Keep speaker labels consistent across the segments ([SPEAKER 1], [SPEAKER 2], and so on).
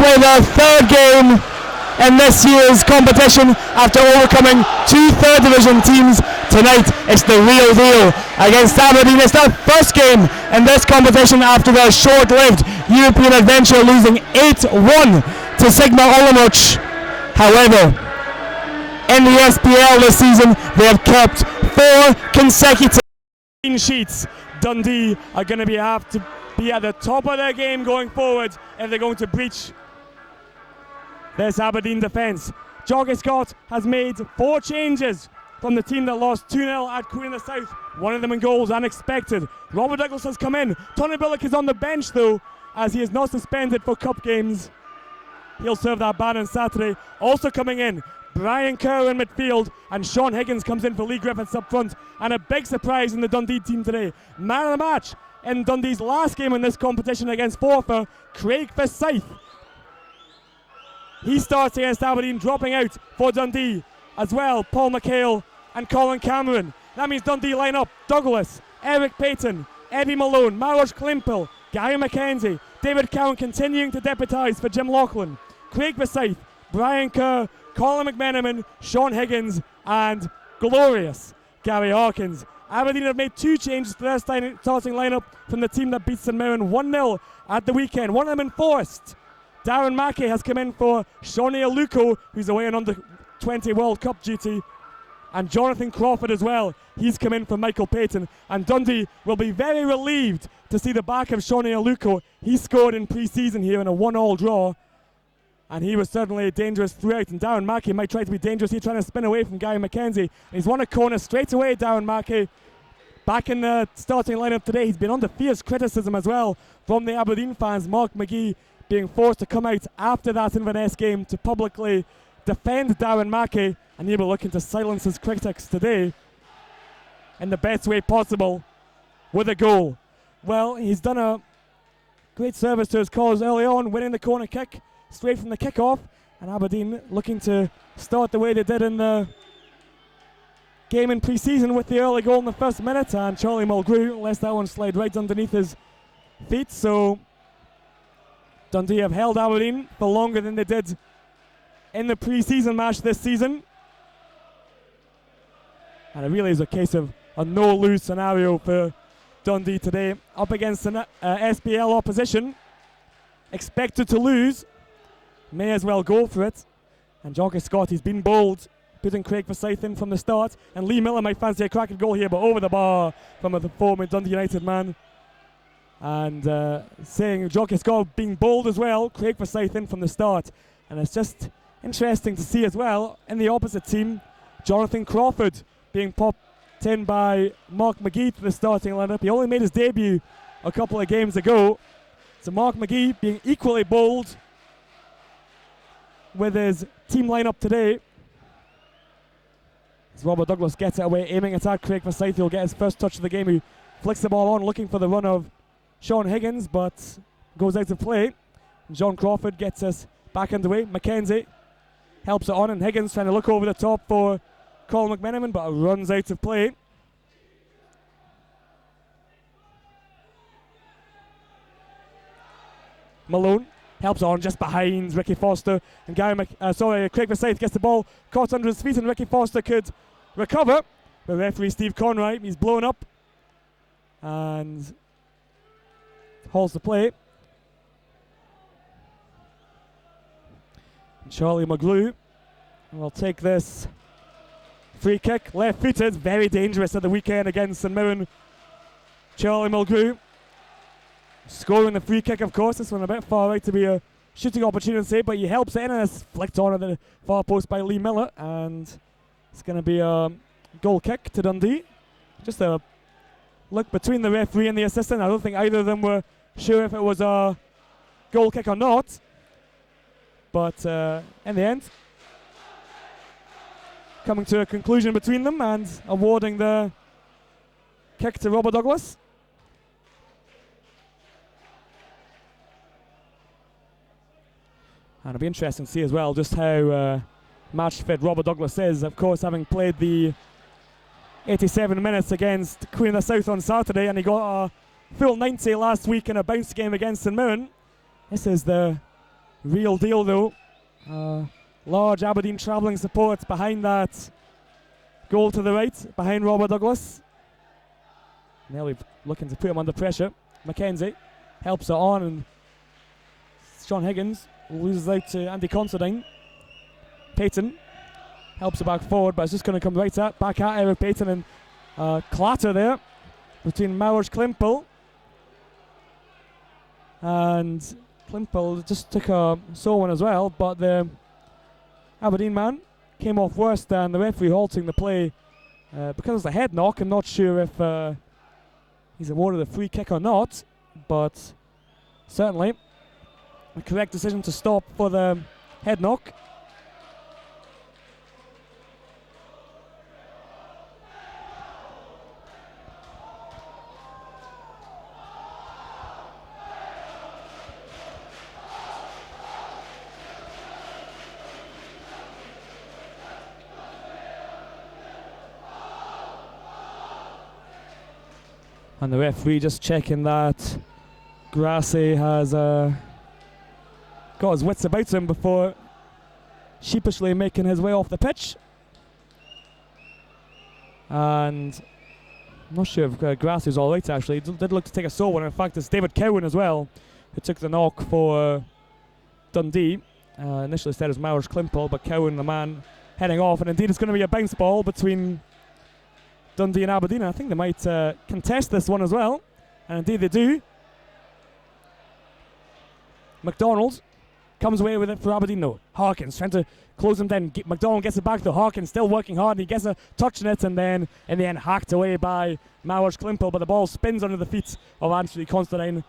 [SPEAKER 1] play their third game in this year's competition after overcoming two third division teams. Tonight it's the real deal against Aberdeen. It's their first game in this competition after their short-lived European adventure, losing 8-1 to Sigma Olomouc. However, in the SPL this season they have kept 4 consecutive clean sheets. Dundee are going to have to be at the top of their game going forward if they're going to breach this Aberdeen defence. Jockey Scott has made 4 changes from the team that lost 2-0 at Queen of the South. One of them in goals, unexpected. Robert Douglas has come in. Tony Bullock is on the bench though, as he is not suspended for cup games. He'll serve that ban on Saturday. Also coming in, Brian Kerr in midfield, and Sean Higgins comes in for Lee Griffiths up front. And a big surprise in the Dundee team today. Man of the match in Dundee's last game in this competition against Forfar, Craig Forsyth. He starts against Aberdeen, dropping out for Dundee as well. Paul McHale and Colin Cameron. That means Dundee line up Douglas, Eric Payton, Eddie Malone, Marosh Klimpel, Gary McKenzie, David Cowan continuing to deputise for Jim Laughlin, Craig Forsyth, Brian Kerr, Colin McMenamin, Sean Higgins and glorious Gary Hawkins. Aberdeen have made 2 changes to their starting lineup from the team that beat St Mirren 1-0 at the weekend. One of them enforced. Darren Mackey has come in for Shawnee Aluko, who's away on under-20 World Cup duty. And Jonathan Crawford as well. He's come in for Michael Payton. And Dundee will be very relieved to see the back of Shawnee Aluko. He scored in pre-season here in a 1-1 draw. And he was certainly dangerous throughout. And Darren Mackey might try to be dangerous here, trying to spin away from Gary McKenzie. And he's won a corner straight away, Darren Mackey. Back in the starting lineup today. He's been under fierce criticism as well from the Aberdeen fans. Mark McGee being forced to come out after that Inverness game to publicly defend Darren Mackey, and he'll be looking to silence his critics today in the best way possible with a goal. Well, he's done a great service to his cause early on, winning the corner kick straight from the kick-off, and Aberdeen looking to start the way they did in the game in pre-season with the early goal in the first minute, and Charlie Mulgrew lets that one slide right underneath his feet. So Dundee have held Aberdeen for longer than they did in the pre-season match this season. And it really is a case of a no-lose scenario for Dundee today. Up against an SPL opposition. Expected to lose. May as well go for it. And Jockey Scott, he's been bold, putting Craig Forsyth in from the start. And Lee Miller might fancy a cracking goal here, but over the bar from a former Dundee United man. And saying Jockey Scott being bold as well, Craig Forsyth in from the start. And it's just interesting to see as well, in the opposite team, Jonathan Crawford being popped in by Mark McGee to the starting lineup. He only made his debut a couple of games ago. So Mark McGee being equally bold with his team lineup today. As Robert Douglas gets it away, aiming it at Craig Forsyth. He'll get his first touch of the game. He flicks the ball on, looking for the run of Sean Higgins, but goes out of play. John Crawford gets us back underway. McKenzie helps it on, and Higgins trying to look over the top for Colin McMenamin, but runs out of play. Malone helps on just behind Ricky Foster, and Craig Forsyth gets the ball caught under his feet, and Ricky Foster could recover. The referee Steve Conroy, he's blown up and halts the play. And Charlie Mulgrew will take this free kick, left-footed, very dangerous at the weekend against St Mirren. Charlie Mulgrew scoring the free kick, of course. This one a bit far out to be a shooting opportunity, but he helps it in, and it's flicked on at the far post by Lee Miller, and it's going to be a goal kick to Dundee. Just a look between the referee and the assistant. I don't think either of them were sure if it was a goal kick or not, but in the end, coming to a conclusion between them and awarding the kick to Robert Douglas. And it'll be interesting to see as well just how match fit Robert Douglas is. Of course, having played the 87 minutes against Queen of the South on Saturday, and he got a full 90 last week in a bounce game against St Mirren. This is the real deal though. Large Aberdeen travelling support behind that goal to the right, behind Robert Douglas. Nearly looking to put him under pressure. Mackenzie helps it on, and Sean Higgins loses out to Andy Considine. Payton helps it back forward, but it's just going to come back at Eric Payton, and clatter there between Mowers Klimpel. And Klimpel just took a sore one as well, but the Aberdeen man came off worse than the referee halting the play because of the head knock. I'm not sure if he's awarded a free kick or not, but certainly a correct decision to stop for the head knock. And the referee just checking that Grassi has got his wits about him before sheepishly making his way off the pitch. And I'm not sure if Grassi's all right actually. He did look to take a sore one. In fact, it's David Cowan as well who took the knock for Dundee. Initially said it was Mowers Klimpel, but Cowan, the man, heading off. And indeed it's going to be a bounce ball between Dundee and Aberdeen. I think they might contest this one as well, and indeed they do. McDonald comes away with it for Aberdeen. No, Harkins trying to close him down. McDonald gets it back to Harkins, still working hard, and he gets a touch on it, and then in the end hacked away by Mowers Klimpel, but the ball spins under the feet of Anthony Constantine.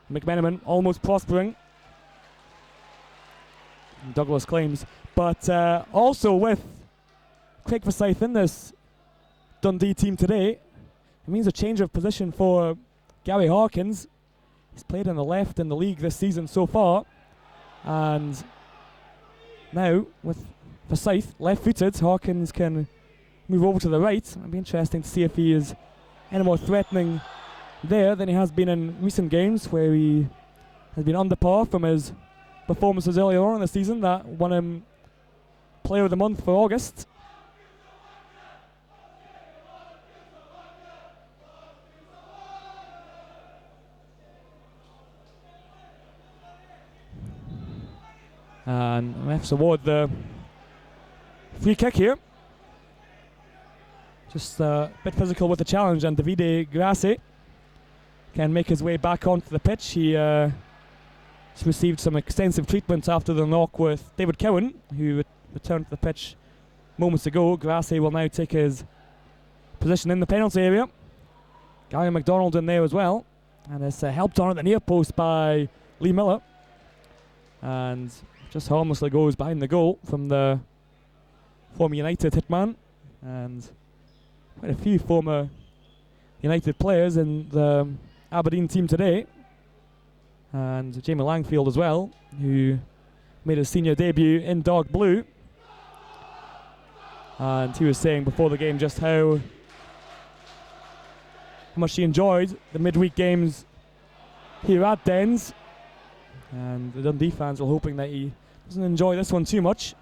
[SPEAKER 1] McMenamin almost prospering, Douglas claims, but also with Craig Forsyth in this Dundee team today, it means a change of position for Gary Harkins. He's played on the left in the league this season so far, and now with Forsyth left-footed, Harkins can move over to the right. It'll be interesting to see if he is any more threatening there than he has been in recent games, where he has been under par from his performances earlier on in the season that won him Player of the Month for August. And refs award the free kick here. Just a bit physical with the challenge, and Davide Grassi can make his way back onto the pitch. He received some extensive treatment after the knock with David Cowan, who returned to the pitch moments ago. Grassi will now take his position in the penalty area. Gary McDonald in there as well, and it's helped on at the near post by Lee Miller, and just harmlessly goes behind the goal from the former United hitman, and quite a few former United players in the Aberdeen team today, and Jamie Langfield as well, who made his senior debut in dark blue, and he was saying before the game just how much he enjoyed the midweek games here at Dens, and the Dundee fans are hoping that he doesn't enjoy this one too much.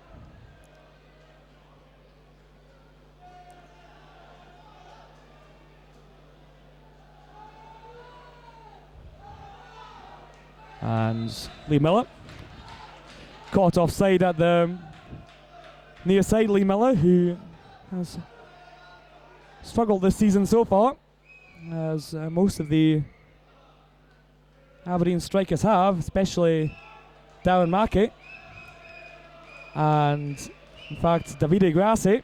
[SPEAKER 1] And Lee Miller caught offside at the near side. Lee Miller, who has struggled this season so far, as most of the Aberdeen strikers have, especially Darren Mackey. And in fact, Davide Grassi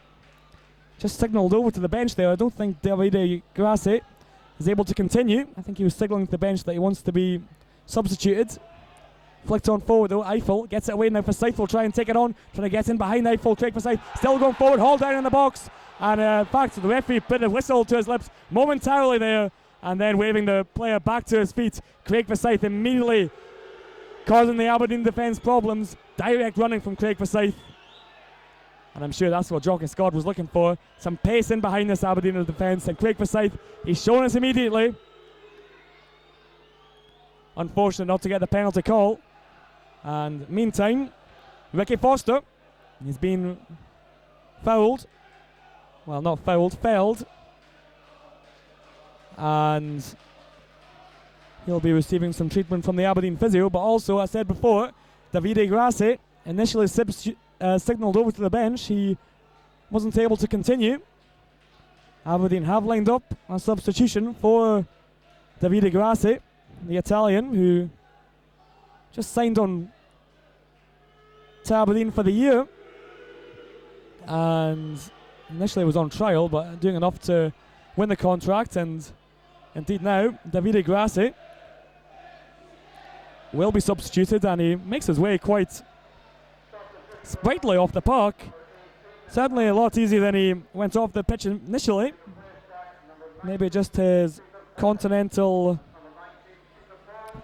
[SPEAKER 1] just signalled over to the bench there. I don't think Davide Grassi is able to continue. I think he was signalling to the bench that he wants to be substituted. Flicked on forward though. Eiffel gets it away now. Forsyth will try and take it on, trying to get in behind Eiffel. Craig Forsyth still going forward, hauled down in the box, and in fact the referee put a whistle to his lips momentarily there, and then waving the player back to his feet. Craig Forsyth immediately causing the Aberdeen defence problems. Direct running from Craig Forsyth, and I'm sure that's what Jockey Scott was looking for. Some pace in behind this Aberdeen defence, and Craig Forsyth, he's shown us immediately. Unfortunate not to get the penalty call. And meantime, Ricky Foster, he's been fouled. Well, not fouled, fouled. And he'll be receiving some treatment from the Aberdeen physio. But also, as I said before, Davide Grassi initially signalled over to the bench. He wasn't able to continue. Aberdeen have lined up a substitution for Davide Grassi, the Italian, who just signed on to Aberdeen for the year. And initially was on trial, but doing enough to win the contract. And indeed now, Davide Grassi will be substituted, and he makes his way quite sprightly off the park. Certainly a lot easier than he went off the pitch initially. Maybe just his continental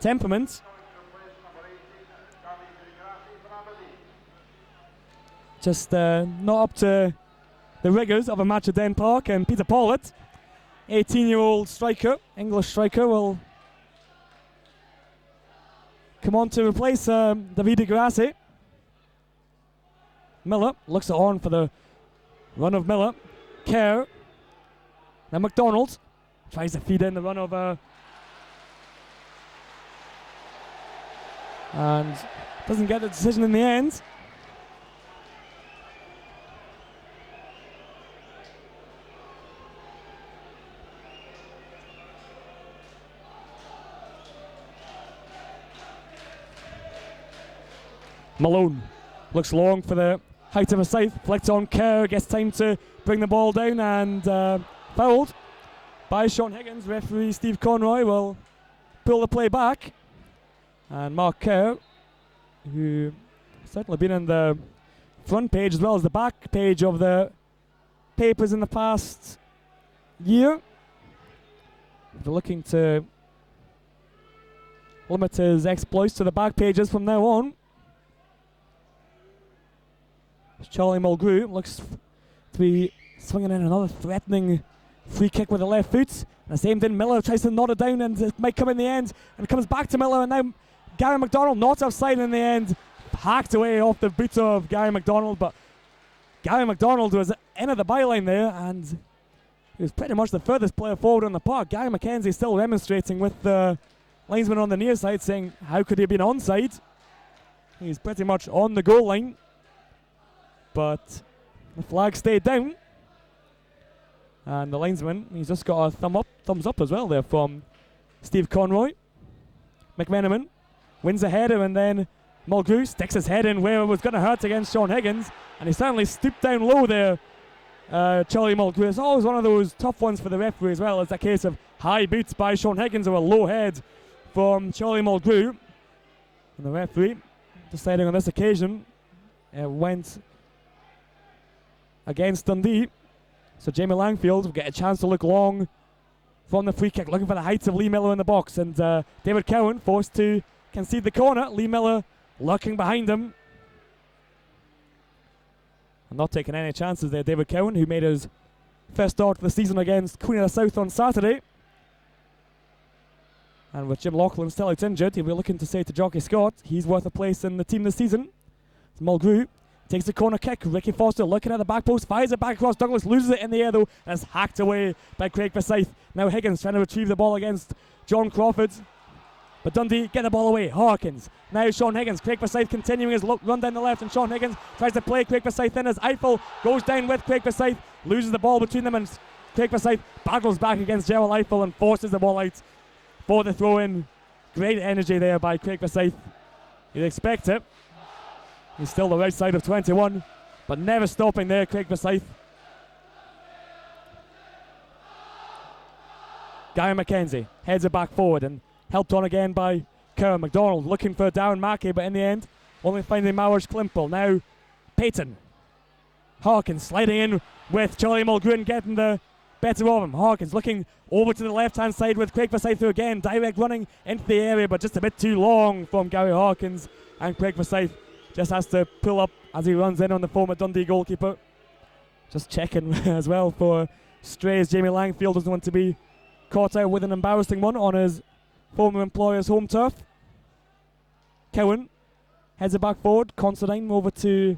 [SPEAKER 1] temperament. Just not up to the rigours of a match at Den Park. And Peter Pawlett, 18-year-old striker, English striker, will come on to replace Davide Grassi. Miller looks it on for the run of Miller. Kerr. Now McDonald tries to feed in the run of and doesn't get the decision in the end. Malone looks long for the height of a scythe, flicks on Kerr, gets time to bring the ball down, and fouled by Sean Higgins. Referee Steve Conroy will pull the play back. And Mark Kerr, who certainly been in the front page as well as the back page of the papers in the past year. They're looking to limit his exploits to the back pages from now on. Charlie Mulgrew looks to be swinging in another threatening free kick with the left foot. And the same thing, Miller tries to knot it down, and it might come in the end. And it comes back to Miller, and now Gary McDonald not offside in the end. Hacked away off the boot of Gary McDonald, but Gary McDonald was in at the byline there, and he was pretty much the furthest player forward on the park. Gary McKenzie still remonstrating with the linesman on the near side, saying how could he have been onside. He's pretty much on the goal line. But the flag stayed down, and the linesman, he's just got a thumbs up as well there from Steve Conroy. McMenamin wins the header, and then Mulgrew sticks his head in where it was going to hurt against Sean Higgins, and he certainly stooped down low there. Charlie Mulgrew. It's always one of those tough ones for the referee as well. It's a case of high boots by Sean Higgins or a low head from Charlie Mulgrew. And the referee deciding on this occasion went against Dundee. So Jamie Langfield will get a chance to look long from the free kick, looking for the heights of Lee Miller in the box. And David Cowan forced to concede the corner. Lee Miller lurking behind him. And not taking any chances there, David Cowan, who made his first start of the season against Queen of the South on Saturday. And with Jim Laughlin still out injured, he'll be looking to say to Jockey Scott he's worth a place in the team this season. Mulgrew takes the corner kick. Ricky Foster looking at the back post, fires it back across. Douglas loses it in the air though, and it's hacked away by Craig Forsyth. Now Higgins trying to retrieve the ball against John Crawford, but Dundee get the ball away. Harkins, now Sean Higgins. Craig Forsyth continuing his run down the left, and Sean Higgins tries to play Craig Forsyth in as Eiffel goes down with Craig Forsyth, loses the ball between them, and Craig Forsyth battles back against Gerald Eiffel and forces the ball out for the throw in. Great energy there by Craig Forsyth. You'd expect it. He's still the right side of 21, but never stopping there, Craig Forsyth. Gary McKenzie heads it back forward and helped on again by Kerr. McDonald looking for Darren Mackey, but in the end only finding Mowers Klimpel. Now Payton. Harkins sliding in with Charlie Mulgrew getting the better of him. Harkins looking over to the left hand side with Craig Forsyth through again. Direct running into the area, but just a bit too long from Gary Harkins, and Craig Forsyth just has to pull up as he runs in on the former Dundee goalkeeper. Just checking as well for strays. Jamie Langfield doesn't want to be caught out with an embarrassing one on his former employer's home turf. Cowan heads it back forward. Considine over to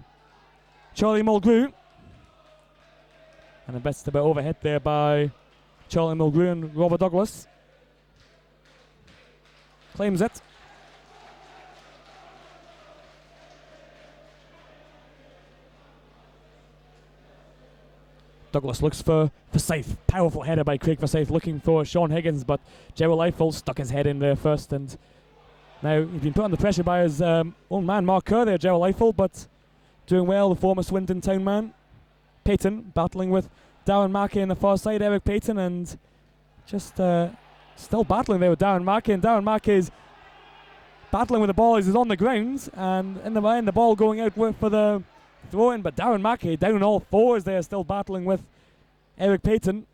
[SPEAKER 1] Charlie Mulgrew. And a bit overhit there by Charlie Mulgrew and Robert Douglas. Claims it. Douglas looks for Forsyth. Powerful header by Craig Forsyth, looking for Sean Higgins, but Gerald Eiffel stuck his head in there first, and now he's been put under pressure by his own man, Mark Kerr there, Gerald Eiffel, but doing well, the former Swinton Town man. Payton battling with Darren Mackey on the far side, Eric Payton, and just still battling there with Darren Mackey, and Darren Mackey is battling with the ball as he's on the ground, and in the end the ball going out for the throw-in, but Darren Mackey down on all fours there, still battling with Eric Payton,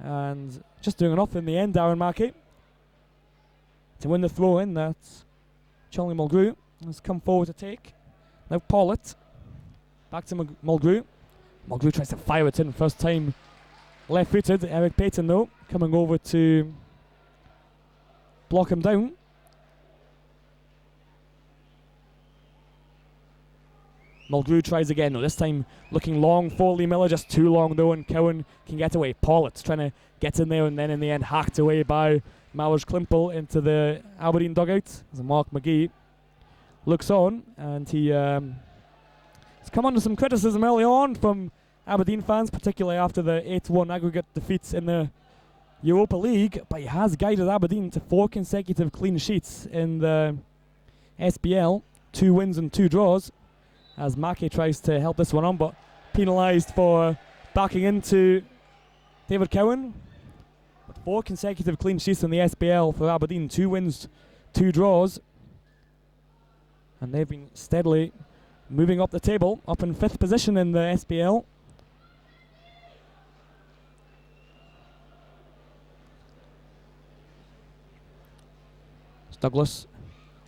[SPEAKER 1] and just doing enough in the end, Darren Mackey, to win the throw-in. That's Charlie Mulgrew has come forward to take. Now Paulett back to Mulgrew. Mulgrew tries to fire it in first time, left-footed. Eric Payton though coming over to block him down. Mulgrew tries again though, this time looking long for Lee Miller, just too long though, and Cowan can get away. Paulett's trying to get in there, and then in the end hacked away by Mallory Klimple into the Aberdeen dugout as Mark McGee looks on, and he has come under some criticism early on from Aberdeen fans, particularly after the 8-1 aggregate defeats in the Europa League, but he has guided Aberdeen to 4 consecutive clean sheets in the SBL, 2 wins and 2 draws, as Mackey tries to help this one on, but penalised for backing into David Cowan. But 4 consecutive clean sheets in the SBL for Aberdeen, 2 wins, 2 draws, and they've been steadily moving up the table, up in 5th position in the SBL. Douglas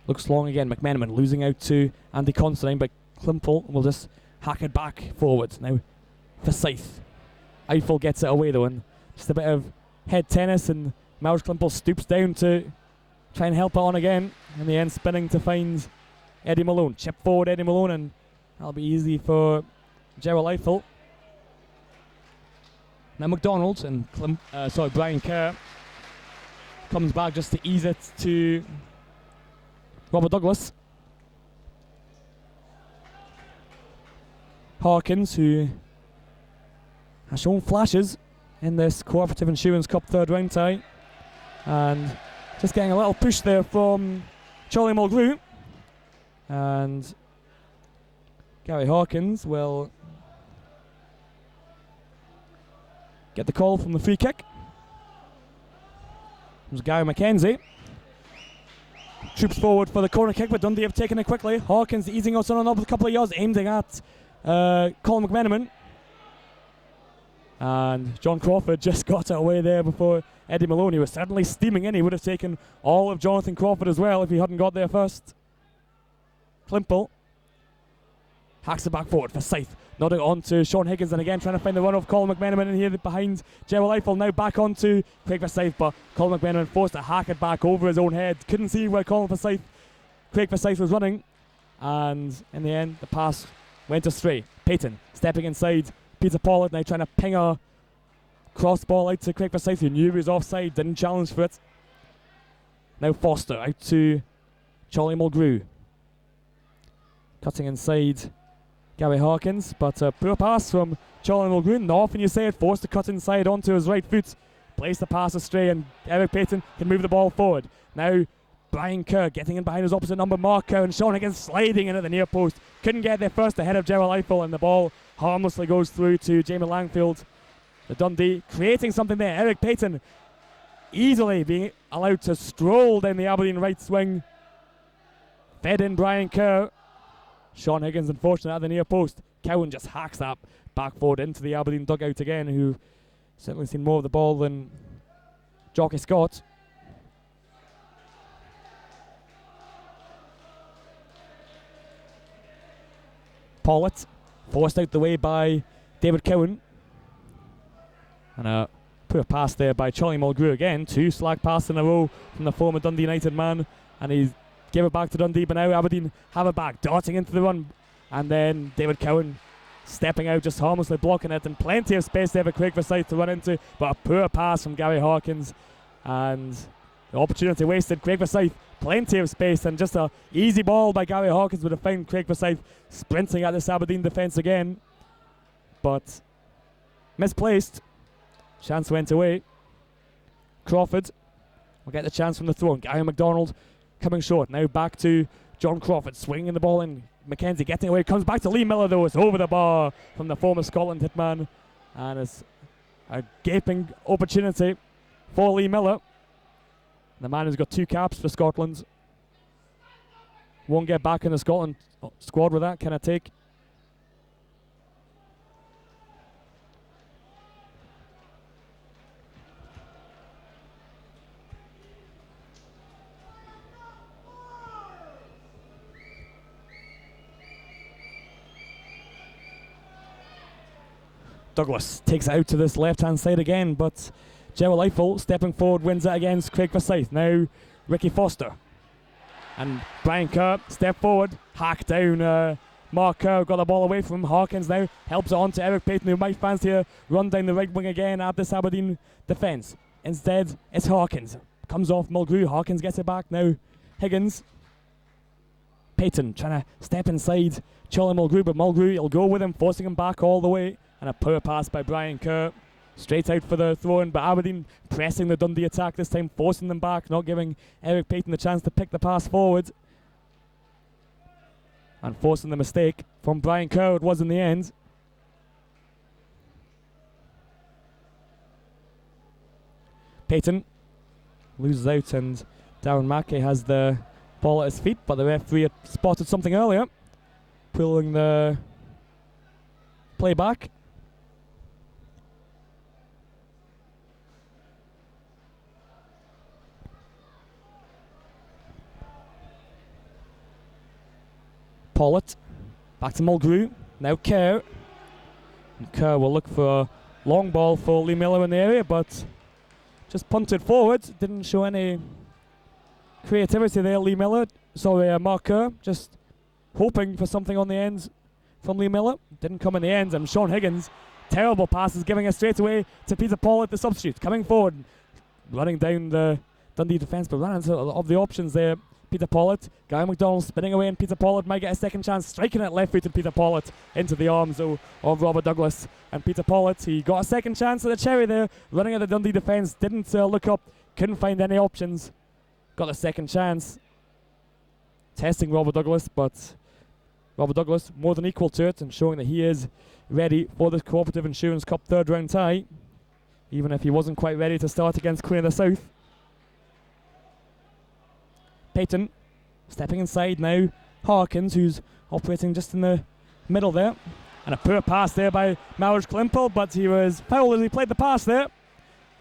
[SPEAKER 1] looks long again. McMenamin losing out to Andy Considine, but Klimple will just hack it back forward. Now Forsyth. Eiffel gets it away though, and just a bit of head tennis, and Miles Klimple stoops down to try and help it on again. In the end, spinning to find Eddie Malone. Chip forward Eddie Malone, and that'll be easy for Gerald Eiffel. Now McDonald and Brian Kerr comes back just to ease it to Robert Douglas. Harkins, who has shown flashes in this Cooperative Insurance Cup 3rd round tie, and just getting a little push there from Charlie Mulgrew, and Gary Harkins will get the call from the free kick. There's Gary McKenzie. Troops forward for the corner kick, but Dundee have taken it quickly. Harkins easing us on up with a couple of yards, aiming at Colin McMenamin. And John Crawford just got it away there before Eddie Maloney was suddenly steaming in. He would have taken all of Jonathan Crawford as well if he hadn't got there first. Klimple hacks it back forward for Scythe. Nodding on to Sean Higgins, and again trying to find the run of Colin McMenamin in here behind Gerald Eiffel. Now back on to Craig Forsyth, but Colin McMenamin forced to hack it back over his own head. Couldn't see where Craig Forsyth was running, and in the end the pass went astray. Payton stepping inside Peter Paulett, now trying to ping a cross ball out to Craig Forsyth, who knew he was offside, didn't challenge for it. Now Foster out to Charlie Mulgrew, cutting inside Gary Harkins, but a poor pass from Charlie Mulgrew. Not often you say it, forced to cut inside onto his right foot, placed the pass astray, and Eric Payton can move the ball forward. Now Brian Kerr getting in behind his opposite number, Mark Kerr, and Sean Higgins sliding in at the near post. Couldn't get there first ahead of Gerald Eiffel, and the ball harmlessly goes through to Jamie Langfield. The Dundee creating something there. Eric Payton easily being allowed to stroll down the Aberdeen right swing. Fed in Brian Kerr. Sean Higgins unfortunate at the near post. Cowan just hacks that back forward into the Aberdeen dugout again, who certainly seen more of the ball than Jockey Scott. Paulett forced out the way by David Cowan, and a poor pass there by Charlie Mulgrew again. 2 slack passes in a row from the former Dundee United man, and he's give it back to Dundee, but now Aberdeen have it back, darting into the run, and then David Cowan stepping out, just harmlessly blocking it, and plenty of space there for Craig Forsyth to run into, but a poor pass from Gary Hawkins, and the opportunity wasted. Craig Forsyth, plenty of space, and just a easy ball by Gary Hawkins would have found Craig Forsyth sprinting at this Aberdeen defence again, but misplaced. Chance went away. Crawford will get the chance from the throw. Gary McDonald coming short. Now back to John Crawford, swinging the ball in. Mackenzie getting away. Comes back to Lee Miller, though. It's over the bar from the former Scotland hitman. And it's a gaping opportunity for Lee Miller. The man who's got 2 caps for Scotland. Won't get back in the Scotland squad with that kind of take. Douglas takes it out to this left-hand side again, but Gerald Eiffel stepping forward wins it against Craig Forsyth. Now Ricky Foster and Brian Kerr step forward, hack down. Mark Kerr got the ball away from Hawkins now, helps it on to Eric Payton, who might fancy a run down the right wing again at this Aberdeen defence. Instead, it's Hawkins. Comes off Mulgrew, Hawkins gets it back now. Higgins. Payton trying to step inside Charlie Mulgrew, but Mulgrew, he'll go with him, forcing him back all the way. And a poor pass by Brian Kerr. Straight out for the throw-in, but Aberdeen pressing the Dundee attack this time, forcing them back, not giving Eric Payton the chance to pick the pass forward. And forcing the mistake from Brian Kerr, it was in the end. Payton loses out, and Darren Mackey has the ball at his feet, but the referee had spotted something earlier, pulling the play back. Pollitt, back to Mulgrew, now Kerr. And Kerr will look for a long ball for Lee Miller in the area, but just punted forward, didn't show any creativity there, Lee Miller. Sorry, Mark Kerr, just hoping for something on the end from Lee Miller. Didn't come in the end, and Sean Higgins, terrible passes, giving it straight away to Peter Pollitt, the substitute, coming forward, running down the Dundee defence, but ran into of the options there. Peter Pollitt, Guy McDonald spinning away, and Peter Pollitt might get a second chance, striking it left-footed Peter Pollitt into the arms of Robert Douglas. And Peter Pollitt, he got a second chance at the cherry there, running at the Dundee defence, didn't look up, couldn't find any options, got a second chance, testing Robert Douglas, but Robert Douglas more than equal to it and showing that he is ready for this Cooperative Insurance Cup third round tie, even if he wasn't quite ready to start against Queen of the South. Payton stepping inside now. Hawkins, who's operating just in the middle there. And a poor pass there by Maurice Klimpel, but he was fouled as he played the pass there.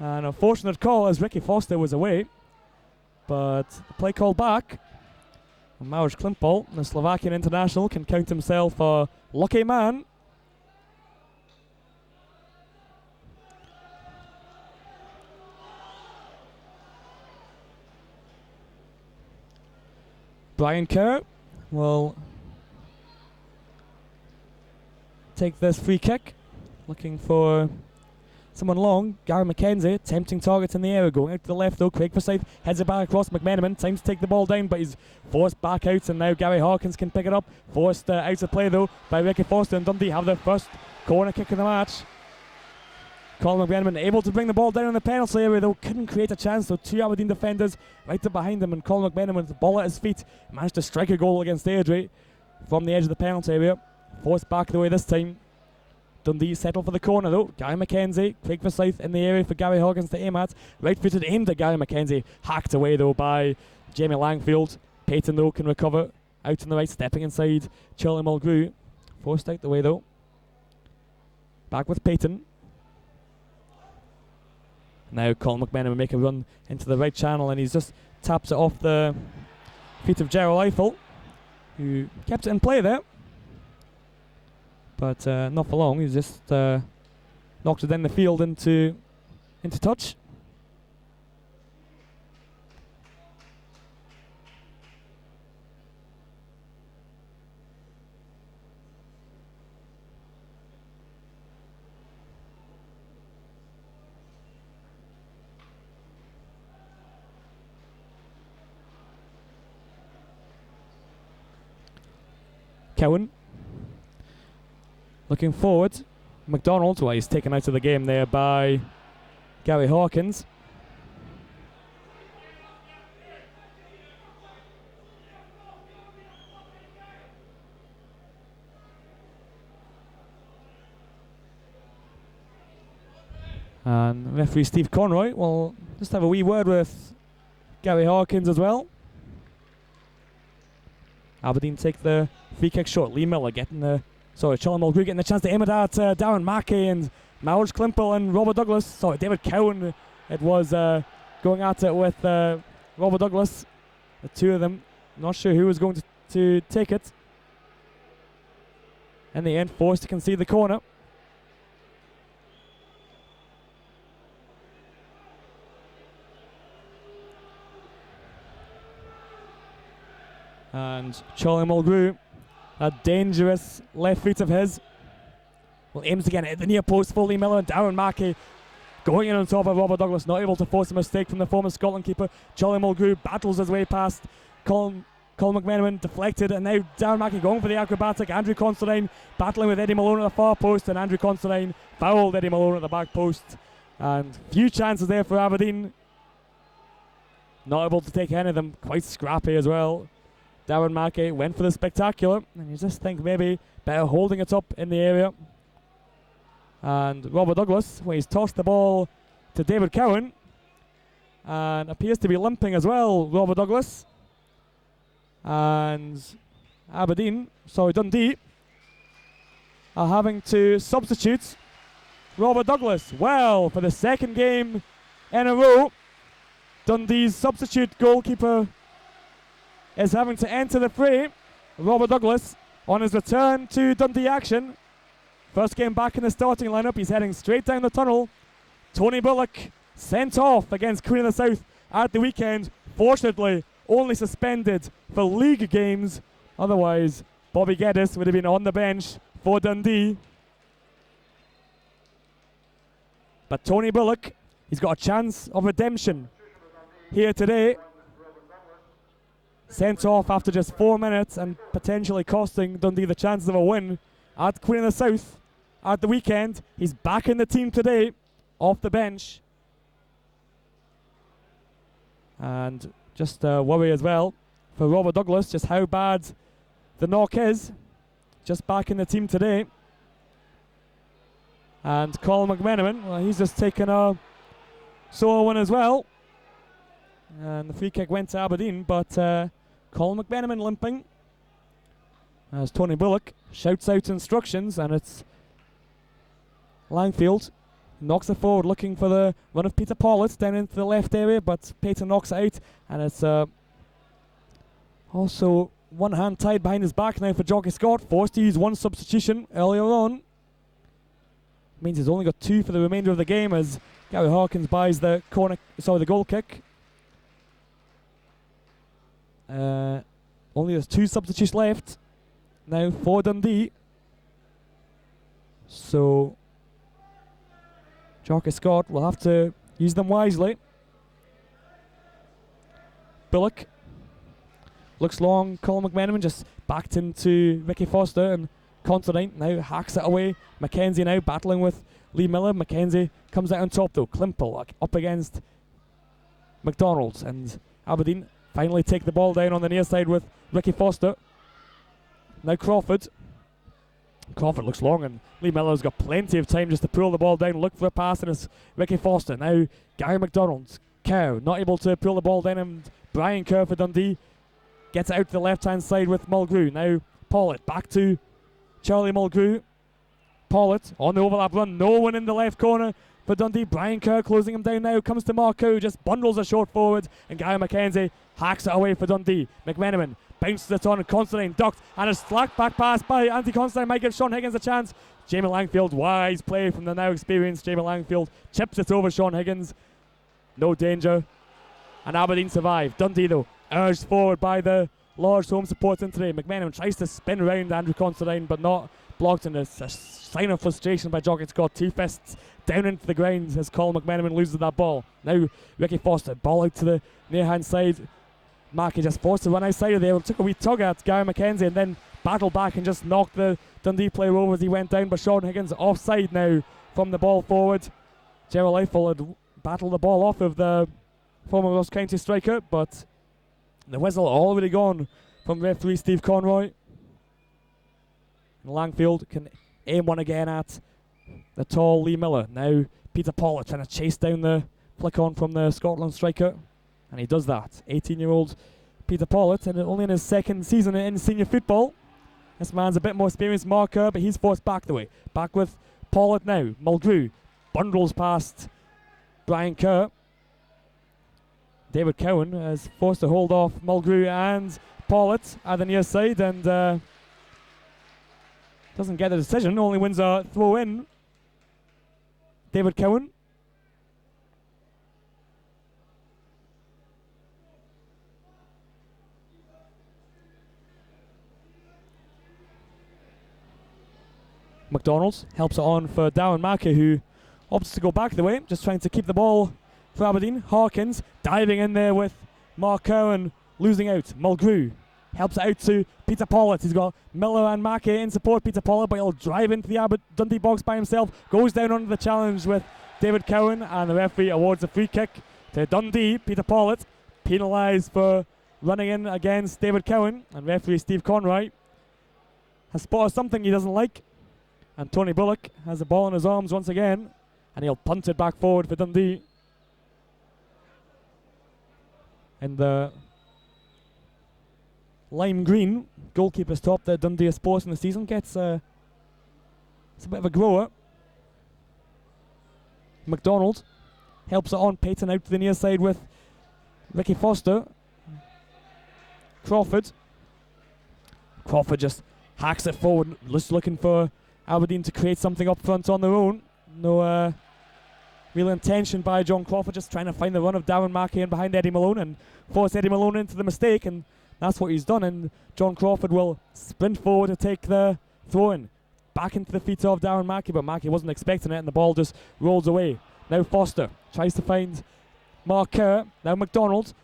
[SPEAKER 1] An unfortunate call as Ricky Foster was away. But the play called back. And Maurice Klimpel, the Slovakian international, can count himself a lucky man. Brian Kerr will take this free kick, looking for someone long. Gary Mackenzie, tempting target in the air, going out to the left though. Craig Forsyth heads it back across McMenamin, time to take the ball down, but he's forced back out, and now Gary Hawkins can pick it up. Forced out of play though by Ricky Foster, and Dundee have their first corner kick of the match. Colin McMenamin able to bring the ball down in the penalty area though, couldn't create a chance, so 2 Aberdeen defenders right up behind him, and Colin McMenamin with the ball at his feet managed to strike a goal against Airdrie from the edge of the penalty area. Forced back the way this time. Dundee settle for the corner though. Guy Mackenzie, Craig Forsyth in the area for Gary Hawkins to aim at. Right footed aimed at Gary Mackenzie, hacked away though by Jamie Langfield. Payton though can recover out on the right, stepping inside Charlie Mulgrew. Forced out the way though. Back with Payton. Now Colin McMenamin will make a run into the right channel, and he's just taps it off the feet of Gerald Eiffel, who kept it in play there. But not for long, he's just knocked it down the field into touch. Cowan. Looking forward. McDonald, well, he's taken out of the game there by Gary Hawkins. And referee Steve Conroy will just have a wee word with Gary Hawkins as well. Aberdeen take the free kick short. Lee Miller getting the... Sorry, Charlie Mulgrew getting the chance to aim it at Darren Mackey and Mallory Klimpel and Robert Douglas. Sorry, David Cowan. It was going at it with Robert Douglas. The two of them. Not sure who was going to take it. In the end, forced to concede the corner. And Charlie Mulgrew, a dangerous left foot of his, well, aims again at the near post for Lee Miller, and Darren Mackey going in on top of Robert Douglas, not able to force a mistake from the former Scotland keeper. Charlie Mulgrew battles his way past Colin McMenamin, deflected, and now Darren Mackey going for the acrobatic. Andrew Considine battling with Eddie Malone at the far post, and Andrew Considine fouled Eddie Malone at the back post. And few chances there for Aberdeen. Not able to take any of them, quite scrappy as well. Darren Mackey went for the spectacular, and you just think maybe better holding it up in the area. And Robert Douglas, when he's tossed the ball to David Cowan, and appears to be limping as well, Robert Douglas. And Dundee, are having to substitute Robert Douglas. Well, for the second game in a row, Dundee's substitute goalkeeper is having to enter the fray. Robert Douglas on his return to Dundee action. First game back in the starting lineup. He's heading straight down the tunnel. Tony Bullock sent off against Queen of the South at the weekend. Fortunately, only suspended for league games. Otherwise, Bobby Geddes would have been on the bench for Dundee. But Tony Bullock, he's got a chance of redemption here today. Sent off after just 4 minutes and potentially costing Dundee the chances of a win at Queen of the South at the weekend. He's back in the team today, off the bench. And just a worry as well for Robert Douglas, just how bad the knock is. Just back in the team today. And Colin McMenamin, well, he's just taken a sore one as well. And the free kick went to Aberdeen, but Colin McMenamin limping as Tony Bullock shouts out instructions, and it's Langfield knocks it forward looking for the run of Peter Paulett down into the left area, but Peyton knocks it out, and it's also one hand tied behind his back now for Jockey Scott, forced to use one substitution earlier on. Means he's only got two for the remainder of the game as Gary Hawkins buys the goal kick. Only there's two substitutes left now for Dundee. So Jockey Scott will have to use them wisely. Bullock looks long. Colin McMenamin just backed into Ricky Foster, and Considine now hacks it away. Mackenzie now battling with Lee Miller. Mackenzie comes out on top though. Klimpel up against McDonald, and Aberdeen finally take the ball down on the near side with Ricky Foster. Now Crawford. Crawford looks long, and Lee Miller's got plenty of time just to pull the ball down, look for a pass, and it's Ricky Foster. Now Gary McDonald. Cow not able to pull the ball down, and Brian Kerr for Dundee gets it out to the left hand side with Mulgrew. Now Paulett back to Charlie Mulgrew. Paulett on the overlap run, no one in the left corner for Dundee. Brian Kerr closing him down now, comes to Marco, just bundles a short forward, and Gary Mackenzie hacks it away for Dundee. McMenamin bounces it on, and Considine ducked, and a slack back pass by Andy Considine might give Sean Higgins a chance. Jamie Langfield, wise play from the now experienced Jamie Langfield, chips it over Sean Higgins. No danger, and Aberdeen survive. Dundee though, urged forward by the large home support in today. McMenamin tries to spin around Andrew Considine, but not blocked, and it's a sign of frustration by Jockey Scott. Two fists down into the ground as Colin McMenamin loses that ball. Now Ricky Foster, ball out to the near hand side. Mackey just forced to run outside of there, took a wee tug at Gary Mackenzie, and then battled back and just knocked the Dundee player over as he went down, but Sean Higgins offside now from the ball forward. Gerald Eiffel had battled the ball off of the former Ross County striker, but the whistle already gone from referee Steve Conroy. And Langfield can aim one again at the tall Lee Miller. Now Peter Pollard trying to chase down the flick on from the Scotland striker, and he does that. 18-year-old Peter Pollard, and only in his second season in senior football. This man's a bit more experienced marker, but he's forced back the way. Back with Pollard now. Mulgrew bundles past Brian Kerr. David Cowan is forced to hold off Mulgrew and Pollard at the near side, and doesn't get the decision, only wins a throw in. David Cowan. McDonald helps it on for Darren Mackey, who opts to go back the way, just trying to keep the ball for Aberdeen. Harkins diving in there with Mark Cowan, losing out. Mulgrew helps it out to Peter Pollard. He's got Miller and Mackey in support. Peter Pollard, but he'll drive into the Dundee box by himself. Goes down under the challenge with David Cowan, and the referee awards a free kick to Dundee. Peter Pollard penalised for running in against David Cowan, and referee Steve Conroy has spotted something he doesn't like. And Tony Bullock has the ball in his arms once again, and he'll punt it back forward for Dundee. And the lime green goalkeeper's top that Dundee has sports in the season gets it's a bit of a grower. McDonald helps it on. Payton out to the near side with Ricky Foster. Crawford just hacks it forward, just looking for Aberdeen to create something up front on their own. No real intention by John Crawford, just trying to find the run of Darren Mackey in behind Eddie Malone and force Eddie Malone into the mistake, and that's what he's done. And John Crawford will sprint forward to take the throw-in. Back into the feet of Darren Mackey, but Mackey wasn't expecting it, and the ball just rolls away. Now Foster tries to find Mark Kerr. Now McDonald.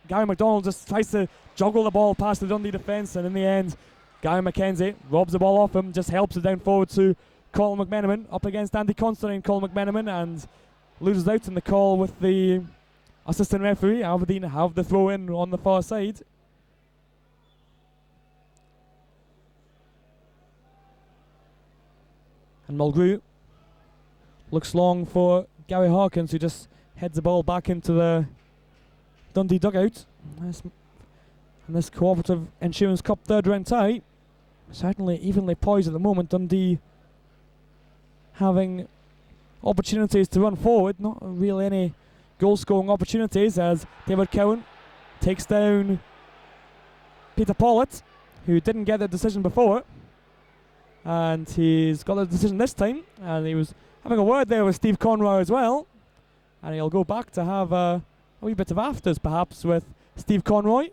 [SPEAKER 1] Gary McDonald just tries to juggle the ball past the Dundee defence, and in the end Gary McKenzie robs the ball off him, just helps it down forward to Colin McMenamin, up against Andy Constantine. Colin McMenamin, and loses out in the call with the assistant referee. Aberdeen have the throw in on the far side. And Mulgrew looks long for Gary Harkins, who just heads the ball back into the Dundee dugout. And this Cooperative Insurance Cup third round tie, certainly evenly poised at the moment. Dundee having opportunities to run forward, not really any goal scoring opportunities, as David Cowan takes down Peter Pollard, who didn't get the decision before, and he's got the decision this time, and he was having a word there with Steve Conroy as well, and he'll go back to have a wee bit of afters perhaps with Steve Conroy.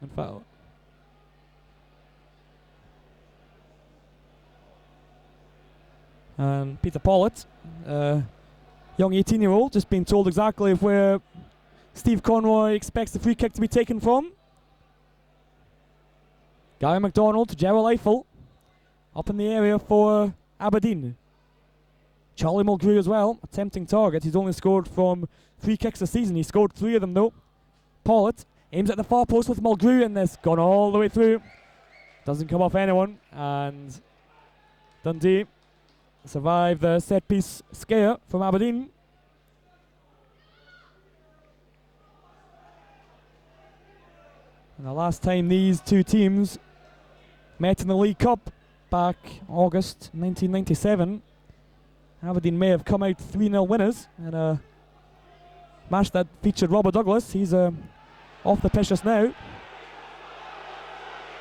[SPEAKER 1] In fact, Peter Pollard, young 18-year-old, just being told exactly where Steve Conroy expects the free kick to be taken from. Gary McDonald, Gerald Eiffel, up in the area for Aberdeen. Charlie Mulgrew as well, a tempting target. He's only scored from 3 kicks this season. He scored 3 of them though. Pollard aims at the far post with Mulgrew, and this gone all the way through. Doesn't come off anyone, and Dundee survive the set piece scare from Aberdeen. And the last time these two teams met in the League Cup back August 1997, Aberdeen may have come out 3-0 winners in a match that featured Robert Douglas. He's off the pitch just now.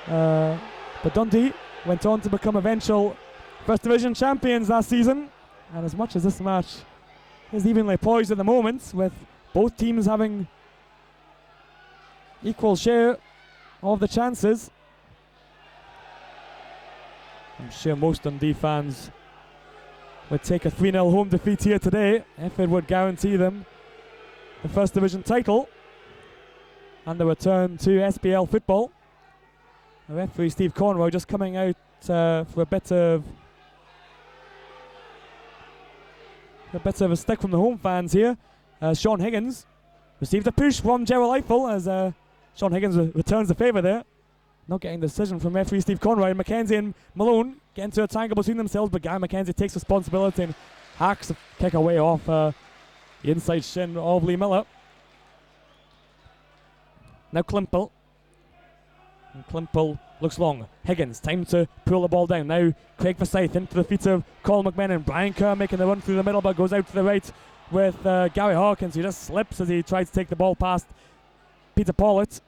[SPEAKER 1] But Dundee went on to become eventual First Division champions last season. And as much as this match is evenly poised at the moment, with both teams having equal share of the chances, I'm sure most Dundee fans would take a 3-0 home defeat here today if it would guarantee them the First Division title. and the return to SPL football. The referee Steve Conroy just coming out for a bit of a stick from the home fans here. Sean Higgins received a push from Gerald Eiffel as Sean Higgins returns the favour there. Not getting the decision from referee Steve Conroy. Mackenzie and Malone get into a tangle between themselves, but Guy Mackenzie takes responsibility and hacks the kick away off the inside shin of Lee Miller. Now Klimpel. And Klimpel looks long. Higgins, time to pull the ball down. Now Craig Forsyth into the feet of Colin McMenamin. Brian Kerr making the run through the middle, but goes out to the right with Gary Hawkins, who just slips as he tries to take the ball past Peter Pollett.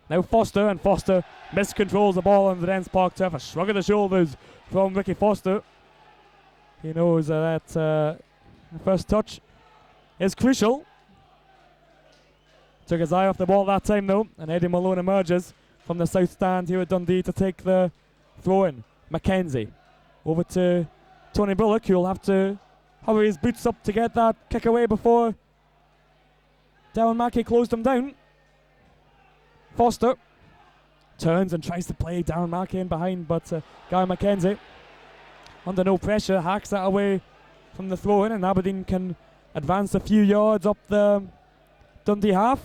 [SPEAKER 1] Now Foster, and Foster miscontrols the ball on the Dens Park turf. A shrug of the shoulders from Ricky Foster. He knows that the first touch is crucial. Took his eye off the ball that time though, and Eddie Malone emerges from the south stand here at Dundee to take the throw in. Mackenzie over to Tony Bullock, who'll have to hurry his boots up to get that kick away before Darren Mackey closed him down. Foster turns and tries to play Darren Mackey in behind, but Guy Mackenzie, under no pressure, hacks that away from the throw in, and Aberdeen can advance a few yards up the Dundee half.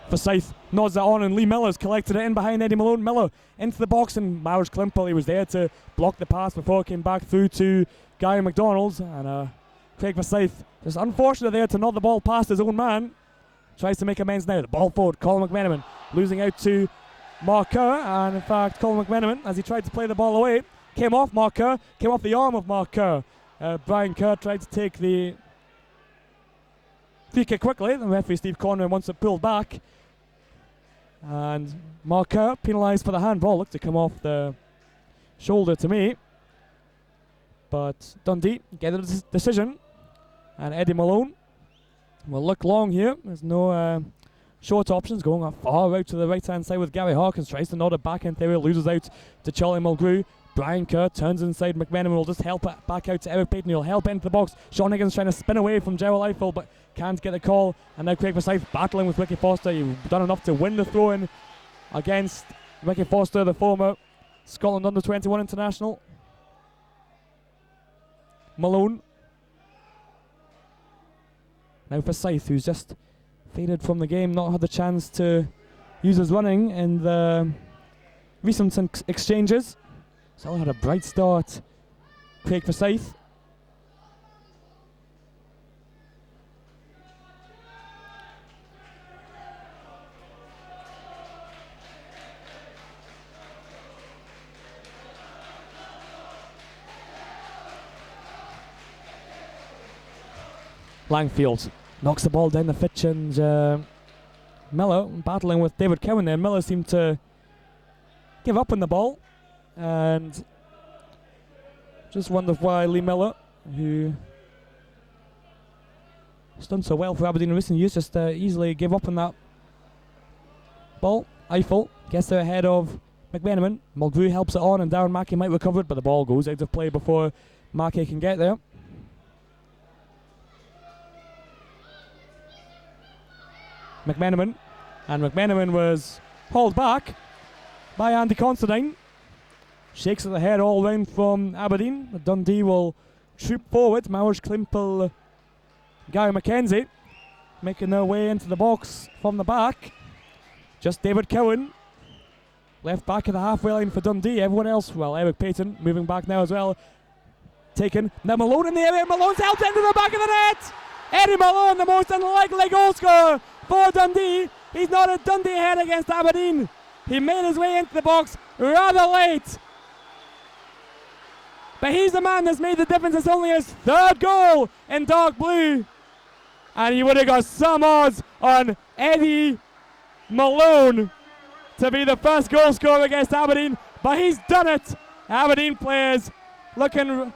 [SPEAKER 1] Forsyth nods it on, and Lee Miller's collected it in behind Eddie Malone. Miller into the box, and Maurice Klimpel, he was there to block the pass before it came back through to Gary McDonald. And Craig Forsyth, just unfortunate there to nod the ball past his own man. Tries to make amends now. The ball forward, Colin McMenamin losing out to Mark Kerr, and in fact Colin McMenamin, as he tried to play the ball away, came off Mark Kerr, came off the arm of Mark Kerr. Brian Kerr tried to take the free kick quickly. The referee Steve Conroy wants it pulled back. And Mark Kerr penalised for the handball. Looked to come off the shoulder to me. But Dundee get a decision. And Eddie Malone will look long here. There's no short options, going far out to the right hand side with Gary Hawkins. Tries to nod it back in theory, loses out to Charlie Mulgrew. Brian Kerr turns inside. McMenamin will just help it back out to Eric Payton. He'll help into the box. Sean Higgins trying to spin away from Gerald Eiffel, but can't get the call. And now Craig Forsyth battling with Ricky Foster. He's done enough to win the throw-in against Ricky Foster, the former Scotland under-21 international. Malone. Now Forsyth, who's just faded from the game, not had the chance to use his running in the recent exchanges. Still had a bright start, Craig Forsyth. Langfield knocks the ball down the pitch, and Miller battling with David Cowan there. Miller seemed to give up on the ball, and just wonder why Lee Miller, who has done so well for Aberdeen in recent years, just easily gave up on that ball. Eiffel gets there ahead of McMenamin. Mulgrew helps it on, and Darren Mackey might recover it, but the ball goes out of play before Mackey can get there. McMenamin, and McMenamin was hauled back by Andy Considine. Shakes at the head all round from Aberdeen. Dundee will troop forward. Maurice Klimpel, Gary Mackenzie making their way into the box from the back. Just David Cowan left back at the halfway line for Dundee. Everyone else, well, Eric Payton moving back now as well. Taken. Now Malone in the area. Malone's held into the back of the net. Eddie Malone, the most unlikely goal scorer for Dundee. He's not a Dundee head against Aberdeen. He made his way into the box rather late. But he's the man that's made the difference. It's only his third goal in dark blue. And he would have got some odds on Eddie Malone to be the first goal scorer against Aberdeen. But he's done it. Aberdeen players looking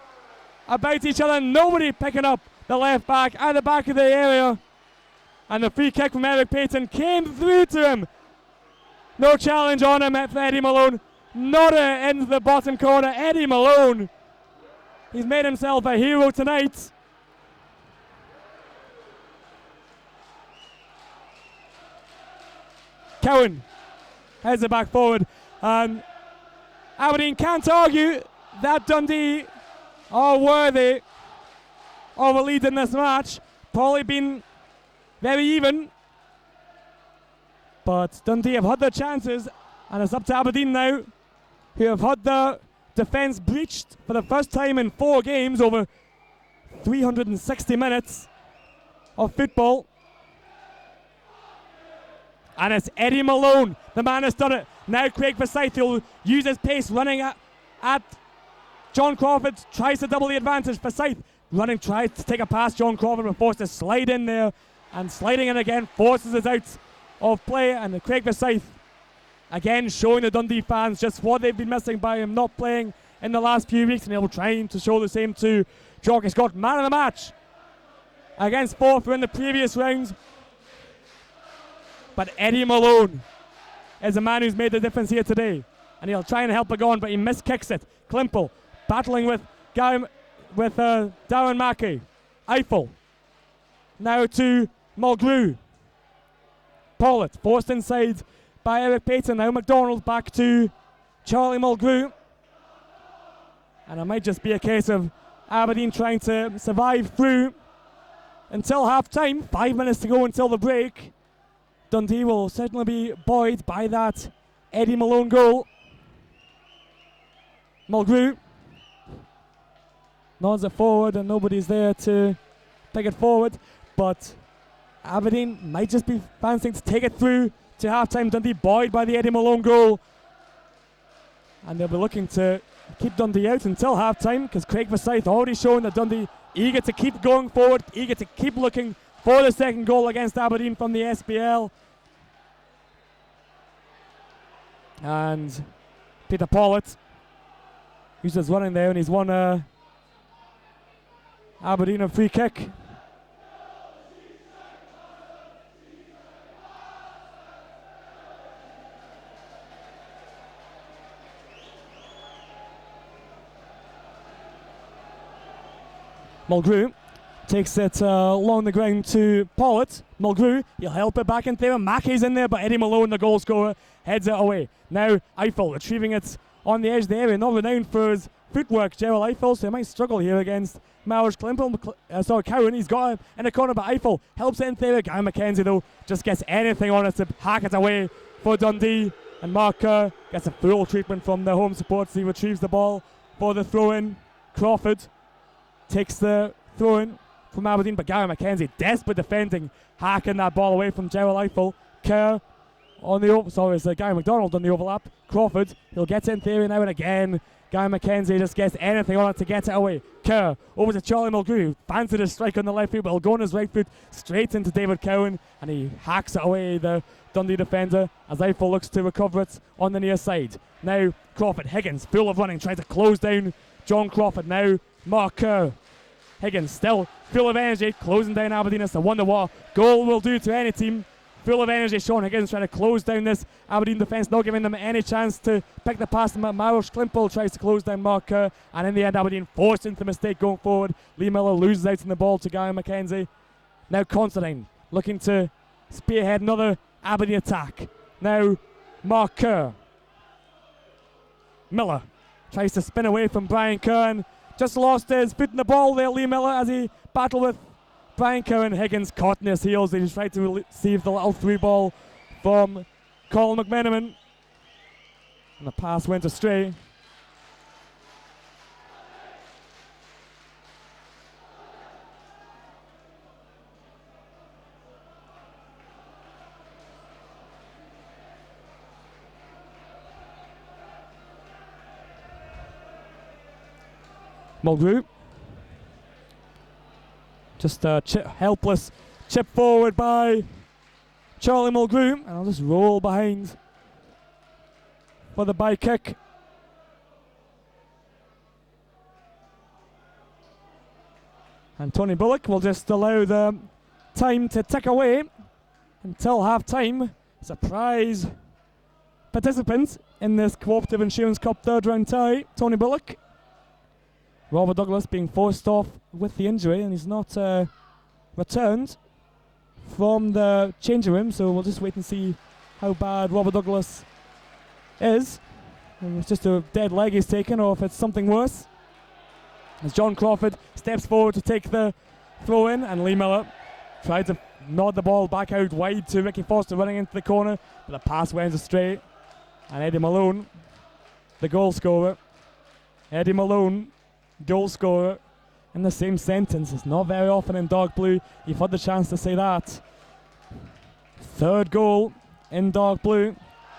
[SPEAKER 1] about each other. Nobody picking up the left back at the back of the area. And the free kick from Eric Payton came through to him. No challenge on him for Eddie Malone. Nodder into the bottom corner. Eddie Malone. He's made himself a hero tonight. Cowan heads it back forward. And Aberdeen can't argue that Dundee are worthy of a lead in this match. Probably been very even. But Dundee have had their chances, and it's up to Aberdeen now, who have had their defence breached for the first time in 4 games over 360 minutes of football. And it's Eddie Malone, the man that's done it. Now Craig Forsyth will use his pace, running at John Crawford, tries to double the advantage. Forsyth running, tries to take a pass. John Crawford was forced to slide in there, and sliding in again, forces it out of play. And Craig Forsyth again showing the Dundee fans just what they've been missing by him not playing in the last few weeks, and he'll trying to show the same to Jockey Scott. Man of the match against Forfar in the previous rounds. But Eddie Malone is the man who's made the difference here today. And he'll try and help it on, but he miskicks it. Klimpel battling with Darren Mackey. Eiffel. Now to Mulgrew. Pollitt forced inside by Eric Payton. Now McDonald back to Charlie Mulgrew. And it might just be a case of Aberdeen trying to survive through until half time. 5 minutes to go until the break. Dundee will certainly be buoyed by that Eddie Malone goal. Mulgrew nods it forward, and nobody's there to take it forward. But Aberdeen might just be fancying to take it through to half-time. Dundee buoyed by the Eddie Malone goal. And they'll be looking to keep Dundee out until half-time, because Craig Forsyth already shown that Dundee eager to keep going forward, eager to keep looking for the second goal against Aberdeen from the SPL. And Peter Pollitt, who's just running there, and he's won Aberdeen a free kick. Mulgrew takes it along the ground to Pollitt. Mulgrew, he'll help it back in there. Mackey's in there, but Eddie Malone, the goal scorer, heads it away. Now Eiffel retrieving it on the edge of the area, not renowned for his footwork, Gerald Eiffel, so he might struggle here against Maurice Klimpel. Cowan, he's got him in the corner, but Eiffel helps it in there. Guy McKenzie, though, just gets anything on it to hack it away for Dundee. And Mark Kerr gets a full treatment from the home supporters. He retrieves the ball for the throw-in. Crawford takes the throw-in from Aberdeen, but Gary McKenzie, desperate defending, hacking that ball away from Gerald Eiffel. Kerr on the it's Gary McDonald on the overlap. Crawford, he'll get in theory now, and again Guy McKenzie just gets anything on it to get it away. Kerr over to Charlie Mulgrew, fancied a strike on the left foot, but he'll go on his right foot straight into David Cowan, and he hacks it away, the Dundee defender, as Eiffel looks to recover it on the near side. Now Crawford, Higgins, full of running, tries to close down John Crawford. Now Mark Kerr. Higgins still full of energy, closing down Aberdeen. It's a wonder what goal will do to any team. Full of energy, Sean Higgins trying to close down this Aberdeen defence, not giving them any chance to pick the pass. Maurice Klimpel tries to close down Mark Kerr, and in the end Aberdeen forced into the mistake going forward. Lee Miller loses out on the ball to Guy McKenzie. Now Considine looking to spearhead another Aberdeen attack. Now Mark Kerr. Miller tries to spin away from Brian Kerr, and just lost his foot in the ball there, Lee Miller, as he battled with Brian Kerr. And Higgins caught in his heels. He tried to receive the little through ball from Colin McMenamin, and the pass went astray. Mulgrew. Just a helpless chip forward by Charlie Mulgrew. And I'll just roll behind for the by kick. And Tony Bullock will just allow the time to tick away until half time. Surprise participants in this Cooperative Insurance Cup third round tie, Tony Bullock. Robert Douglas being forced off with the injury, and he's not returned from the changing room, so we'll just wait and see how bad Robert Douglas is. If it's just a dead leg he's taken, or if it's something worse. As John Crawford steps forward to take the throw in, and Lee Miller tried to nod the ball back out wide to Ricky Foster running into the corner, but the pass went astray. And Eddie Malone, the goal scorer. Eddie Malone, goal scorer, in the same sentence. It's not very often in dark blue you've had the chance to say that. Third goal in dark blue,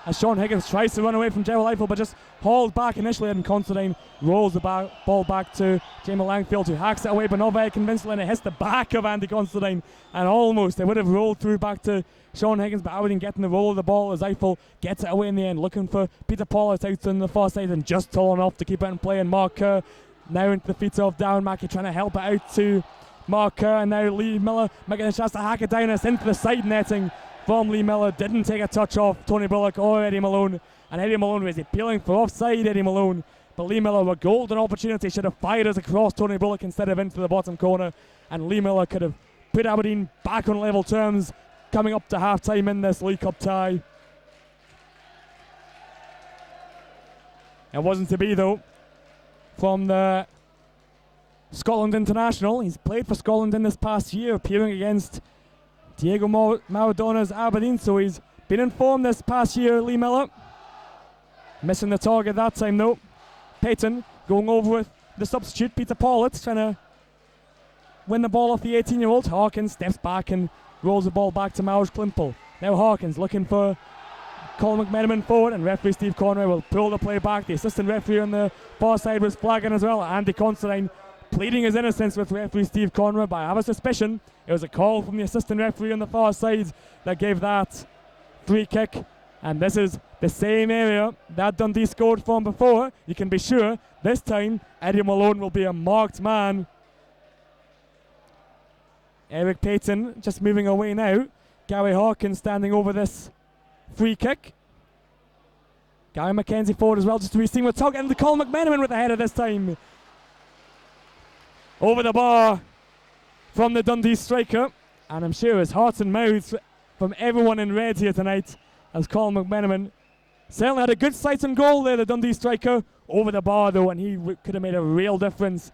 [SPEAKER 1] as Sean Higgins tries to run away from Gerald Eiffel, but just hauled back initially, and Considine rolls the ball back to Jamie Langfield, who hacks it away, but not very convincingly, and it hits the back of Andy Considine, and almost it would have rolled through back to Sean Higgins, but Aberdeen getting the roll of the ball as Eiffel gets it away in the end, looking for Peter Pollitt out on the far side, and just tall enough to keep it in play, and Mark Kerr now into the feet of Darren Mackey, trying to help it out to Mark Kerr, and now Lee Miller making a chance to hack it down, and it's into the side netting from Lee Miller. Didn't take a touch off Tony Bullock or Eddie Malone, and Eddie Malone was appealing for offside Eddie Malone, but Lee Miller, with golden opportunity, should have fired us across Tony Bullock instead of into the bottom corner, and Lee Miller could have put Aberdeen back on level terms coming up to half time in this League Cup tie. It wasn't to be though from the Scotland international. He's played for Scotland in this past year, appearing against Diego Maradona's Aberdeen, so he's been informed this past year. Lee Miller missing the target that time though. Payton going over with the substitute Peter Pollitt, trying to win the ball off the 18-year-old. Harkins steps back and rolls the ball back to Maurice Klimpel. Now Harkins looking for Colin McMenamin forward, and referee Steve Conroy will pull the play back. The assistant referee on the far side was flagging as well. Andy Considine pleading his innocence with referee Steve Conroy, but I have a suspicion it was a call from the assistant referee on the far side that gave that free kick. And this is the same area that Dundee scored from before. You can be sure this time Eddie Malone will be a marked man. Eric Payton just moving away now. Gary Harkins standing over this free kick. Gary McKenzie forward as well, just to be seen with tug, and Colin McMenamin with the header this time. Over the bar from the Dundee striker, and I'm sure his hearts and mouths from everyone in red here tonight, as Colin McMenamin certainly had a good sight on goal there, the Dundee striker. Over the bar though, and he could have made a real difference.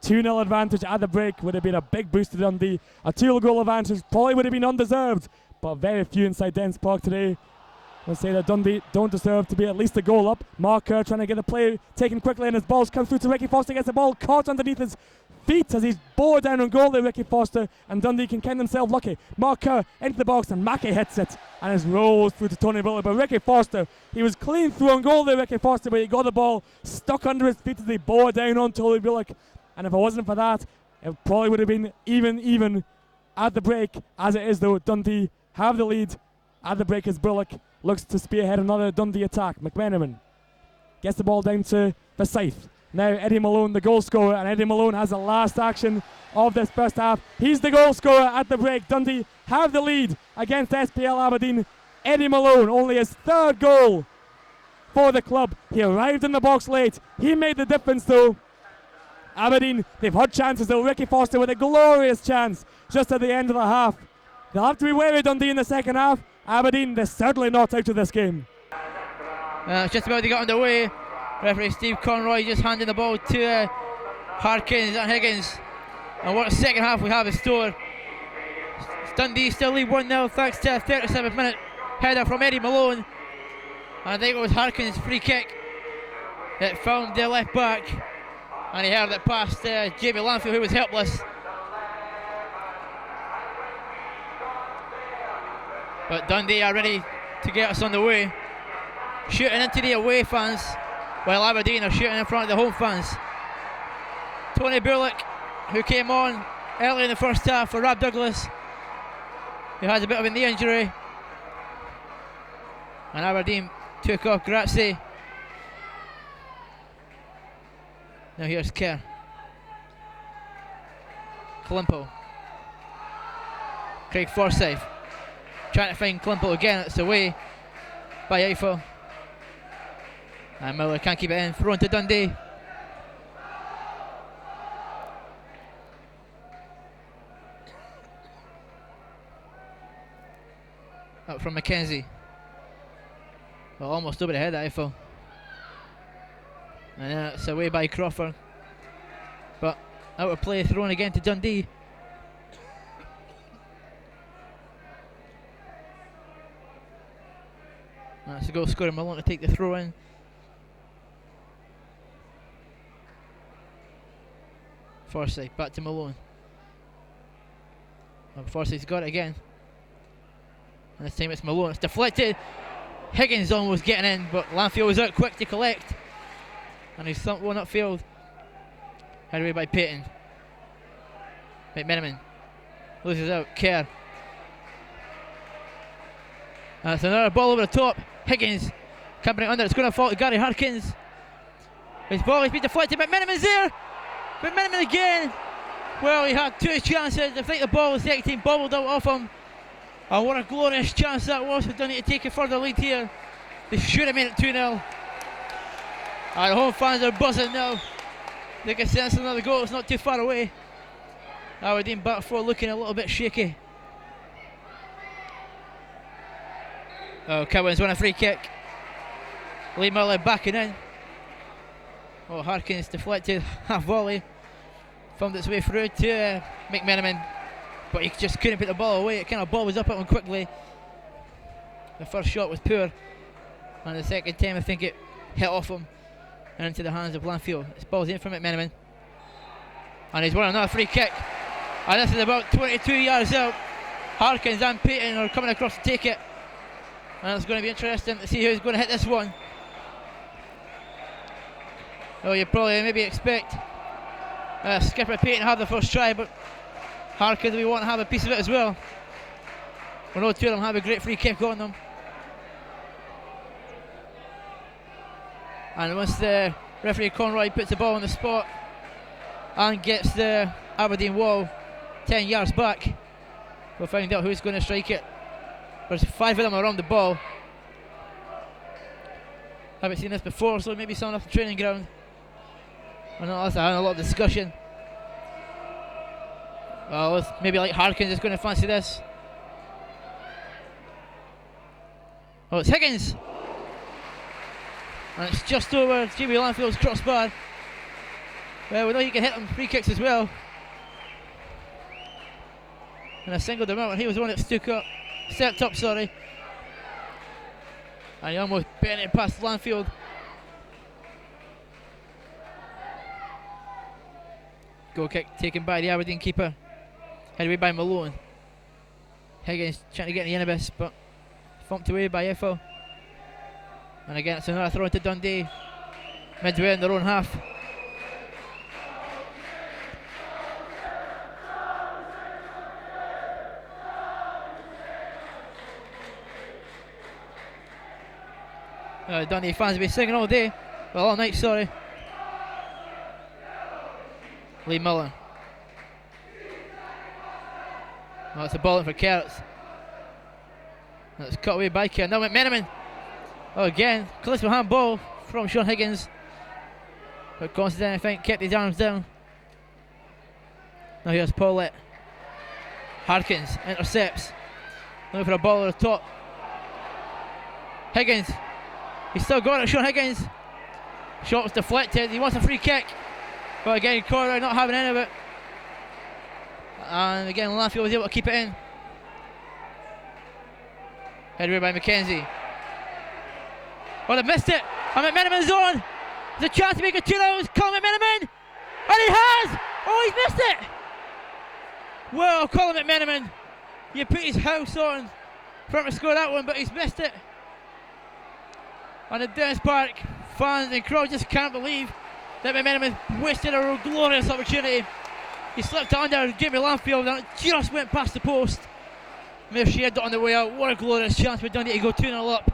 [SPEAKER 1] 2-0 advantage at the break would have been a big boost to Dundee. A 2-goal advantage probably would have been undeserved, but very few inside Dens Park today will say that Dundee don't deserve to be at least a goal up. Mark Kerr trying to get the play taken quickly, and his balls come through to Ricky Foster. Gets the ball caught underneath his feet as he's bore down on goal there, Ricky Foster, and Dundee can count themselves lucky. Mark Kerr into the box, and Mackey hits it, and it rolls through to Tony Bullock. But Ricky Foster, he was clean through on goal there, Ricky Foster, but he got the ball stuck under his feet as he bore down on Tony Bullock. And if it wasn't for that, it probably would have been even at the break. As it is though, Dundee have the lead at the break as Bullock looks to spearhead another Dundee attack. McMenamin gets the ball down to Forsyth. Now Eddie Malone, the goal scorer, and Eddie Malone has the last action of this first half. He's the goal scorer at the break. Dundee have the lead against SPL Aberdeen. Eddie Malone, only his third goal for the club. He arrived in the box late. He made the difference though. Aberdeen, they've had chances though. Ricky Foster with a glorious chance just at the end of the half. They'll have to be wary, Dundee, in the second half. Aberdeen, they're certainly not out of this game.
[SPEAKER 2] It's just about to get underway. Referee Steve Conroy just handing the ball to Harkins and Higgins. And what a second half we have in store. Dundee still lead 1-0 thanks to a 37th minute header from Eddie Malone. And I think it was Harkins' free kick that found the left back. And he heard it past Jamie Langfield, who was helpless. But Dundee are ready to get us on the way. Shooting into the away fans, while Aberdeen are shooting in front of the home fans. Tony Bullock, who came on early in the first half for Rob Douglas, who had a bit of a knee injury. And Aberdeen took off Grazzi. Now here's Kerr. Klimpel. Craig Forsyth trying to find Klimpel again. It's away by Eiffel. And Miller can't keep it in. Thrown to Dundee. Up from Mackenzie. Well, almost over the head, Eiffel. And then it's away by Crawford. But out of play, thrown again to Dundee. That's the goal scorer Malone to take the throw in. Forsyth back to Malone. And Forsyth's got it again. And this time it's Malone. It's deflected. Higgins almost getting in, but Lanfield was out quick to collect. And he's thumped one upfield. Headed away by Payton. McMenamin loses out. Kerr. And it's another ball over the top. Higgins can't bring it under. It's going to fall to Gary Harkins. His ball has been deflected. McMenamin's there. McMenamin again. Well, he had two chances. I think the ball was the team bobbled out off him. Oh, what a glorious chance that was for Dundee to take a further lead here. They should have made it 2-0. Our home fans are buzzing now. They can sense another goal. It's not too far away. Aberdeen back four looking a little bit shaky. Oh, Cowans won a free kick. Lee Miller backing in. Oh, Harkins deflected half volley. Found its way through to McMenamin. But he just couldn't put the ball away. It kind of ball was up at him quickly. The first shot was poor. And the second time I think it hit off him and into the hands of Lanfield. This ball's in from McMenamin. And he's won another free kick. And this is about 22 yards out. Harkins and Payton are coming across to take it. And it's going to be interesting to see who's going to hit this one. Oh, you probably maybe expect skipper Payton to have the first try, but Harkins we want to have a piece of it as well. We know two of them have a great free kick on them. And once the referee Conroy puts the ball on the spot and gets the Aberdeen wall 10 yards back, we'll find out who's going to strike it. There's 5 of them around the ball. Haven't seen this before, so maybe someone off the training ground. I know that's having a lot of discussion. Well, maybe like Harkins is going to fancy this. Oh, it's Higgins. And it's just over Jamie Lanfield's crossbar. Well, we know he can hit them free kicks as well. And I singled him out, and he was the one that stepped up, sorry. And he almost bent it past Lanfield. Goal kick taken by the Aberdeen keeper. Headed away by Malone. Higgins trying to get in the Inibis, but thumped away by Eiffel. And again, it's another throw to Dundee. Midway in their own half. Dundee fans have been singing all day. Well, all night, sorry. Lee Miller. Oh, it's a ball in for Carrots. That's cut away by Kerr. Now McMenamin. Oh, again, close behind ball from Sean Higgins. But Constantine, I think, kept his arms down. Now here's Paulette. Harkins intercepts. Looking for a ball at the top. Higgins. He's still got it, Sean Higgins. Shot was deflected. He wants a free kick. But again, Corey not having any of it. And again, Lanfield was able to keep it in. Headed away by Mackenzie. Oh, they missed it. And McMenamin's on. There's a chance to make it 2-0. Colin McMenamin. And he has. Oh, he's missed it. Well, Colin McMenamin. He put his house on for him to score that one, but he's missed it. On the Dennis Park, fans and crowd just can't believe that McMenamin wasted a glorious opportunity. He slipped it under Jamie Lanfield and it just went past the post. Maybe she had it on the way out. What a glorious chance for Dundee to go 2-0 up.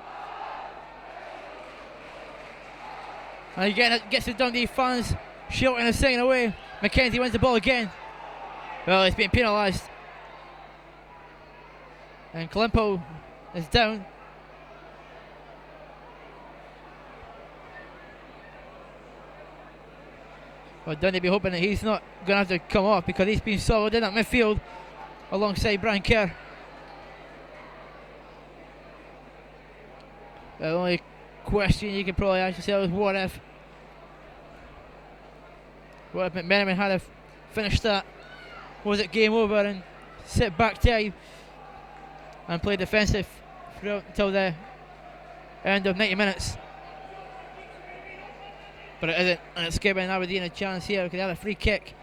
[SPEAKER 2] And again, it gets the Dundee fans shouting and singing away. Mackenzie wins the ball again. Well, he's been penalised. And Klimpo is down. Well, Dundee be hoping that he's not going to have to come off because he's been solid in that midfield alongside Brian Kerr. The only question you could probably ask yourself is what if McMenamin had finished that? Was it game over and sit back time and play defensive throughout until the end of 90 minutes? But it isn't, and it's giving Aberdeen a chance here because they have a free kick.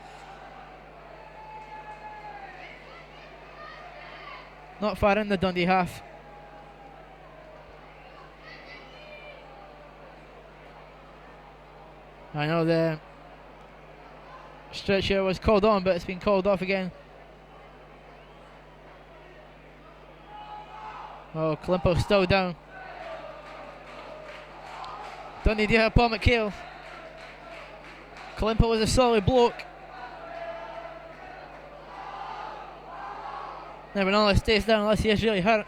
[SPEAKER 2] Not far in the Dundee half. I know the stretcher was called on, but it's been called off again. Oh, Klimpo's still down. Dundee do have Paul McHale. Klimpo was a solid bloke. Never know, stays down unless he is really hurt.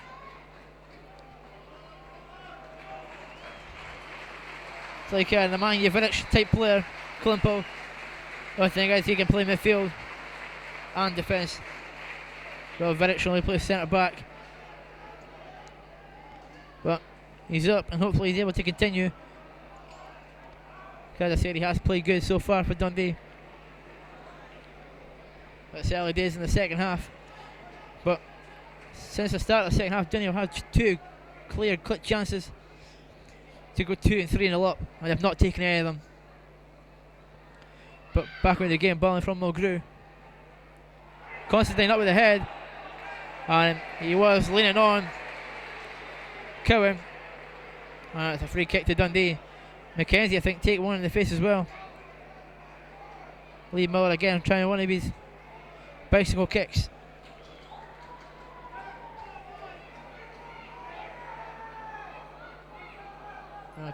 [SPEAKER 2] It's like the Man Jovinic type player, Klimpo. The only thing is he can play midfield and defence. So Vidic only plays centre back. But he's up and hopefully he's able to continue. As I said, he has played good so far for Dundee. It's early days in the second half. But since the start of the second half, Dundee have had two clear cut chances to go 2 and 3-0 up, and they've not taken any of them. But back in the game, balling from Mulgrew. Constantine up with the head, and he was leaning on Cowan. And it's a free kick to Dundee. Mackenzie, I think, take one in the face as well. Lee Miller again trying one of his bicycle kicks.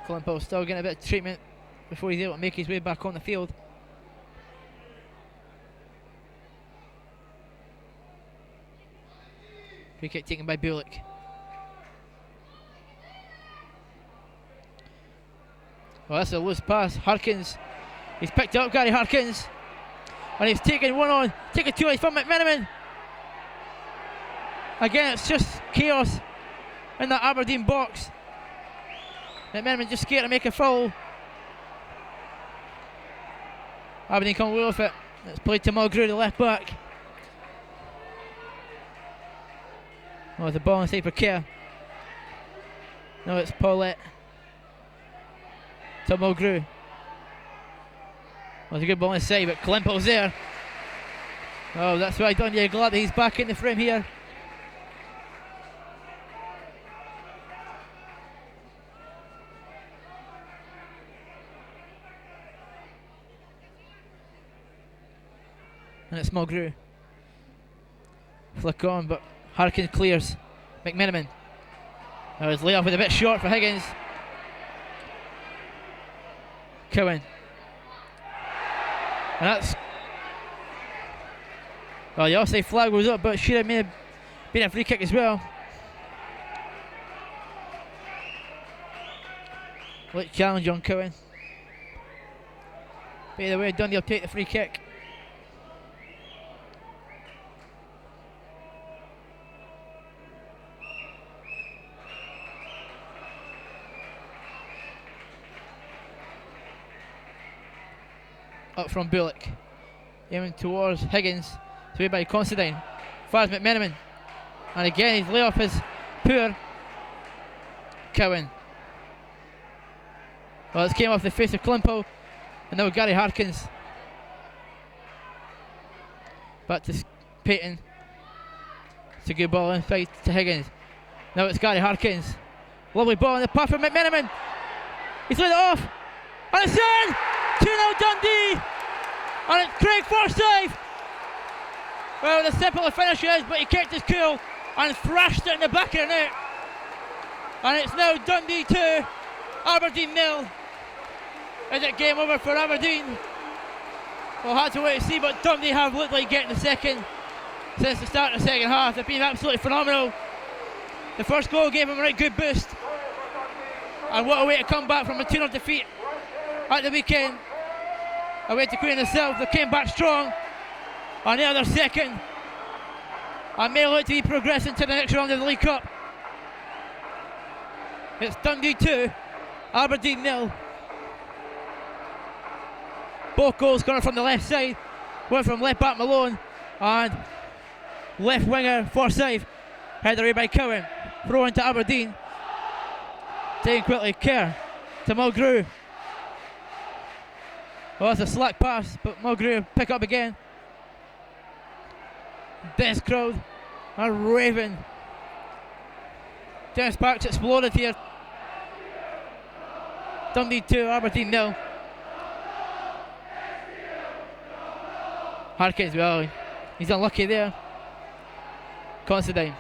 [SPEAKER 2] Klimpo still getting a bit of treatment before he's able to make his way back on the field. Free kick taken by Bulick. Well, that's a loose pass. Harkins, he's picked up Gary Harkins, and he's taken one on, taken two from McMenamin. Again, it's just chaos in that Aberdeen box. McMenamin just scared to make a foul. Aberdeen come away with it. It's played to Mulgrew, the left back. Oh, the ball inside for Kerr. No, it's Paulette. To Mulgrew. Well, it's a good ball inside, but Klimpo's there. Oh, that's why Dundee are glad that he's back in the frame here. And it's Mulgrew. Flick on, but Harkins clears. McMenamin. Now his layoff was a bit short for Higgins. Cowan. And that's... Well, the offside flag was up, but it should have been a free kick as well. Late challenge on Cowan. But either way, Dundee will take the free kick. Up from Bullock, aiming towards Higgins, to by Constantine, fires McMenamin, and again his layoff is poor. Cowan. Well, this came off the face of Klimpo, and now Gary Harkins. Back to Payton. It's a good ball inside to Higgins. Now it's Gary Harkins. Lovely ball in the path from McMenamin. He's laid it off, and it's in! 2-0 Dundee, and it's Craig Forsyth. Well, the simple the finish is, but he kept his cool and thrashed it in the back of the net. And it's now Dundee 2, Aberdeen 0. Is it game over for Aberdeen? We'll have to wait and see, but Dundee have looked like getting the second since the start of the second half. They've been absolutely phenomenal. The first goal gave them a right good boost. And what a way to come back from a 2-0 defeat at the weekend. away to Queen herself. They came back strong on the other second. And may look to be progressing to the next round of the League Cup. It's Dundee 2, Aberdeen 0. Both goals coming from the left side. One from left back Malone and left winger Forsyth. Headed away by Cowan. Throw into Aberdeen. Taking quickly Kerr to Mulgrew. Oh, that's a slack pass, but Mulgrew pick up again. Dennis crowd are raving. Dennis Park's exploded here. Dundee 2, Aberdeen 0. Harkins, well, he's unlucky there. Considine.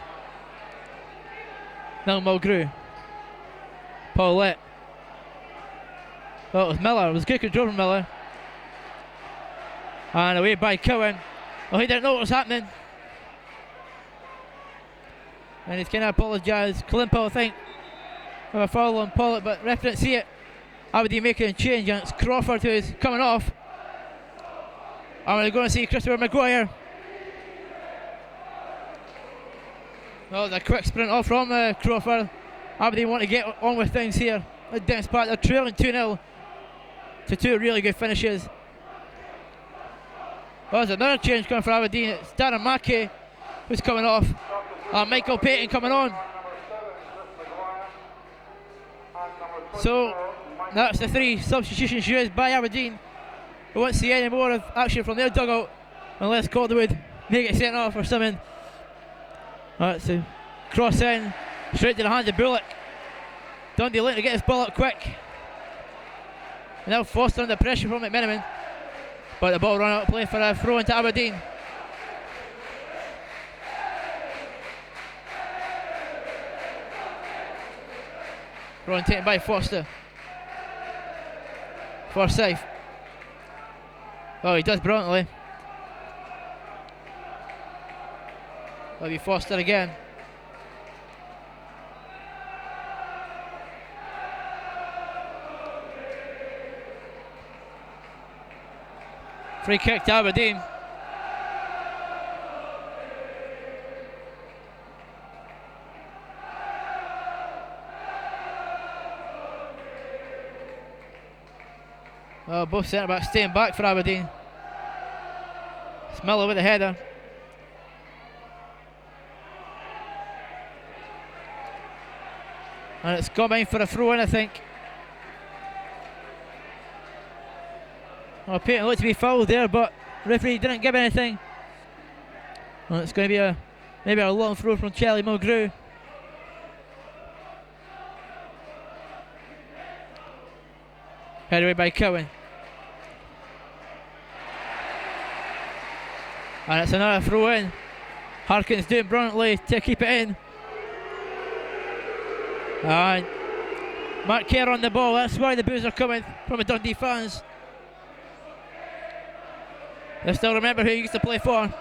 [SPEAKER 2] Now Mulgrew. Paulette. Oh, it was Miller. It was good control from Miller. And away by Cowan. Oh, he didn't know what was happening. And he's kind of apologised. Klimpel, I think, for a foul on Pollock, but ref didn't see it. Aberdeen making a change, and it's Crawford who is coming off. And we're going to see Christopher Maguire. That was a quick sprint off from Crawford. Aberdeen want to get on with things here at Dennis Park. They're trailing 2-0 to two really good finishes. Well, there's another change coming for Aberdeen. It's Darren Mackey who's coming off. Michael Payton coming on. So that's the three substitutions used by Aberdeen. We won't see any more of action from their dugout unless Calderwood make it sent off or something. That's a cross in straight to the hands of Bullock. Dundee looking to get his ball up quick. And now Foster under pressure from McMenamin. But the ball run out of play for a throw into Aberdeen. Throw taken by Foster. Forsyth. Oh, he does brilliantly. That'll be Foster again. Free kick to Aberdeen. Oh, both centre backs staying back for Aberdeen. It's Miller with the header. And it's coming for a throw in, I think. Well, Payton looked to be fouled there, but the referee didn't give anything. Well, it's going to be maybe a long throw from Charlie Mulgrew. Headed away by Cowan. And it's another throw in. Harkins doing brilliantly to keep it in. And Mark Kerr on the ball. That's why the boos are coming from the Dundee fans. They still remember who he used to play for.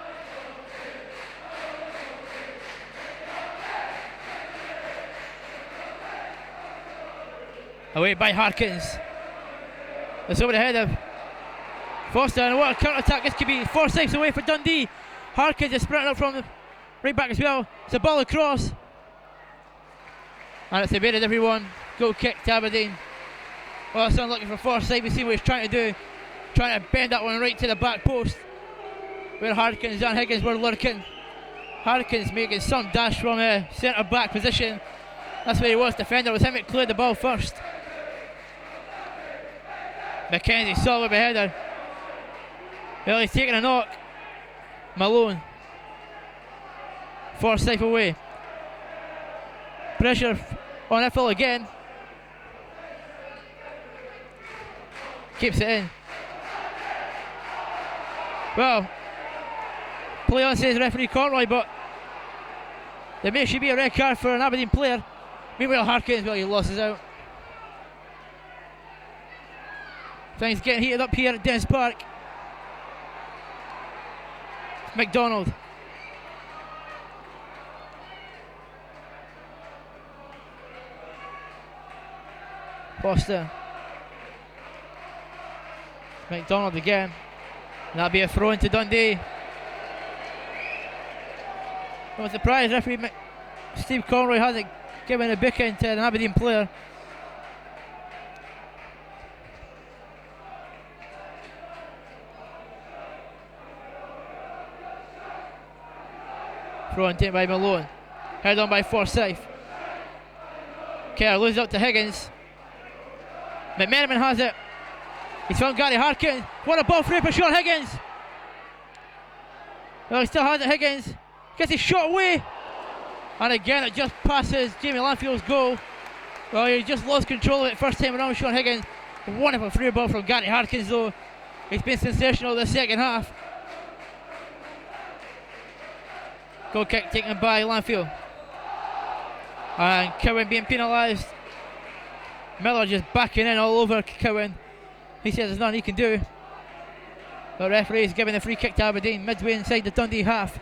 [SPEAKER 2] Away by Harkins. It's over the head of Foster, and what a counter-attack this could be. Forsyth's away for Dundee. Harkins is sprinting up from the right back as well. It's a ball across. And it's evaded everyone. Goal kick to Aberdeen. Well, it's unlucky for Forsyth. We see what he's trying to do. Trying to bend that one right to the back post. Where Harkins and Higgins were lurking. Harkins making some dash from a centre back position. That's where he was. Defender was him that cleared the ball first. McKenzie solid header. Well, he's taking a knock. Malone. Forsyth away. Pressure on Iffel again. Keeps it in. Well, play on, says referee Conroy, but there may should be a red card for an Aberdeen player. Meanwhile, Harkins, well, he losses out. Things getting heated up here at Dennis Park. McDonald. Foster. McDonald again. And that'll be a throw into Dundee. I'm surprised referee Steve Conroy hasn't given a booking to an Aberdeen player. Throw in taken by Malone. Head on by Forsyth. Kerr loses out to Higgins. McMenamin has it. He's found Gary Harkin. What a ball through for Sean Higgins. Well, he still has it, Higgins. Gets his shot away. And again, it just passes Jamie Lanfield's goal. Well, he just lost control of it first time around, Sean Higgins. Wonderful free ball from Gary Harkins, though. He's been sensational the second half. Goal kick taken by Lanfield. And Cowan being penalised. Miller just backing in all over Cowan. He says there's nothing he can do. The referee is giving the free kick to Aberdeen midway inside the Dundee half.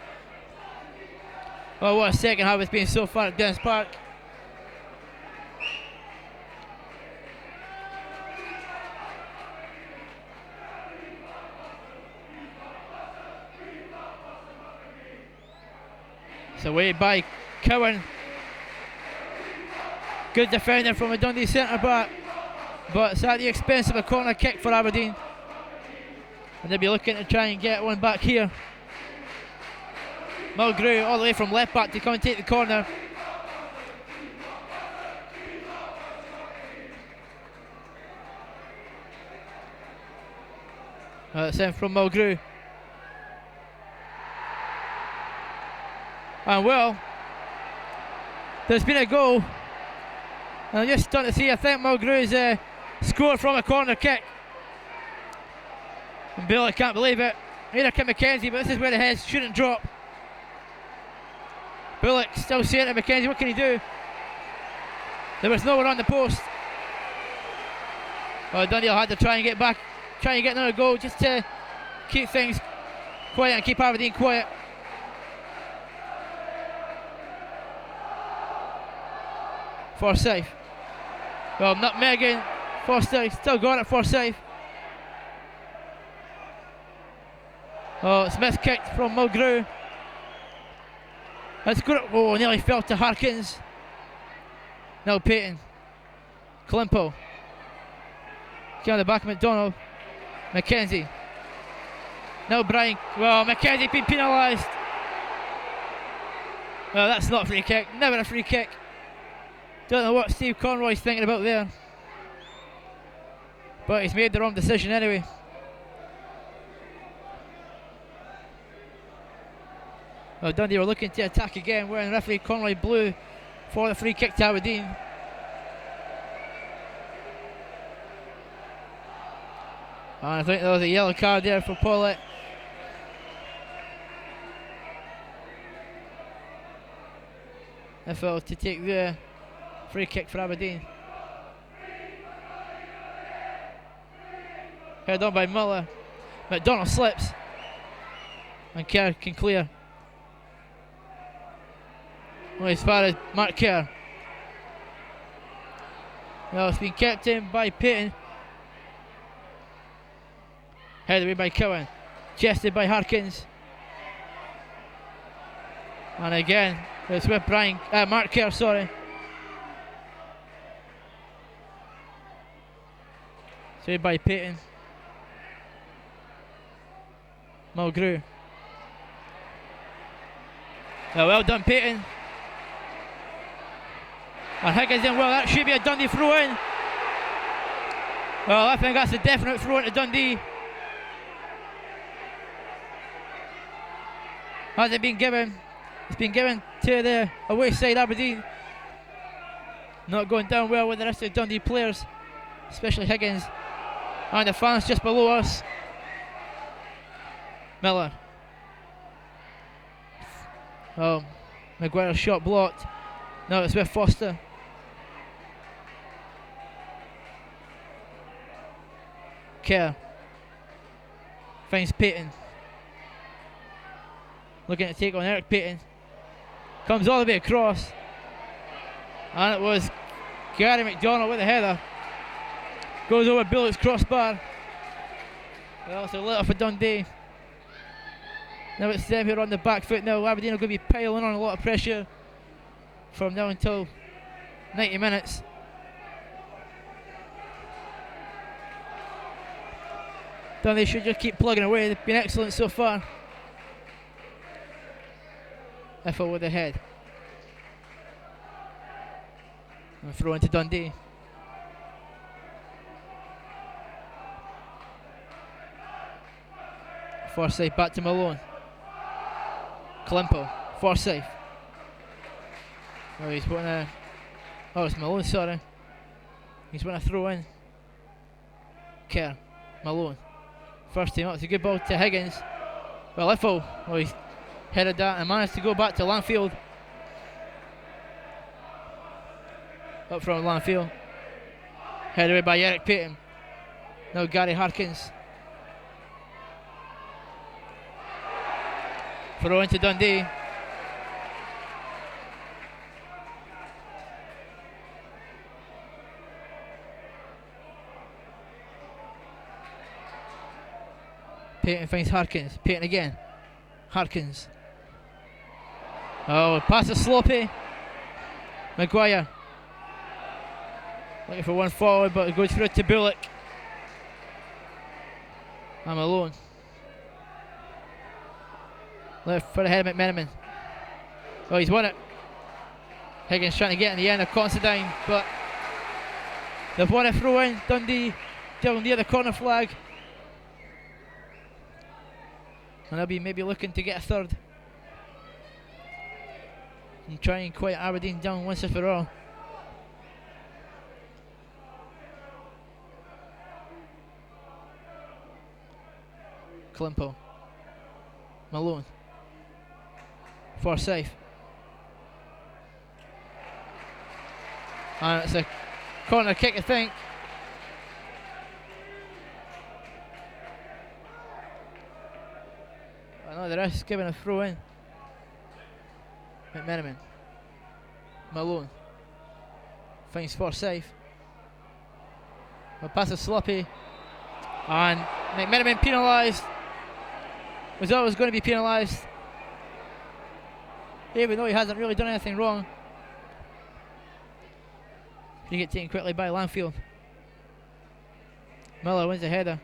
[SPEAKER 2] Oh, what a second half it's been so far at Dennis Park. It's away by Cowan. Good defending from a Dundee centre back, but it's at the expense of a corner kick for Aberdeen. And they'll be looking to try and get one back here. Mulgrew all the way from left back to come and take the corner. It's in from Mulgrew. And well, there's been a goal. And I'm just starting to see, I think Mulgrew's scored from a corner kick. And Bill, I can't believe it. Here comes McKenzie, but this is where the heads shouldn't drop. Bullock still saying to McKenzie, what can he do? There was no one on the post. Well, Dundee had to try and get back, try and get another goal just to keep things quiet and keep Aberdeen quiet. Forsyth. Well, nutmegging. Forsyth still got it, Forsyth. Oh, Smith kicked from Mulgrew. That's good. Oh, nearly fell to Harkins. Now Payton. Klimpo. Get on the back of McDonald. McKenzie. Now Brian. Well, McKenzie being penalised. Well, that's not a free kick. Never a free kick. Don't know what Steve Conroy's thinking about there. But he's made the wrong decision anyway. Well, Dundee were looking to attack again when referee Conroy blew for the free kick to Aberdeen. And I think there was a yellow card there for Paulette. If it was to take the free kick for Aberdeen. Head on by Muller. McDonald slips. And Kerr can clear. Well, as far as Mark Kerr. Well, it's been kept in by Payton. Headed away by Cowan. Chested by Harkins. And again, it's with Mark Kerr, sorry. Saved by Payton. Mulgrew. Well done, Payton. And Higgins in. Well, that should be a Dundee throw in. Well, I think that's a definite throw into Dundee. Has it been given? It's been given to the away side, Aberdeen. Not going down well with the rest of the Dundee players, especially Higgins. And the fans just below us. Miller. Oh, Maguire's shot blocked. Now it's with Foster. Kerr. Finds Payton. Looking to take on Eric Payton. Comes all the way across. And it was Gary McDonald with the header. Goes over Bullock's crossbar. Well, it's a little for Dundee. Now it's them here on the back foot now. Aberdeen are going to be piling on a lot of pressure from now until 90 minutes. Dundee should just keep plugging away. They've been excellent so far. Effort with the head. And throw into Dundee. Forsyth back to Malone. Klimpo. Forsyth. Oh, he's putting a... Oh, it's Malone, sorry. He's going to throw in. Kerr. Malone. First team up. It's a good ball to Higgins. Well, Iffle. Oh, he's headed that and managed to go back to Landfield. Up from Landfield. Headed away by Eric Payton. Now Gary Harkins. Throw into Dundee. Payton finds Harkins. Payton again. Harkins. Oh, pass is sloppy. Maguire. Looking for one forward, but it goes through to Bullock. I'm alone. Left for the head of McMenamin. Oh, he's won it. Higgins trying to get in the end of Considine, but they've won a throw in. Dundee still near the corner flag. And they'll be maybe looking to get a third. And try and quiet Aberdeen down once and for all. Klimpo. Malone. Forsyth. And it's a corner kick, I think. I know the rest giving a throw in. McMenamin. Malone. Finds Forsyth. The pass is sloppy. And McMenamin penalised. Was always going to be penalised. Even though he hasn't really done anything wrong. He get taken quickly by Landfield. Miller wins the header.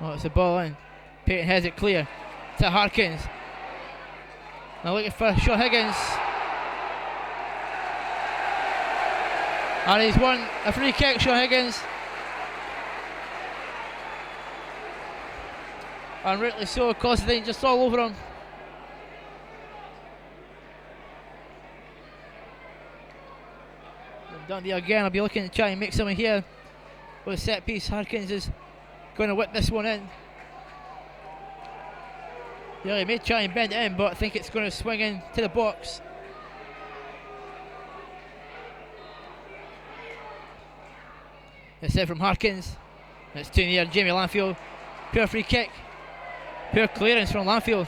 [SPEAKER 2] Oh, it's a ball in. Payton has it clear to Harkins. Now looking for Shaw Higgins. And he's won a free kick, Shaw Higgins. And rightly so, Considine just all over him. And Dundee again, I'll be looking to try and make something here with a set piece. Harkins is going to whip this one in. Yeah, he may try and bend it in, but I think it's going to swing in to the box. It's in from Harkins. It's too near Jamie Landfield. Pure free kick. Pure clearance from Landfield.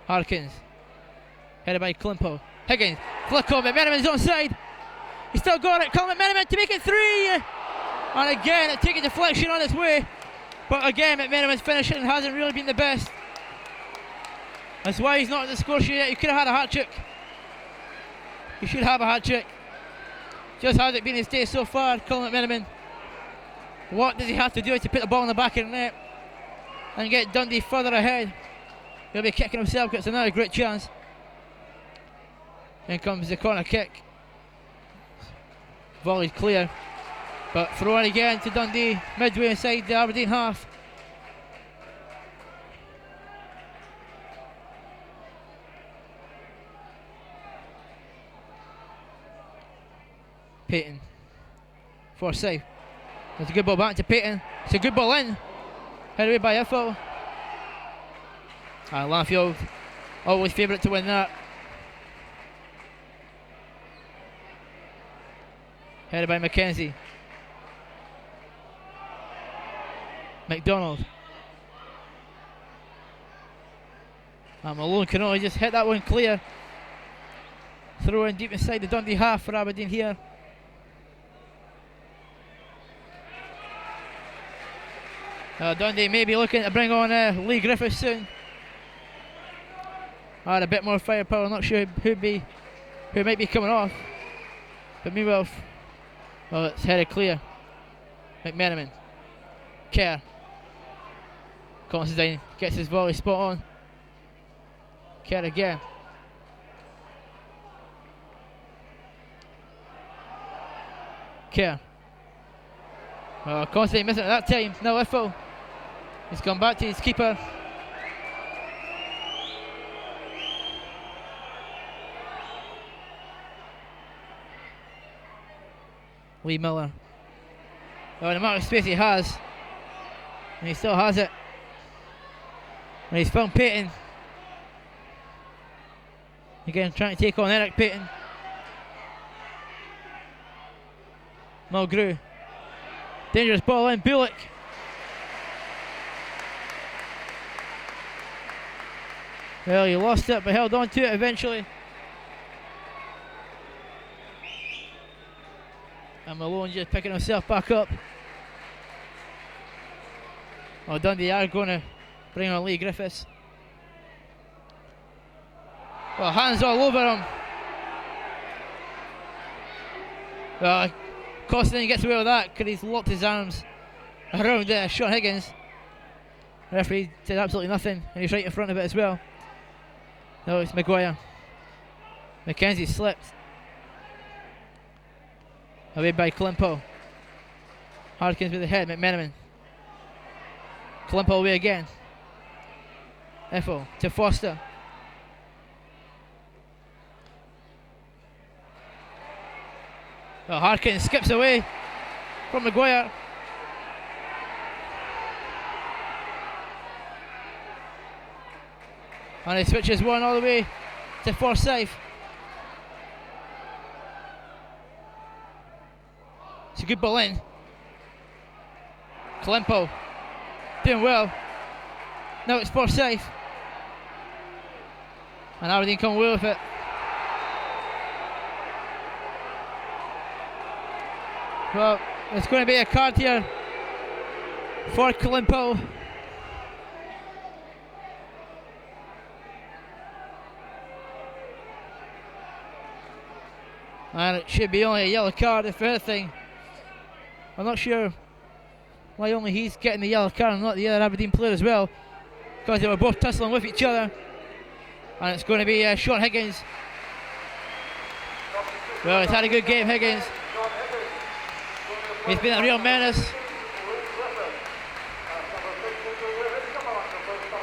[SPEAKER 2] Harkins. Headed by Klimpo. Higgins. Flick on McMenamin's onside. He's still got it. Colin McMenamin to make it 3. And again, it taking deflection on its way. But again, McMenamin's finishing hasn't really been the best. That's why he's not at the score sheet yet. He could have had a hat-trick. He should have a hat-trick. Just has it been his day so far, Colin McMenamin. What does he have to do to put the ball in the back of the net and get Dundee further ahead? He'll be kicking himself, gets another great chance. In comes the corner kick. Volleyed clear. But throw in again to Dundee, midway inside the Aberdeen half. Payton. Forsyth. There's a good ball back to Payton. It's a good ball in. Headed away by Iffle. Landfield, always favourite to win that. Headed by Mackenzie. McDonald. And Malone can only just hit that one clear. Throw in deep inside the Dundee half for Aberdeen here. Dundee may be looking to bring on Lee Griffiths soon. Had a bit more firepower. Not sure who might be coming off. But meanwhile, it's headed clear. McMenamin, Kerr, Constantine gets his volley spot on. Kerr again. Kerr. Constantine missing it that time. Now Iffel. He's gone back to his keeper. Lee Miller. The amount of space he has, and he still has it. And he's found Payton. Again, trying to take on Eric Payton. Mulgrew. Dangerous ball in. Bullock. Well, he lost it, but held on to it eventually. And Malone just picking himself back up. Oh, Dundee are going to bring on Lee Griffiths. Well, hands all over him. Well, Constantine gets away with that because he's locked his arms around Sean Higgins. The referee did absolutely nothing, and he's right in front of it as well. No, it's Maguire. McKenzie slipped. Away by Klimpo. Harkins with the head, McMenamin. Klimpo away again. Iffel to Foster. Well, Harkins skips away from Maguire. And he switches one all the way to Forsyth. It's a good ball in. Klimpo doing well. Now it's Forsyth. And Aberdeen come away with it. Well, it's going to be a card here for Klimpo. And it should be only a yellow card if anything. I'm not sure why only he's getting the yellow card and not the other Aberdeen player as well, because they were both tussling with each other. And it's going to be Sean Higgins. Well, he's had a good game, Higgins. He's been a real menace.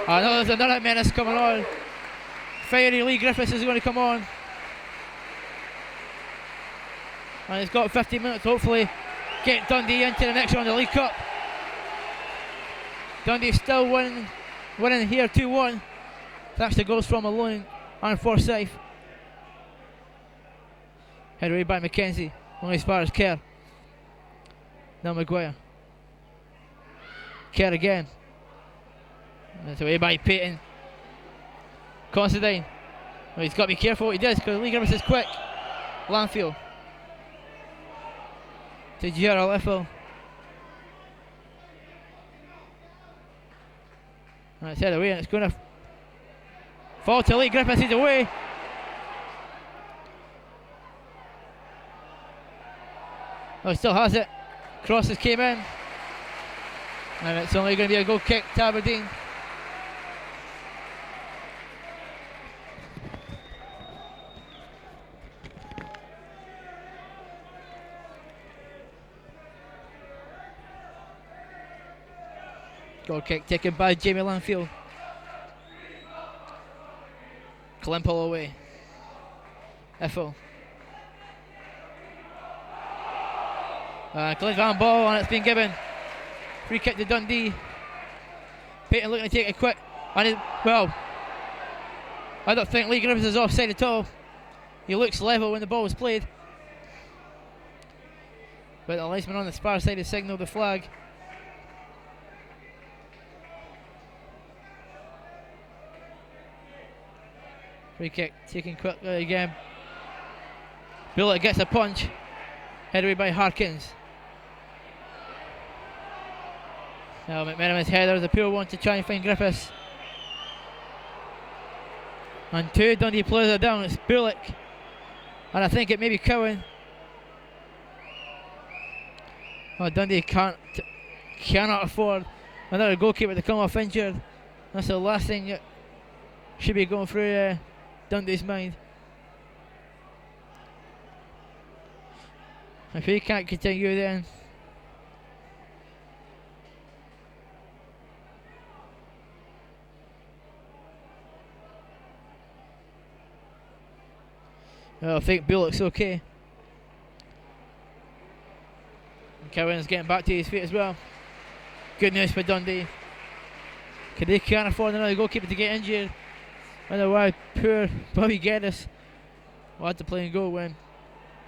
[SPEAKER 2] I know there's another menace coming on. Fiery Lee Griffiths is going to come on. And he's got 15 minutes, hopefully get Dundee into the next round of the League Cup. Dundee still winning here 2-1. Thanks to goals from Malone and Forsyth. Head away by McKenzie, only as far as Kerr. Now Maguire. Kerr again. That's away by Payton. Constantine. Well, he's got to be careful what he does because Lee Griffiths is quick. Landfield. To Gerald Iffel. And it's head away and it's going to fall to Lee Griffiths. He's away. Oh, he still has it. Crosses came in. And it's only going to be a goal kick to Aberdeen. Goal kick taken by Jamie Landfield. Klimpo away. Iffel. Cliff handball and it's been given. Free kick to Dundee. Payton looking to take it quick. And well, I don't think Lee Griffiths is offside at all. He looks level when the ball was played. But the linesman on the far side has signalled the flag. Free kick taken quickly again. Bullock gets a punch. Head away by Harkins. McMenamin's header, the poor one to try and find Griffiths. And 2 Dundee players are down. It's Bullock, and I think it may be Cowan. Oh, Dundee cannot afford another goalkeeper to come off injured. That's the last thing that should be going through Dundee's mind. If he can't continue, then I think Bullock's okay. Cowan's getting back to his feet as well. Good news for Dundee. They can't afford another goalkeeper to get injured. Otherwise, poor Bobby Geddes will have to play and goal when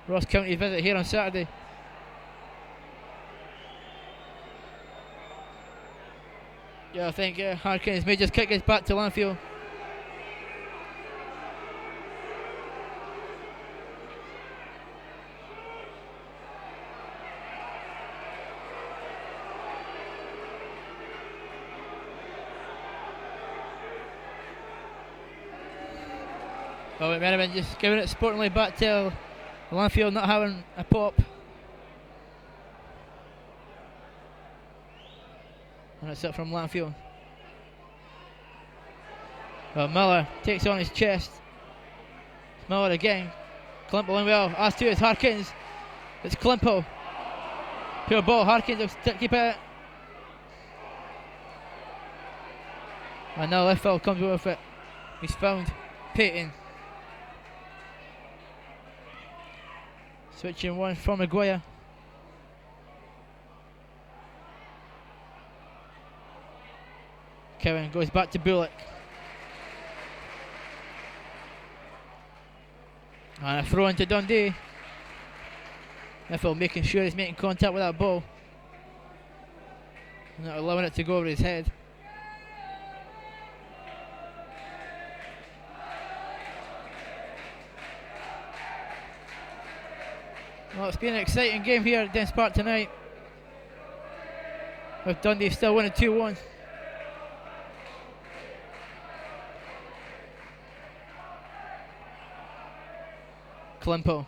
[SPEAKER 2] Ross County visit here on Saturday. Yeah, I think Harkins may just kick us back to Lanfield. Oh, it might have been just giving it sportingly back to Lanfield, not having a pop. And it's up from Lanfield. Well, Miller takes on his chest. Miller again. Klimpel in well. As to is Harkins. It's Klimpel. Pure ball. Harkins will keep it. And now Leffel comes with it. He's found Payton. Switching one from Maguire. Kevin goes back to Bullock. And a throw into Dundee. Leffel making sure he's making contact with that ball. Not allowing it to go over his head. Well, it's been an exciting game here at Dens Park tonight, with Dundee still winning 2-1. Klimpel.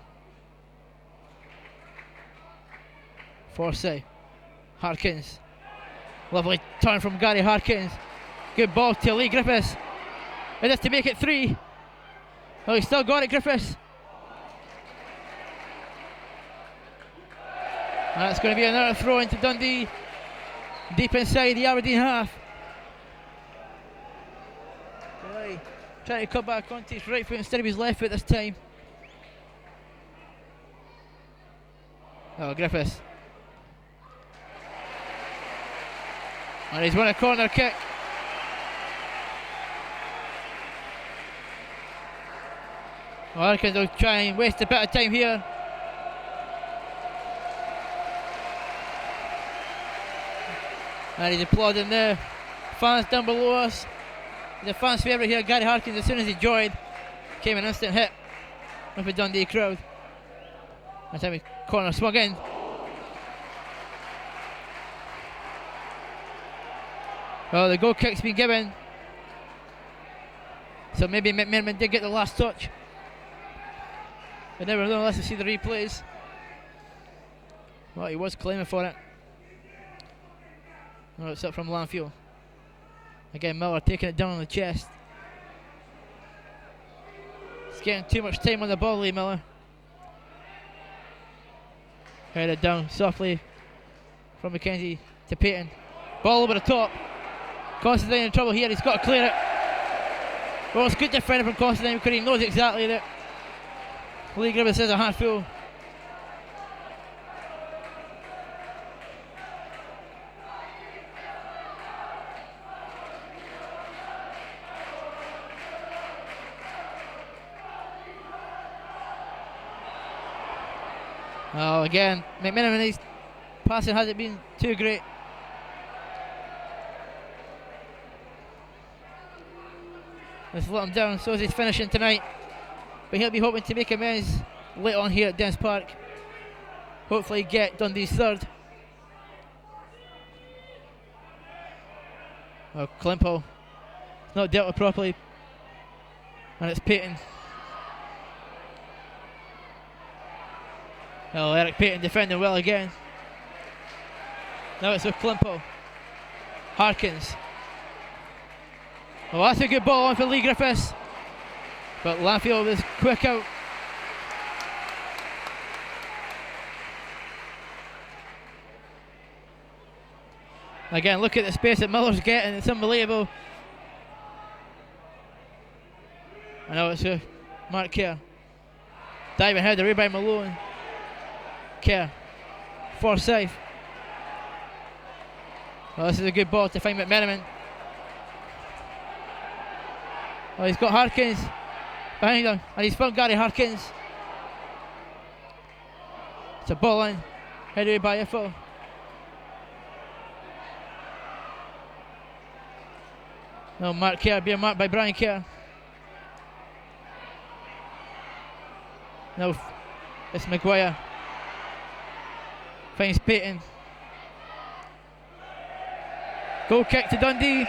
[SPEAKER 2] Forsey. Harkins. Lovely turn from Gary Harkins. Good ball to Lee Griffiths. It is to make it 3. Oh, he's still got it, Griffiths. And it's going to be another throw into Dundee, deep inside the Aberdeen half. Right. Trying to cut back onto his right foot instead of his left foot this time. Oh, Griffiths. And he's won a corner kick. Well, Harkins will try and waste a bit of time here. And he's applauding the fans down below us. The fans' favourite here, Gary Harkins, as soon as he joined, came an instant hit with the Dundee crowd. That's how he corner swung in. Well, the goal kick's been given. So maybe McMenamin did get the last touch. I never know unless I see the replays. Well, he was claiming for it. Oh, it's up from Lanfield. Again, Miller taking it down on the chest. He's getting too much time on the ball, Lee Miller. Headed down softly from McKenzie to Payton. Ball over the top. Constantine in trouble here, he's got to clear it. Well, it's good defending from Constantine because he knows exactly that Lee Griffiths is a handful. Oh, again, McMenamin's passing hasn't been too great. Let's let him down, so is his finishing tonight. But he'll be hoping to make amends late on here at Dens Park. Hopefully get Dundee's third. Well, Klimpel not dealt with properly, and it's Payton. Well, Eric Payton defending well again. Now it's with Klimpel. Harkins. Well, that's a good ball on for Lee Griffiths, but Lanfield is quick out. Again, look at the space that Miller's getting, it's unbelievable. I know it's Mark Kerr. Diving header, by Malone. Kerr. Forsyth. Well, this is a good ball to find McMenamin. Oh, he's got Harkins behind him, and he's found Gary Harkins. It's a ball in, headed by Iffo. No, Mark Kerr being marked by Brian Kerr. No, it's Maguire. Finds Payton. Goal kick to Dundee.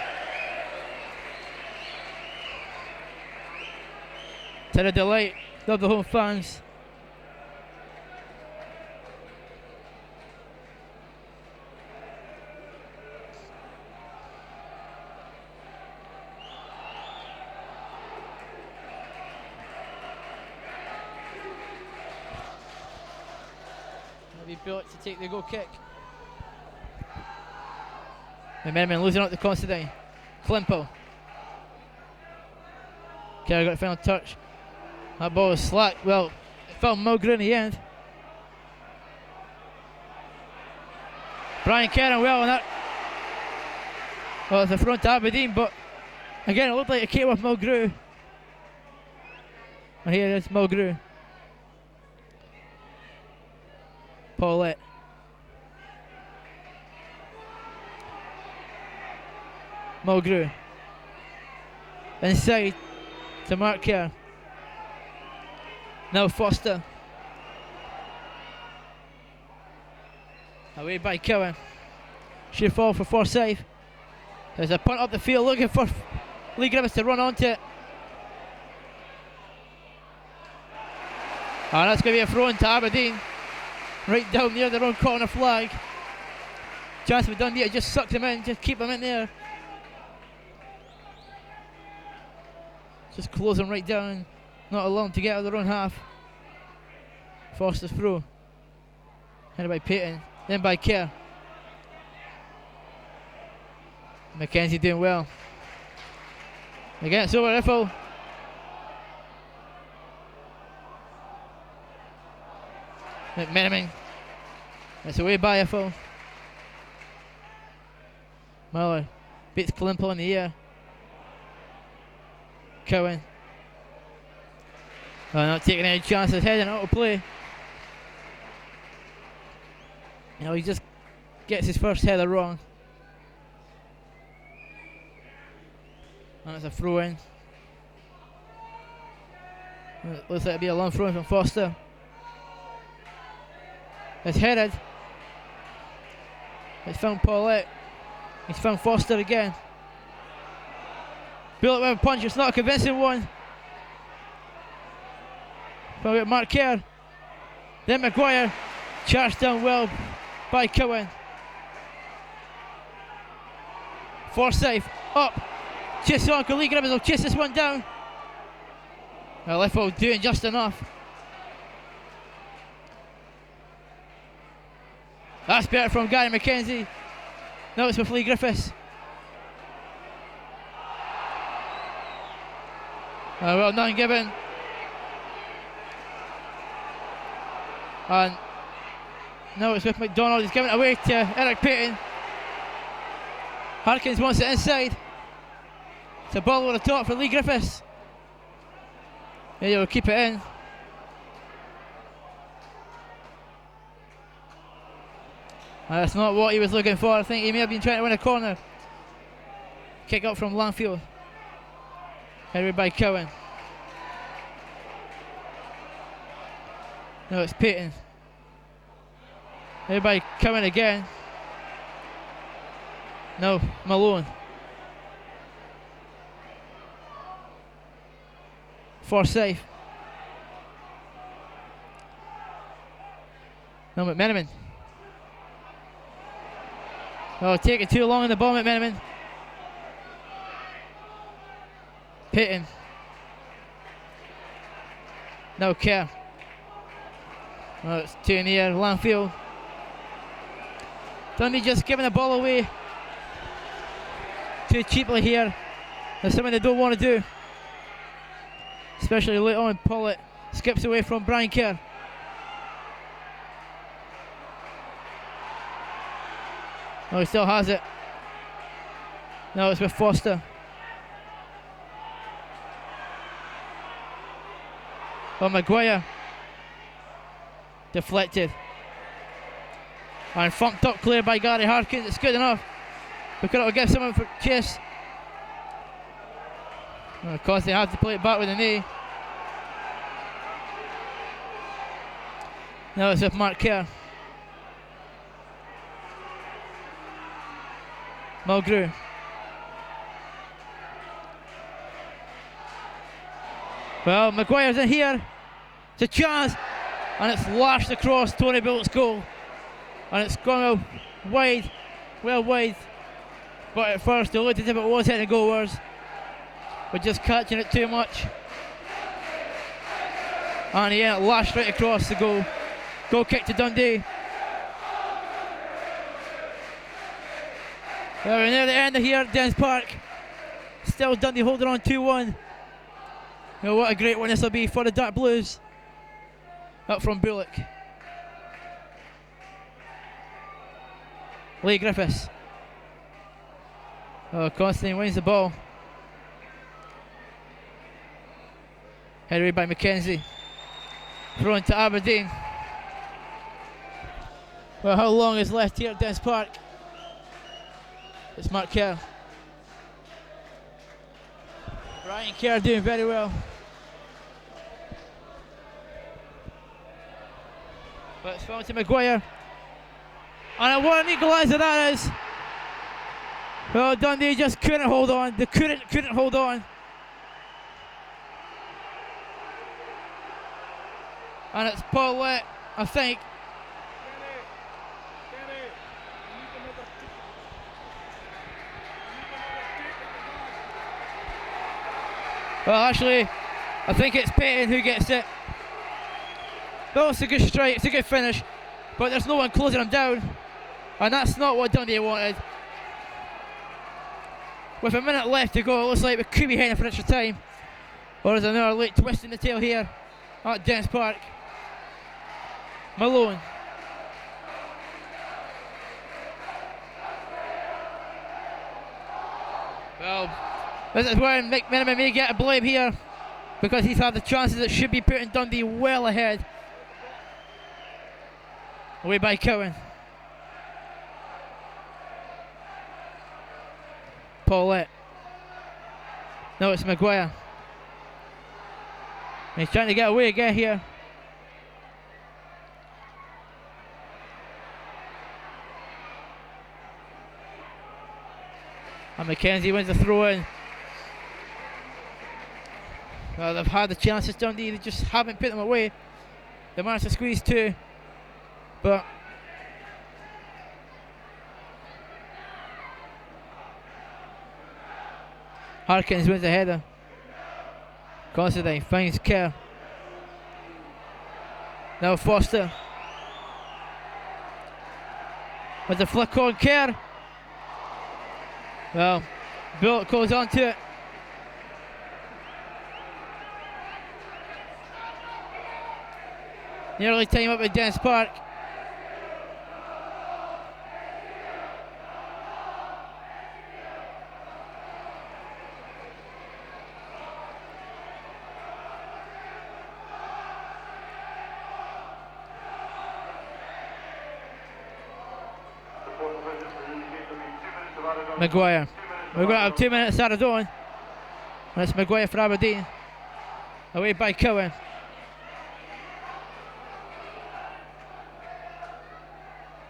[SPEAKER 2] To the delight of the home fans. Maybe built to take the goal kick. McMenamin losing out to Considine. Klimpel. Kerr got a final touch. That ball was slack. Well, it fell Mulgrew in the end. Brian Kerr well on that. Well, it's a front to Aberdeen, but again, it looked like it came with Mulgrew. And here is Mulgrew. Paulette. Mulgrew. Inside to Mark Kerr. Now Foster. Away by Cowan. Should fall for Forsyth. There's a punt up the field looking for Lee Griffiths to run onto it. And that's going to be a throw in to Aberdeen. Right down near their own corner flag. Chance for Dundee to just suck him in, just keep him in there. Just close him right down. Not allow him to get out of their own half. Foster's through. Headed by Payton, then by Kerr. Mackenzie doing well. Again, it's over Iffle. McMenamin. It's away by Iffle. Muller beats Klimpel in the air. Cowan. Oh, not taking any chances, heading out of play. You know, he just gets his first header wrong. And it's a throw in. It looks like it'll be a long throw in from Foster. It's headed. It's found Paulette. He's found Foster again. Bullet with a punch, it's not a convincing one. Found out Mark Kerr. Then Maguire. Charged down well by Cowan. Forsyth up. Chase on, Lee Griffiths will chase this one down. Well, Iffle doing just enough. That's better from Gary Mackenzie. Now it's with Lee Griffiths. Well, none given. And now it's with McDonald. He's giving it away to Eric Payton. Harkins wants it inside. It's a ball over the top for Lee Griffiths. Yeah, he'll keep it in. That's not what he was looking for. I think he may have been trying to win a corner. Kick out from Lanfield. Headed by Cowan. No, it's Payton. Headed by Cowan again. No, Malone. Forsyth. No, McMenamin. Oh, taking too long on the ball, McMenamin. Payton. No care. Oh, it's too near Landfield. Dundee just giving the ball away too cheaply here. That's something they don't want to do. Especially late on, Pollitt skips away from Brian Kerr. Oh, he still has it. No, it's with Foster. Oh, Maguire. Deflected. And thumped up clear by Gary Harkins. It's good enough. We could have given someone for chase. Of course, they have to play it back with the knee. Now it's with Mark Kerr. Mulgrew. Well, Maguire's in here. It's a chance. And it's lashed across Tony Billett's goal. And it's gone wide. Well wide. But at first it looked as if it was hitting the goalwards. But just catching it too much. And yeah, it lashed right across the goal. Goal kick to Dundee. Well, we're near the end of here at Dens Park. Still Dundee holding on 2-1. You know, what a great one this will be for the Dark Blues. Up from Bullock. Lee Griffiths. Oh, Constantine wins the ball. Headed away by McKenzie. Thrown to Aberdeen. Well, how long is left here at Dens Park? It's Mark Kerr. Brian Kerr doing very well. But it's found to Maguire. And what an equaliser that is. Well, Dundee just couldn't hold on. They couldn't hold on. And it's Paulette, I think. Well, actually, I think it's Payton who gets it. Well, it's a good strike, it's a good finish, but there's no one closing him down, and that's not what Dundee wanted. With a minute left to go, it looks like we could be heading for extra time. Or there's another late twist in the tail here at Dens Park. Malone. Well, this is where McMenamin may get a blame here, because he's had the chances that should be putting Dundee well ahead. Away by Cowan. Paulette. No, it's Maguire. He's trying to get away again here. And McKenzie wins the throw in. Well, they've had the chances, Dundee, they just haven't put them away. They managed to squeeze two, but Harkins wins the header. Considine finds Kerr. Now Foster. With the flick on Kerr. Well, Bullock goes on to it. Nearly time up at Dens Park. Maguire. We're going to have 2 minutes added on. And it's Maguire for Aberdeen. Away by Cowan.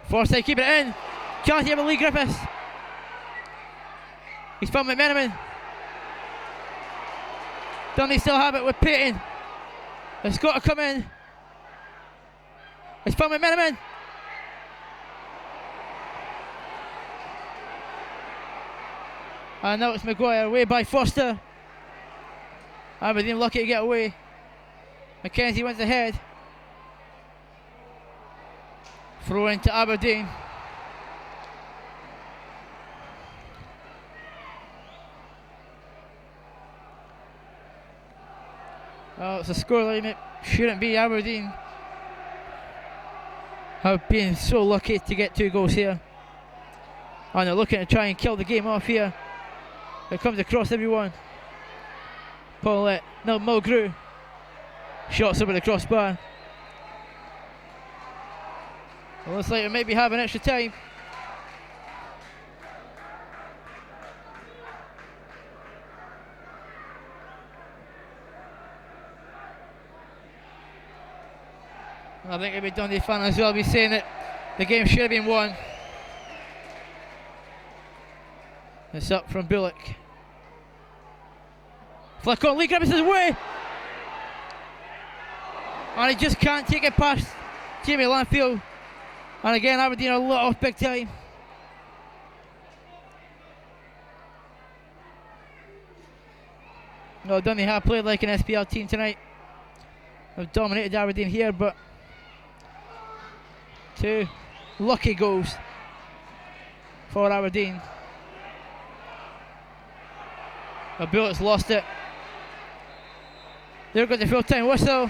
[SPEAKER 2] Forsyth keeping it in. Chance here with Lee Griffiths. He's found McMenamin. Dundee still have it with Payton. It's got to come in. It's from McMenamin. And now it's Maguire, away by Foster. Aberdeen lucky to get away. Mackenzie wins ahead. Throw into Aberdeen. Oh, it's a scoreline it shouldn't be. Aberdeen have been so lucky to get 2 goals here. And they're looking to try and kill the game off here. It comes across everyone. Paulette, no, Mulgrew. Shots over the crossbar. It looks like we maybe have an extra time. I think every Dundee fan as well be saying that the game should have been won. It's up from Bullock. Flick on, Lee Griffiths is away! And he just can't take it past Jamie Lanfield. And again, Aberdeen are let off big time. No, Dundee have played like an SPL team tonight. Have dominated Aberdeen here, but 2 lucky goals for Aberdeen. The Bullets lost it. There goes the full-time whistle.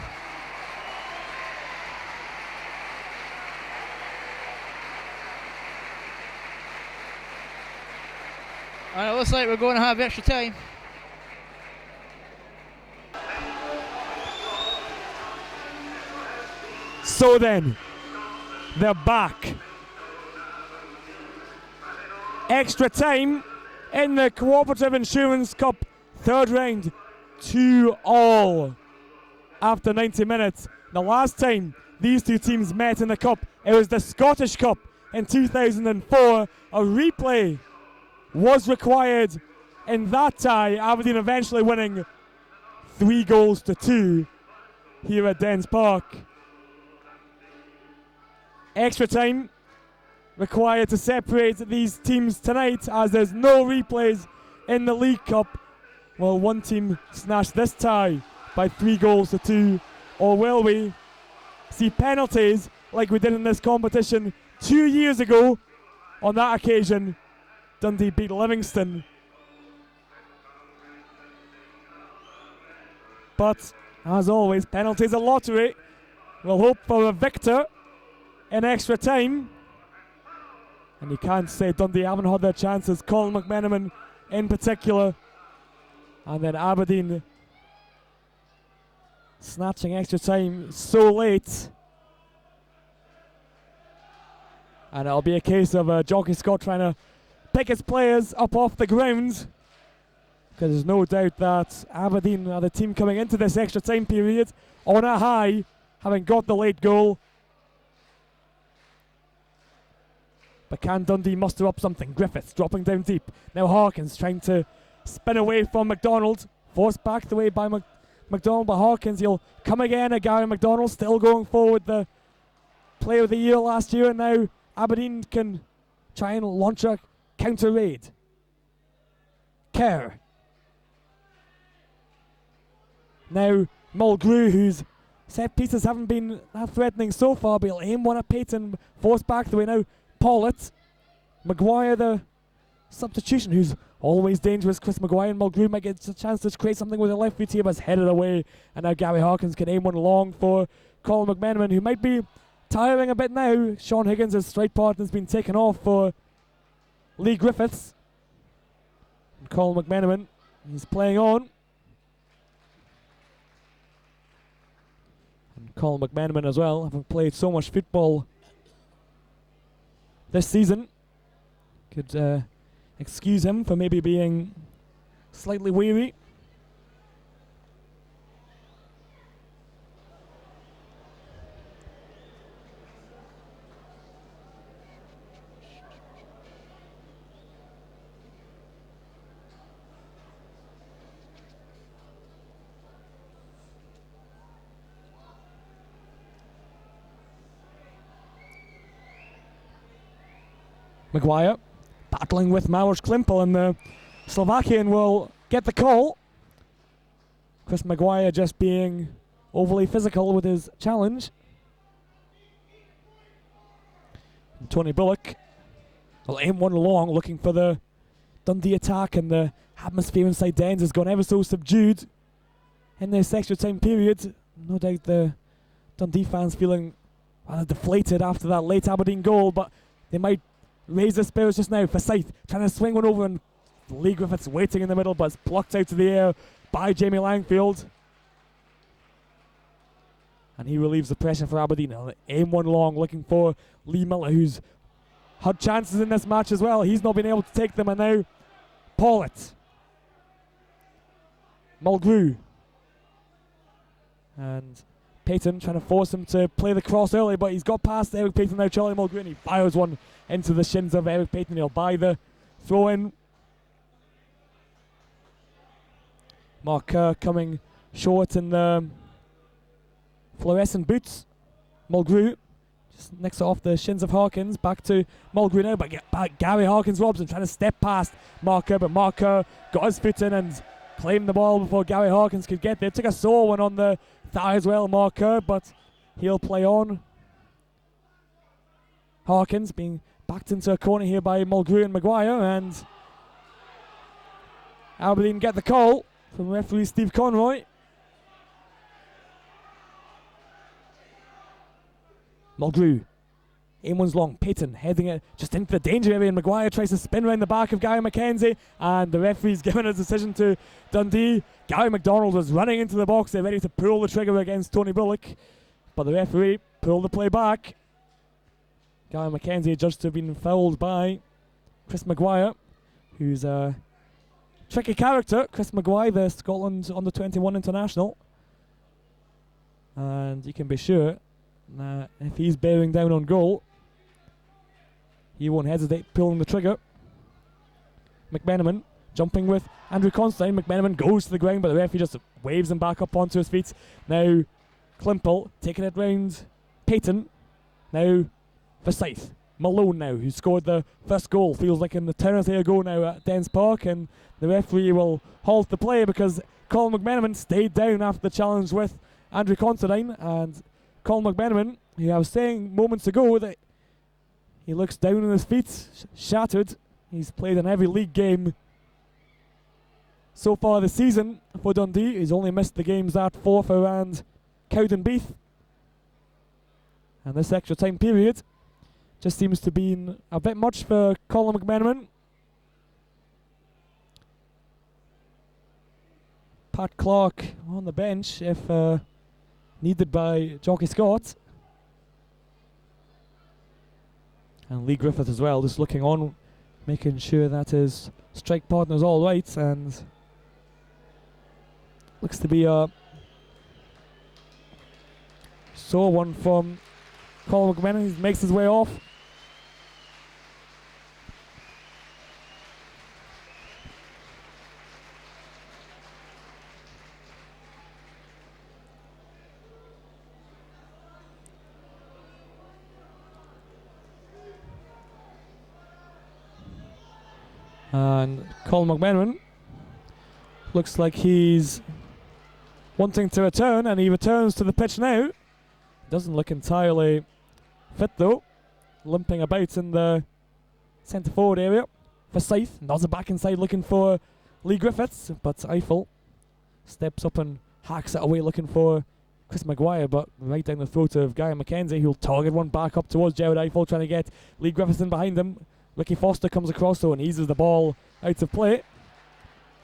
[SPEAKER 2] And it looks like we're going to have extra time.
[SPEAKER 1] So then, they're back. Extra time in the Cooperative Insurance Cup 3rd round, 2-2 after 90 minutes. The last time these 2 teams met in the cup, it was the Scottish Cup in 2004. A replay was required in that tie, Aberdeen eventually winning 3-2 here at Dens Park. Extra time required to separate these teams tonight, as there's no replays in the League Cup. Will one team snatch this tie by 3-2, or will we see penalties like we did in this competition 2 years ago? On that occasion, Dundee beat Livingston. But as always, penalties are lottery. We'll hope for a victor in extra time. And you can't say Dundee haven't had their chances. Colin McMenamin in particular. And then Aberdeen snatching extra time so late. And it'll be a case of Jockey Scott trying to pick his players up off the ground. Because there's no doubt that Aberdeen are the team coming into this extra time period on a high, having got the late goal. But can Dundee muster up something? Griffiths dropping down deep. Now Harkins trying to spin away from McDonald. Forced back the way by McDonald, but Harkins, he'll come again at Gary McDonald, still going forward, the player of the year last year, and now Aberdeen can try and launch a counter raid. Kerr. Now Mulgrew, whose set pieces haven't been that threatening so far, but he'll aim one at Payton, forced back the way now. Paulett. Maguire, the substitution, who's always dangerous. Chris Maguire, and Mulgrew might get a chance to create something with a left foot here, but it's headed away. And now Gary Harkins can aim one long for Colin McMenamin, who might be tiring a bit now. Sean Higgins' strike partner has been taken off for Lee Griffiths. And Colin McMenamin, he's playing on. And Colin McMenamin as well, having played so much football this season, could excuse him for maybe being slightly weary. Maguire battling with Maroš Klimpel, and the Slovakian will get the call. Chris Maguire just being overly physical with his challenge. And Tony Bullock will aim one long, looking for the Dundee attack, and the atmosphere inside Dens has gone ever so subdued in this extra time period. No doubt the Dundee fans feeling rather deflated after that late Aberdeen goal, but they might raise their spirits just now. Forsyth trying to swing one over, and Lee Griffiths waiting in the middle, but it's blocked out to the air by Jamie Langfield. And he relieves the pressure for Aberdeen. Aim one long, looking for Lee Miller, who's had chances in this match as well. He's not been able to take them, and now Paulett. Mulgrew. And Payton trying to force him to play the cross early, but he's got past Eric Payton now. Charlie Mulgrew, and he fires one into the shins of Eric Payton. He'll buy the throw in. Mark Kerr coming short in the fluorescent boots. Mulgrew just nicks it off the shins of Harkins. Back to Mulgrew now, but Gary Harkins robs him, trying to step past Mark Kerr, but Mark Kerr got his foot in and claimed the ball before Gary Harkins could get there. Took a sore one on the thigh as well, Mark Kerr, but he'll play on. Harkins being backed into a corner here by Mulgrew and Maguire, and Aberdeen get the call from referee Steve Conroy. Mulgrew, aim one's long, Payton heading it just into the danger area, and Maguire tries to spin around the back of Gary McKenzie, and the referee's given a decision to Dundee. Gary McDonald was running into the box there, ready to pull the trigger against Tony Bullock, but the referee pulled the play back. Gary McKenzie judged to have been fouled by Chris Maguire, who's a tricky character. Chris Maguire, the Scotland under-21 international, and you can be sure if he's bearing down on goal, he won't hesitate pulling the trigger. McMenamin jumping with Andrew Constantine. McMenamin goes to the ground, but the referee just waves him back up onto his feet. Now Klimpel taking it round Payton. Now Forsyth. Malone now, who scored the first goal, feels like an eternity ago now at Dens Park, and the referee will halt the play because Colin McMenamin stayed down after the challenge with Andrew Constantine, and Colin McMenamin, who I was saying moments ago that he looks down on his feet, shattered. He's played in every league game so far this season for Dundee. He's only missed the games at Forfar and Cowdenbeath. And this extra time period just seems to be a bit much for Colin McMenamin. Pat Clark on the bench if needed by Jockey Scott. And Lee Griffith as well, just looking on, making sure that his strike partner's all right, and looks to be a sore one from Colin McMenamin. He makes his way off. And Colin McMenamin looks like he's wanting to return, and he returns to the pitch now. Doesn't look entirely fit though, limping about in the centre forward area. Forsyth nods it back inside looking for Lee Griffiths, but Eiffel steps up and hacks it away looking for Chris Maguire, but right down the throat of Gary McKenzie, who'll target one back up towards Jared Eiffel, trying to get Lee Griffiths in behind him. Ricky Foster comes across though and eases the ball out of play.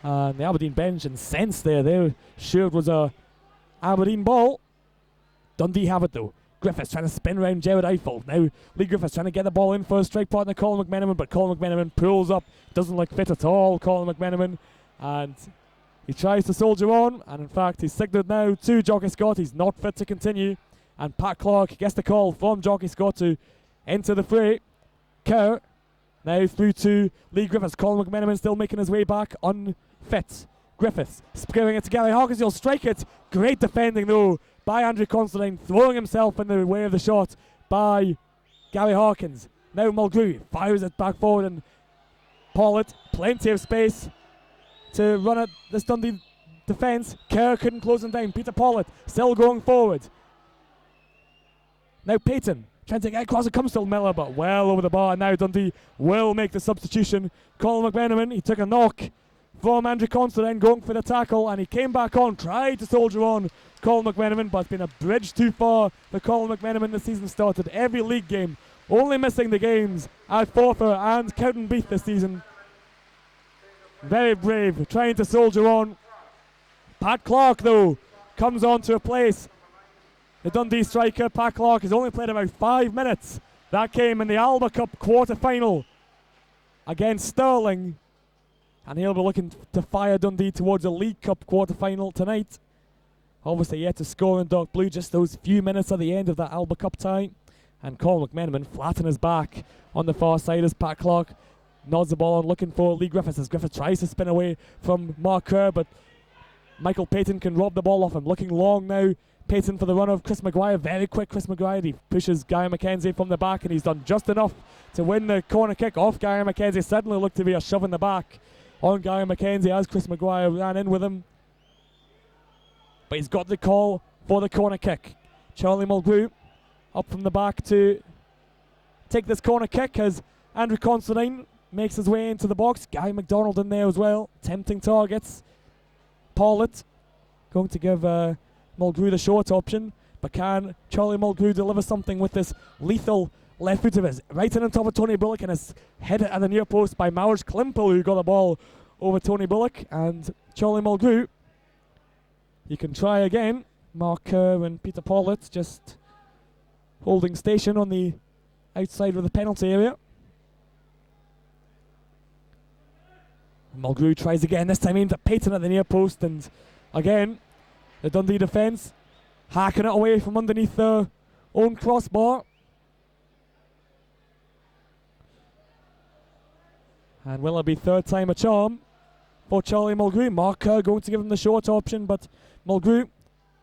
[SPEAKER 1] And the Aberdeen bench incensed there. They sure it was a Aberdeen ball. Dundee have it though. Griffiths trying to spin around Jared Eiffel. Now Lee Griffiths trying to get the ball in for his strike partner Colin McMenamin, but Colin McMenamin pulls up. Doesn't look fit at all, Colin McMenamin. And he tries to soldier on, and in fact he's signalled now to Jockey Scott. He's not fit to continue. And Pat Clark gets the call from Jockey Scott to enter the fray. Kerr now through to Lee Griffiths. Colin McMenamin still making his way back, unfit. Griffiths squaring it to Gary Harkins. He'll strike it. Great defending though by Andrew Constantine, throwing himself in the way of the shot by Gary Harkins. Now Mulgrew fires it back forward, and Paulett, plenty of space to run at this Dundee defence. Kerr couldn't close him down. Peter Paulett still going forward. Now Payton trying to get across, it comes to Miller, but well over the bar. And now Dundee will make the substitution. Colin McMenamin, he took a knock from Andrew Considine going for the tackle, and he came back on, tried to soldier on Colin McMenamin, but it's been a bridge too far for Colin McMenamin. The season started every league game, only missing the games at Forfar and Cowdenbeath this season. Very brave, trying to soldier on. Pat Clark, though, comes on to replace the Dundee striker. Pat Clark has only played about 5 minutes. That came in the Alba Cup quarter-final against Stirling, and he'll be looking to fire Dundee towards a League Cup quarter-final tonight. Obviously yet to score in dark blue, just those few minutes at the end of that Alba Cup tie. And Colin McMenamin flat on his back on the far side as Pat Clark nods the ball on, looking for Lee Griffiths as Griffiths tries to spin away from Mark Kerr, but Michael Payton can rob the ball off him. Looking long now, Payton for the run of Chris Maguire. Very quick Chris Maguire. He pushes Gary McKenzie from the back, and he's done just enough to win the corner kick off Gary McKenzie. Suddenly looked to be a shove in the back on Gary McKenzie as Chris Maguire ran in with him. But he's got the call for the corner kick. Charlie Mulgrew up from the back to take this corner kick as Andrew Considine makes his way into the box. Guy McDonald in there as well, tempting targets. Paulett going to give Mulgrew the short option, but can Charlie Mulgrew deliver something with this lethal left foot of his? Right in on top of Tony Bullock, and it's headed at the near post by Maurice Klimpel, who got the ball over Tony Bullock. And Charlie Mulgrew, he can try again. Mark Kerr and Peter Paulett just holding station on the outside of the penalty area. Mulgrew tries again, this time aimed at Payton at the near post, and again the Dundee defence hacking it away from underneath their own crossbar. And will it be third time a charm for Charlie Mulgrew? Mark Kerr going to give him the short option, but Mulgrew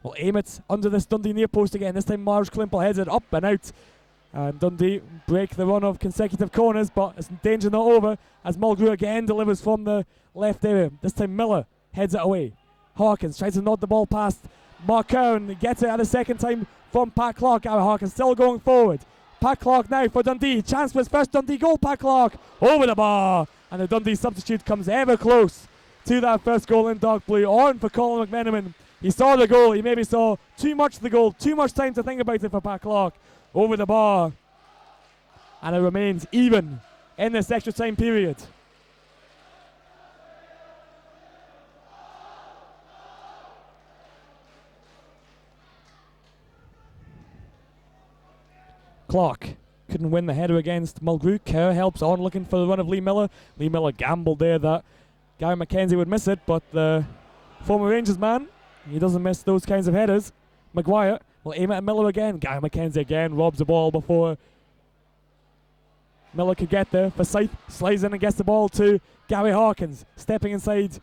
[SPEAKER 1] will aim it under this Dundee near post again. This time Maurice Klimpel heads it up and out, and Dundee break the run of consecutive corners, but it's danger not over as Mulgrew again delivers from the left area. This time Miller heads it away. Harkins tries to nod the ball past Mark Kerr and gets it at the second time from Pat Clark. Harkins still going forward. Pat Clark now for Dundee. Chance for his first Dundee goal. Pat Clark over the bar, and the Dundee substitute comes ever close to that first goal in dark blue. On for Colin McMenamin. He saw the goal. He maybe saw too much of the goal. Too much time to think about it for Pat Clark. Over the bar. And it remains even in this extra time period. Clark couldn't win the header against Mulgrew. Kerr helps on, looking for the run of Lee Miller. Lee Miller gambled there that Gary McKenzie would miss it, but the former Rangers man, he doesn't miss those kinds of headers. Maguire will aim at Miller again. Gary McKenzie again robs the ball before Miller could get there. Forsyth slides in and gets the ball to Gary Harkins. Stepping inside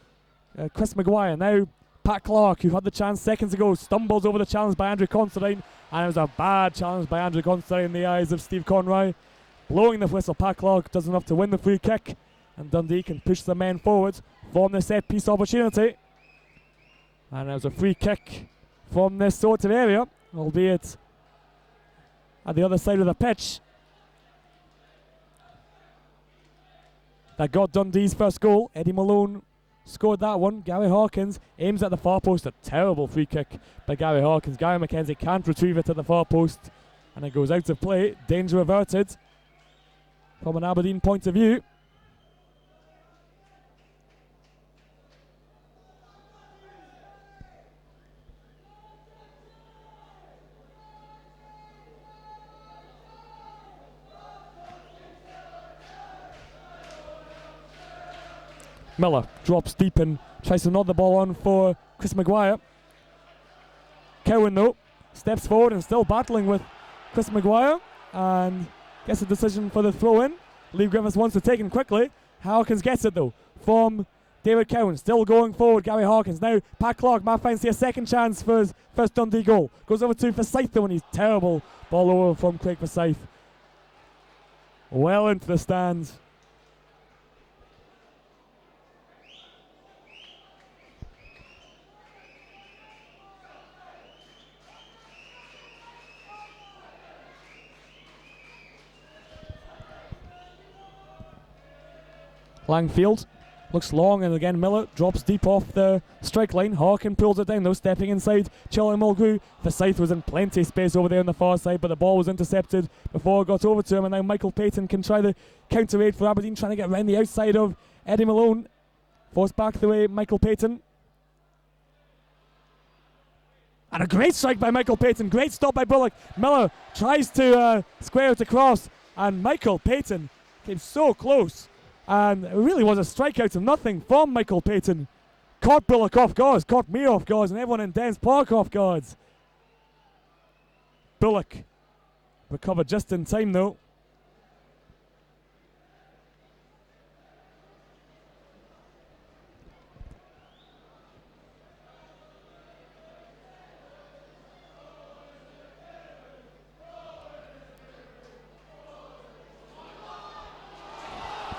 [SPEAKER 1] Chris Maguire. Now Pat Clark, who had the chance seconds ago, stumbles over the challenge by Andrew Considine. And it was a bad challenge by Andrew Considine in the eyes of Steve Conroy. Blowing the whistle, Pat Clark does enough to win the free kick. And Dundee can push the men forward from the set piece opportunity. And it was a free kick from this sort of area, albeit at the other side of the pitch. That got Dundee's first goal. Eddie Malone scored that one. Gary Harkins aims at the far post. A terrible free kick by Gary Harkins. Gary McKenzie can't retrieve it at the far post, and it goes out of play. Danger averted from an Aberdeen point of view. Miller drops deep and tries to nod the ball on for Chris Maguire. Cowan, though, steps forward and still battling with Chris Maguire and gets a decision for the throw-in. Lee Griffiths wants to take him quickly. Harkins gets it, though, from David Cowan. Still going forward, Gary Harkins. Now, Pat Clark might fancy a second chance for his first Dundee goal. Goes over to Forsyth, though, and he's terrible. Ball over from Craig Forsyth. well into the stands. Langfield looks long, and again Miller drops deep off the strike line. Harkin pulls it down though, stepping inside. Charlie Mulgrew. Forsyth was in plenty of space over there on the far side, but the ball was intercepted before it got over to him, and now Michael Payton can try the counter raid for Aberdeen, trying to get around the outside of Eddie Malone. Forced back the way Michael Payton. And a great strike by Michael Payton. Great stop by Bullock. Miller tries to square it across, and Michael Payton came so close. And it really was a strikeout of nothing from Michael Payton. Caught Bullock off guard, caught me off guard, and everyone in Dens Park off guard. Bullock recovered just in time though.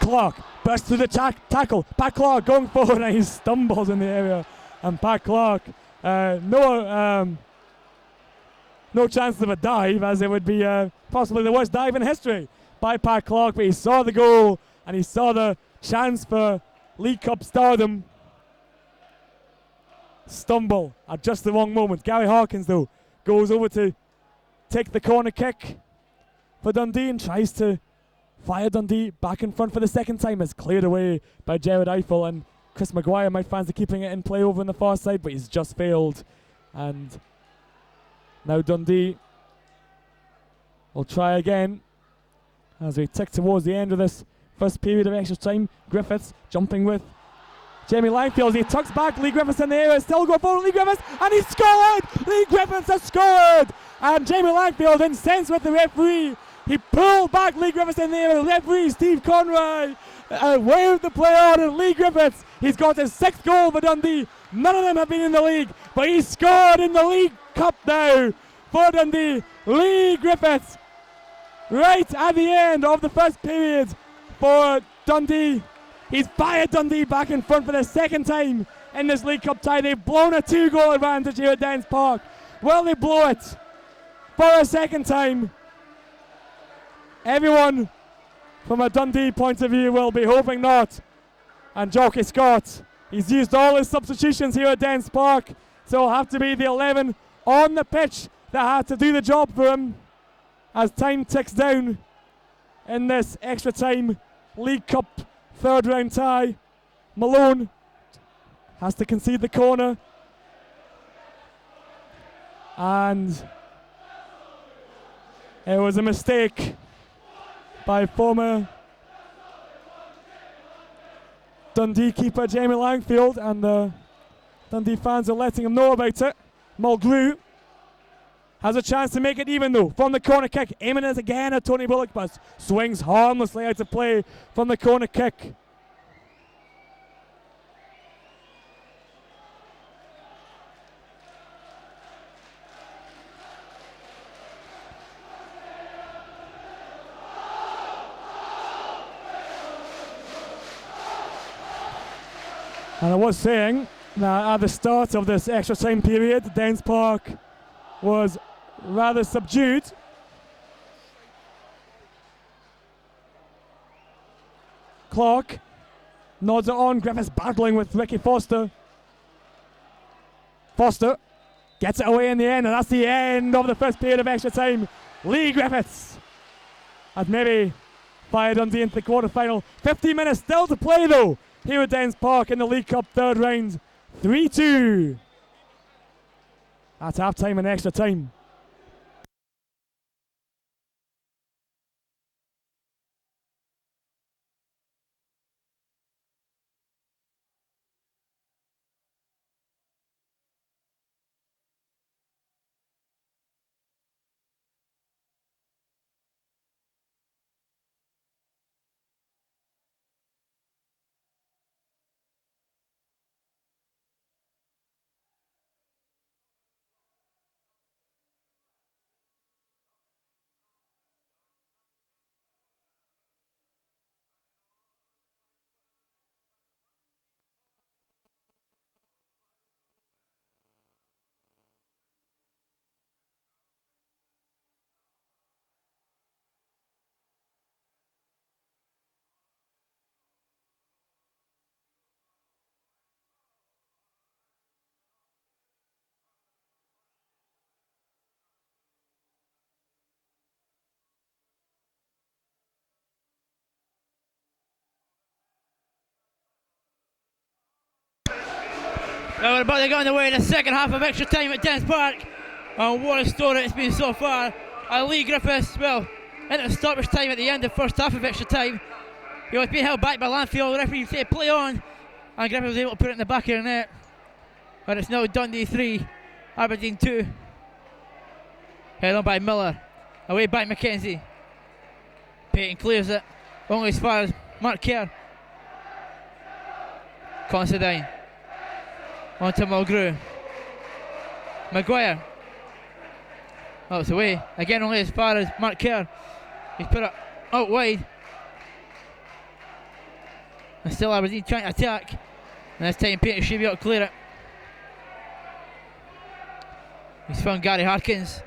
[SPEAKER 1] Clark bursts through the tackle. Pat Clark going forward, and he stumbles in the area. And Pat Clark, no chance of a dive, as it would be possibly the worst dive in history by Pat Clark. But he saw the goal, and he saw the chance for League Cup stardom. Stumble at just the wrong moment. Gary Harkins, though, goes over to take the corner kick for Dundee and tries to fire Dundee back in front for the second time. Is cleared away by Jared Eiffel, and Chris Maguire might fancy keeping it in play over on the far side, but he's just failed. And now Dundee will try again as we tick towards the end of this first period of extra time. Griffiths jumping with Jamie Langfield. He tucks back. Lee Griffiths in the area. Still go forward. Lee Griffiths, and he scored! Lee Griffiths has scored! And Jamie Langfield, incensed with the referee, he pulled back Lee Griffiths in the air. The referee, Steve Conroy, waved the play on, and Lee Griffiths, he's got his 6th goal for Dundee. None of them have been in the league, but he scored in the League Cup now for Dundee. Lee Griffiths, right at the end of the first period for Dundee. He's fired Dundee back in front for the second time in this League Cup tie. They've blown a 2-goal advantage here at Dens Park. Will they blow it for a second time? Everyone from a Dundee point of view will be hoping not. And Jockey Scott, he's used all his substitutions here at Dens Park, so it'll have to be the 11 on the pitch that had to do the job for him as time ticks down in this extra time League Cup 3rd round tie. Malone has to concede the corner, and it was a mistake by former Dundee keeper Jamie Langfield, and the Dundee fans are letting him know about it. Mulgrew has a chance to make it even though from the corner kick, aiming it again at Tony Bullock, but swings harmlessly out of play from the corner kick. And I was saying that at the start of this extra time period, Dens Park was rather subdued. Clark nods it on. Griffiths battling with Ricky Foster. Foster gets it away in the end, and that's the end of the first period of extra time. Lee Griffiths has maybe fired Dundee into the quarter-final. 15 minutes still to play though here at Dens Park in the League Cup 3rd round. 3-2 at half-time and extra time.
[SPEAKER 2] Well, we're about to get on the way in the second half of extra time at Dens Park. And what a story it's been so far. Lee Griffiths, well, into stoppage time at the end of the first half of extra time. He was being held back by Landfield. The referee said play on. And Griffiths was able to put it in the back of the net. But it's now Dundee 3, Aberdeen 2. Head on by Miller. Away by Mackenzie. Payton clears it. Only as far as Mark Kerr. Considine. On to Mulgrew. Maguire. Oh, it's away. Again, only as far as Mark Kerr. He's put it out wide. And still Aberdeen trying to attack. And this time Payton should be able to clear it. He's found Gary Harkins.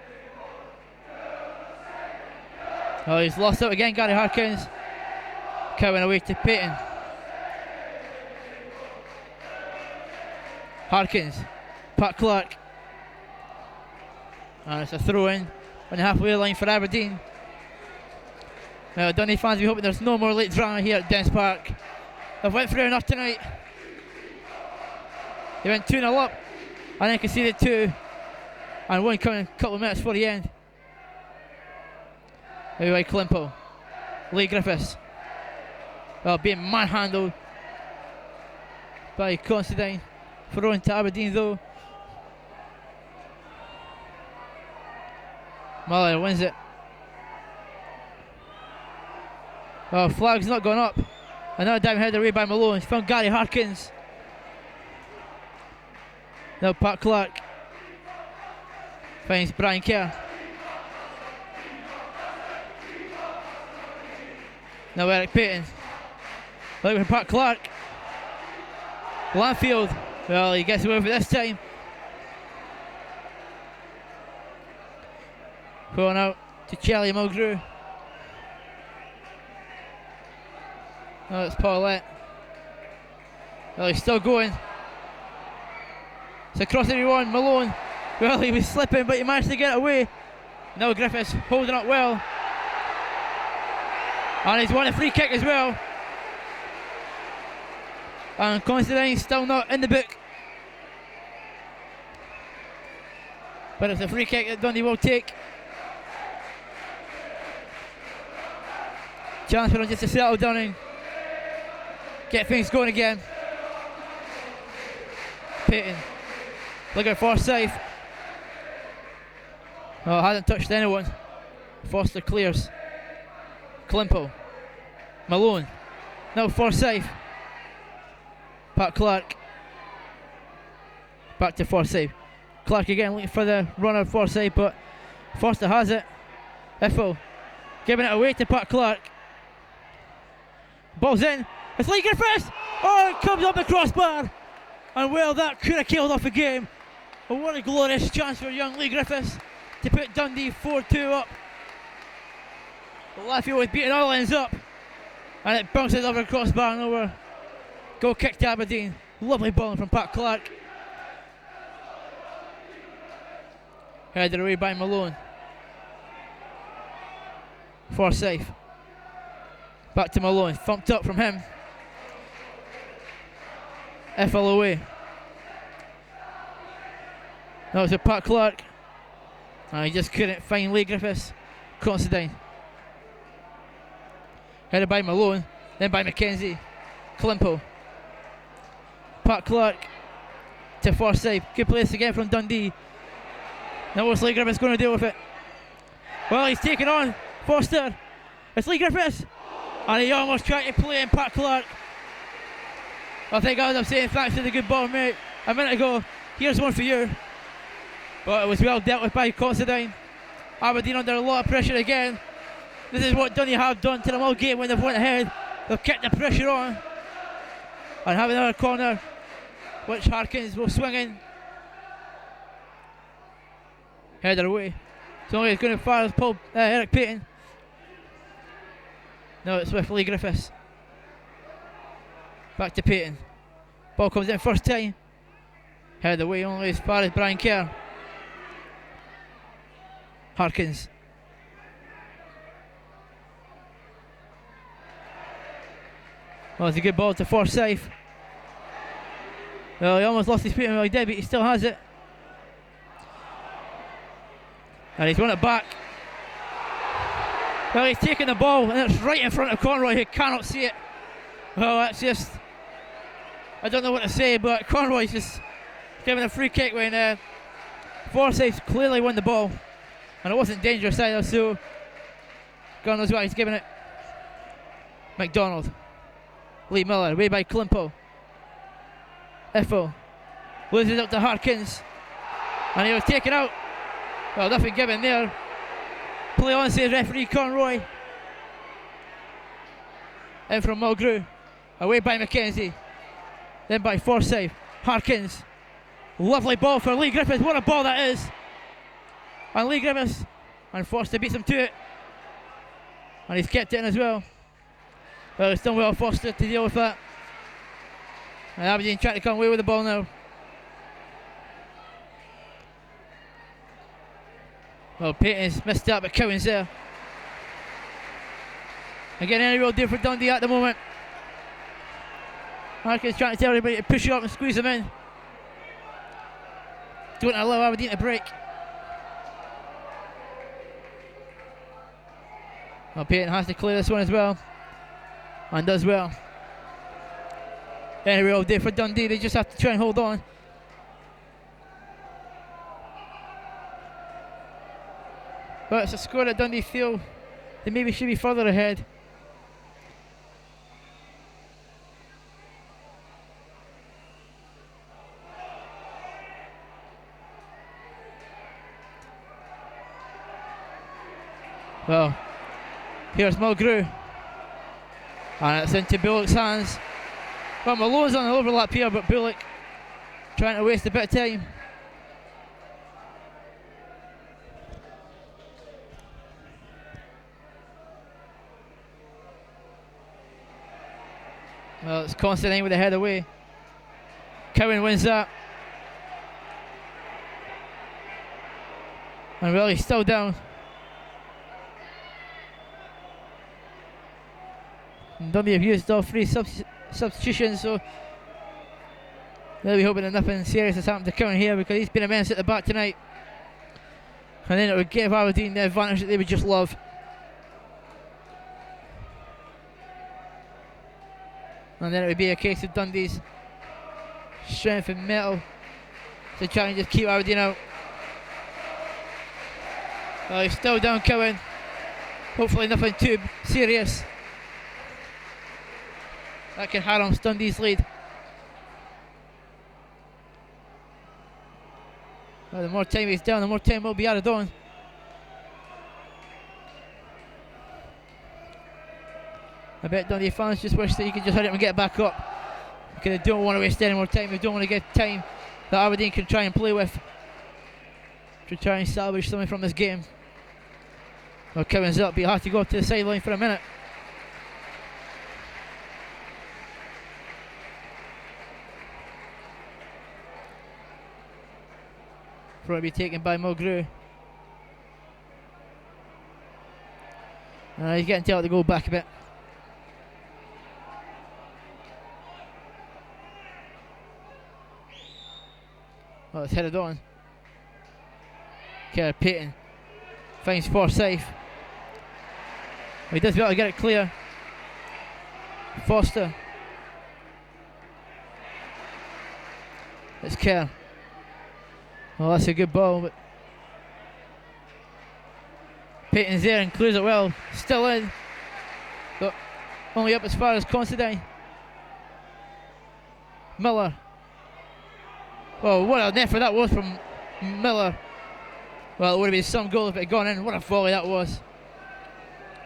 [SPEAKER 2] Oh, he's lost out again, Gary Harkins. Cowing away to Payton. Harkins. Pat Clark. And it's a throw in on the halfway line for Aberdeen. Now, Dundee fans, we hope there's no more late drama here at Dens Park. They've went through enough tonight. They went 2-0 up and then conceded 2. And one coming a couple of minutes before the end. Anyway, Klimpo. Lee Griffiths. Well, being manhandled by Considine. Thrown to Aberdeen though. Muller wins it. Oh, flag's not gone up. Another dive headed away by Malone. He's found Gary Harkins. Now Pat Clark finds Brian Kerr. Now Eric Payton. Looking for Pat Clark. Landfield. Well, he gets away with it this time. Going out to Charlie Mulgrew. Oh, it's Paulette. Well, he's still going. It's across everyone. Malone. Well, he was slipping, but he managed to get away. Now Griffiths holding up well. And he's won a free kick as well. And Considine still not in the book. But it's a free kick that Dundee will take. Chance for them just to settle down and get things going again. Payton looking for Forsyth. Oh, hasn't touched anyone. Foster clears. Klimpo. Malone. Now Forsyth. Pat Clark. Back to Forsyth. Clark again looking for the runner Forsyth, but Foster has it. Iffle giving it away to Pat Clark. Ball's in. It's Lee Griffiths. Oh, it comes up the crossbar. And well, that could have killed off the game. But what a glorious chance for young Lee Griffiths to put Dundee 4-2 up. The Landfield was beating all ends up. And it bounces over the crossbar and over. Goal kick to Aberdeen. Lovely ball from Pat Clark. Headed away by Malone. Forsyth. Back to Malone. Thumped up from him. Iffle away. Now it's a Pat Clark. And he just couldn't find Lee Griffiths. Considine. Headed by Malone. Then by Mackenzie. Klimpo. Pat Clark to Forsyth. Good place again from Dundee. Now what's Lee Griffiths going to do with it? Well, he's taking on Foster. It's Lee Griffiths. And he almost tried to play in Pat Clark. I think as I'm saying, thanks to the good ball, mate. A minute ago, here's one for you. But it was well dealt with by Considine. Aberdeen under a lot of pressure again. This is what Dundee have done to them all game when they've went ahead. They've kept the pressure on. And have another corner, which Harkins will swing in. Header away. It's only going as far as Eric Payton. No, it's with Lee Griffiths. Back to Payton. Ball comes in first time. Header away only as far as Brian Kerr. Harkins. Well, it's a good ball to Forsyth. Well, he almost lost his feet, well he did, but he still has it. And he's won it back. Well, he's taking the ball, and it's right in front of Conroy, who cannot see it. Well, that's just... I don't know what to say, but Conroy's just giving a free kick when Forsyth's clearly won the ball. And it wasn't dangerous either, so... God knows what he's giving it. McDonald. Lee Miller, away by Klimpo. Eiffel. Loses it up to Harkins. And he was taken out. Well, nothing given there. Play on, says referee Conroy. In from Mulgrew. Away by McKenzie. Then by Forsyth. Harkins. Lovely ball for Lee Griffiths. What a ball that is. And Lee Griffiths. And Foster beats him to it. And he's kept it in as well. Well, it's done well Foster to deal with that. And Aberdeen trying to come away with the ball now. Well, Payton's missed out, but Cowan's there. Again, any real deal for Dundee at the moment. Harkins trying to tell everybody to push you up and squeeze them in. Don't allow Aberdeen to break. Well, Payton has to clear this one as well. And does well. Any real deal for Dundee, they just have to try and hold on. But it's a score that Dundee feel they maybe should be further ahead. Well, here's Mulgrew. And it's into Bullock's hands. Well, Malone's on the overlap here, but Bullock trying to waste a bit of time. Well, it's Constantine with the head away. Cowan wins that. And well, he's still down. And Dundee have used all three substitutions, so they'll be hoping that nothing serious has happened to Cowan here, because he's been immense at the back tonight. And then it would give Aberdeen the advantage that they would just love. And then it would be a case of Dundee's strength and metal to try and just keep Aberdeen out. Well, he's still down, Cowan. Hopefully nothing too serious. That can harm Dundee's lead. Well, the more time he's down, the more time will be added on. I bet Dundee fans just wish that you could just hurry up and get back up, because they don't want to waste any more time. They don't want to get time that Aberdeen can try and play with to try and salvage something from this game. Well, Cowan's up, but he'll have to go up to the sideline for a minute. Throw will be taken by Mulgrew. He's getting told to go back a bit. Well, it's headed on. Okay, Payton finds Forsyth. He does well to get it clear. Foster. It's Kerr. Well, that's a good ball, but Payton's there and clears it well. Still in, but only up as far as Considine. Miller. Well, what an effort that was from Miller. Well, it would have been some goal if it had gone in. What a volley that was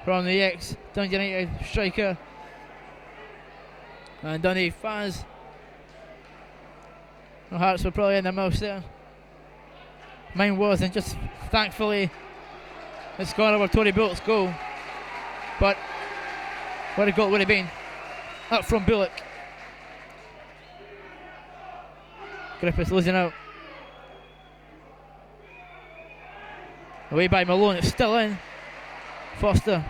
[SPEAKER 2] from the ex-Dundee United striker. And Dundee fans, their hearts were probably in their mouths there. Mine was, and just thankfully it's gone over Tony Bullock's goal. But what a goal it would have been. Up from Bullock. Griffiths losing out. Away by Malone, it's still in. Foster.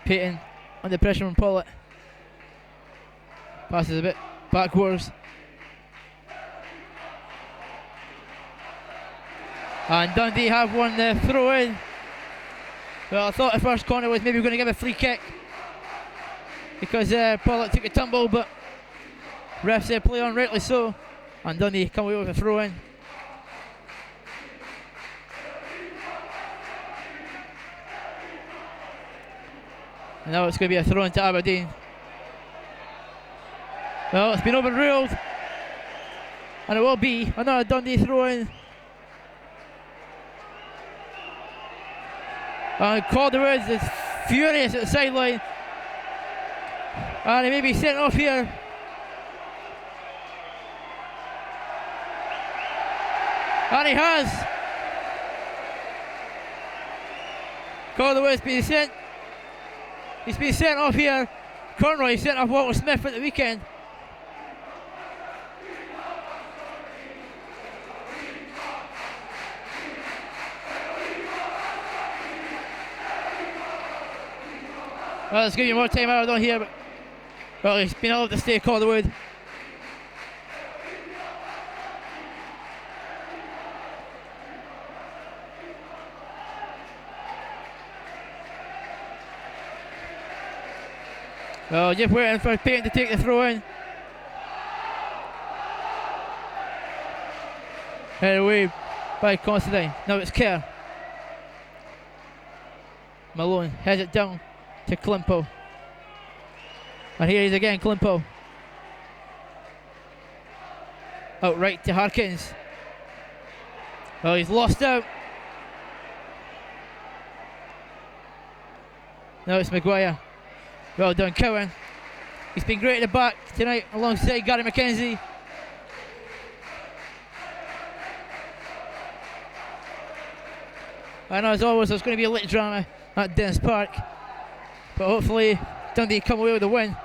[SPEAKER 2] Payton under pressure from Pollitt. Passes a bit backwards. And Dundee have won the throw in. Well, I thought the first corner was maybe going to give a free kick because Pollitt took a tumble, but refs said play on, rightly so. And Dundee come away with a throw in. And now it's going to be a throw in to Aberdeen. Well, it's been overruled. And it will be another Dundee throw in. And Calderwood is furious at the sideline. And he may be sent off here. And he has. Calderwood's been sent. He's been sent off here. Conroy sent off Walter Smith at the weekend. Well, let's give you more time out on here, but well, he's been allowed to stay, Calderwood. Well, just waiting for Payton to take the throw in. Headed away by Constantine. Now it's Kerr. Malone heads it down to Klimpo. And here he is again, Klimpo. Out right to Harkins. Well, he's lost out. Now it's Maguire. Well done, Cowan. He's been great at the back tonight alongside Gary McKenzie. I know, as always, there's going to be a lit drama at Dennis Park, but hopefully Dundee come away with a win.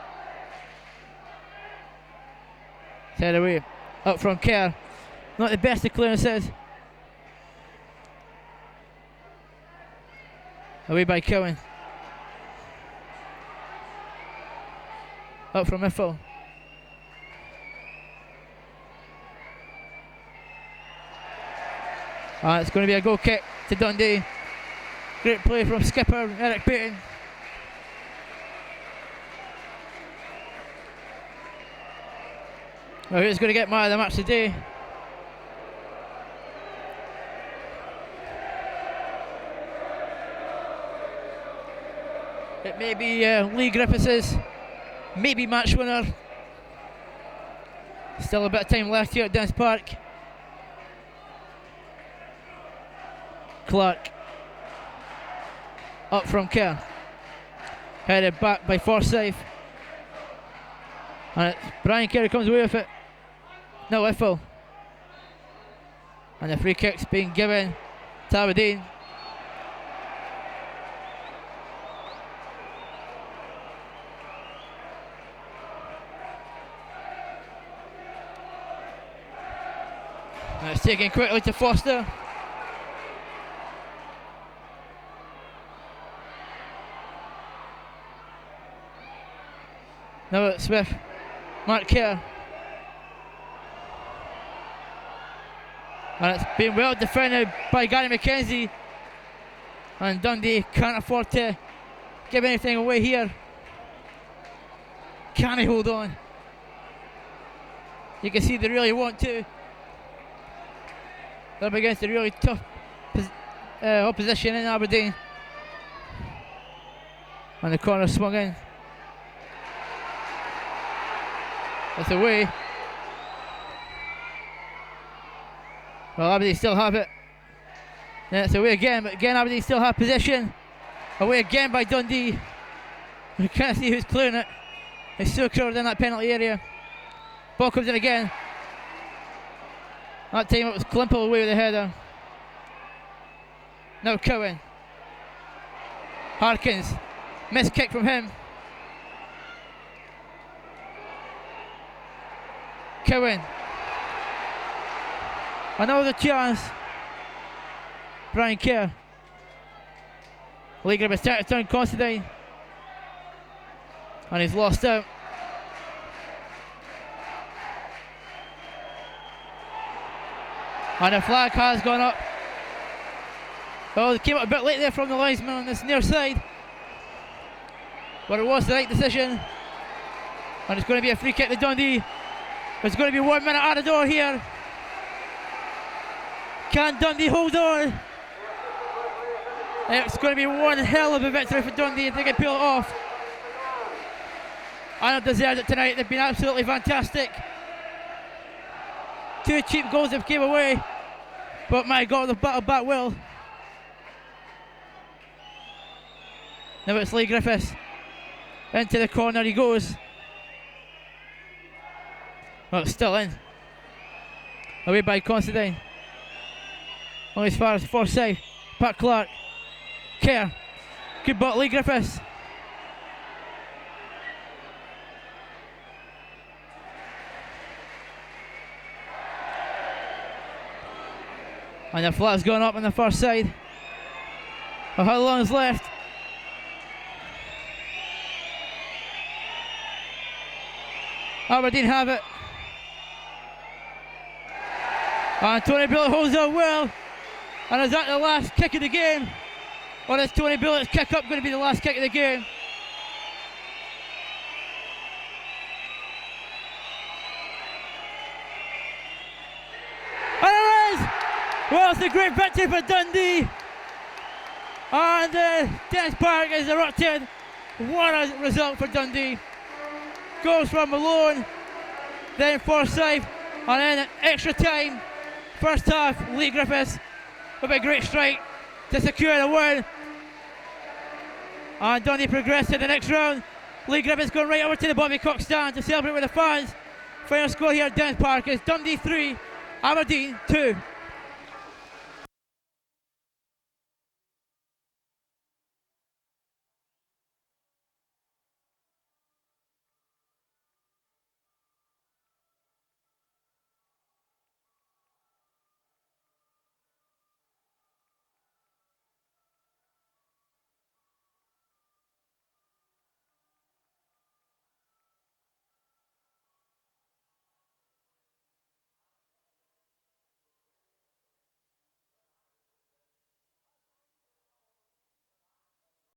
[SPEAKER 2] Head away, up from Kerr. Not the best of clearances. Away by Cowan. Up from Iffle. And it's going to be a goal kick to Dundee. Great play from skipper Eric Payton. Well, who's going to get man of the match today? It may be Lee Griffiths, maybe match winner. Still a bit of time left here at Dennis Park. Clark. Up from Kerr. Headed back by Forsyth. And it's Brian Kerr comes away with it. No, Iffle. And the free kick's being given to Aberdeen. And it's taken quickly to Foster. Now it's with Mark Kerr. And it's been well defended by Gary McKenzie. And Dundee can't afford to give anything away here. Can he hold on? You can see they really want to. They're up against a really tough opposition in Aberdeen. And the corner swung in. That's away. Well, Aberdeen still have it. Then it's away again, but again Aberdeen still have possession. Away again by Dundee. We can't see who's clearing it. It's so crowded in that penalty area. Ball comes in again. That time it was Klimple away with the header. Now Cowan. Harkins. Missed kick from him. Cowan. Another chance. Brian Kerr. Lee Griffiths started to turn Constantine. And he's lost out. And the flag has gone up. Oh, they came up a bit late there from the linesman on this near side. But it was the right decision. And it's going to be a free kick to Dundee. There's going to be 1 minute out of the door here. Can Dundee hold on? It's going to be one hell of a victory for Dundee if they can pull it off. And they've deserved it tonight. They've been absolutely fantastic. 2 cheap goals have came away. But my God, they've battled back well. Now it's Lee Griffiths. Into the corner he goes. Well, it's still in. Away by Considine. Only as far as Forsyth. Pat Clark. Kerr. Good ball, Lee Griffiths. And the flag's gone up on the first side. Well, how long is left? Aberdeen have it. And Tony Billett holds out well. And is that the last kick of the game? Or is Tony Billett's kick up going to be the last kick of the game? And it is! Well, it's a great victory for Dundee. And Dennis Park is erupted. What a result for Dundee. Goals from Malone, then Forsyth, and then extra time. First half, Lee Griffiths with a great strike to secure the win. And Dundee progressed to the next round. Lee Griffiths going right over to the Bobby Cox stand to celebrate with the fans. Final score here at Dennis Park is Dundee 3, Aberdeen 2.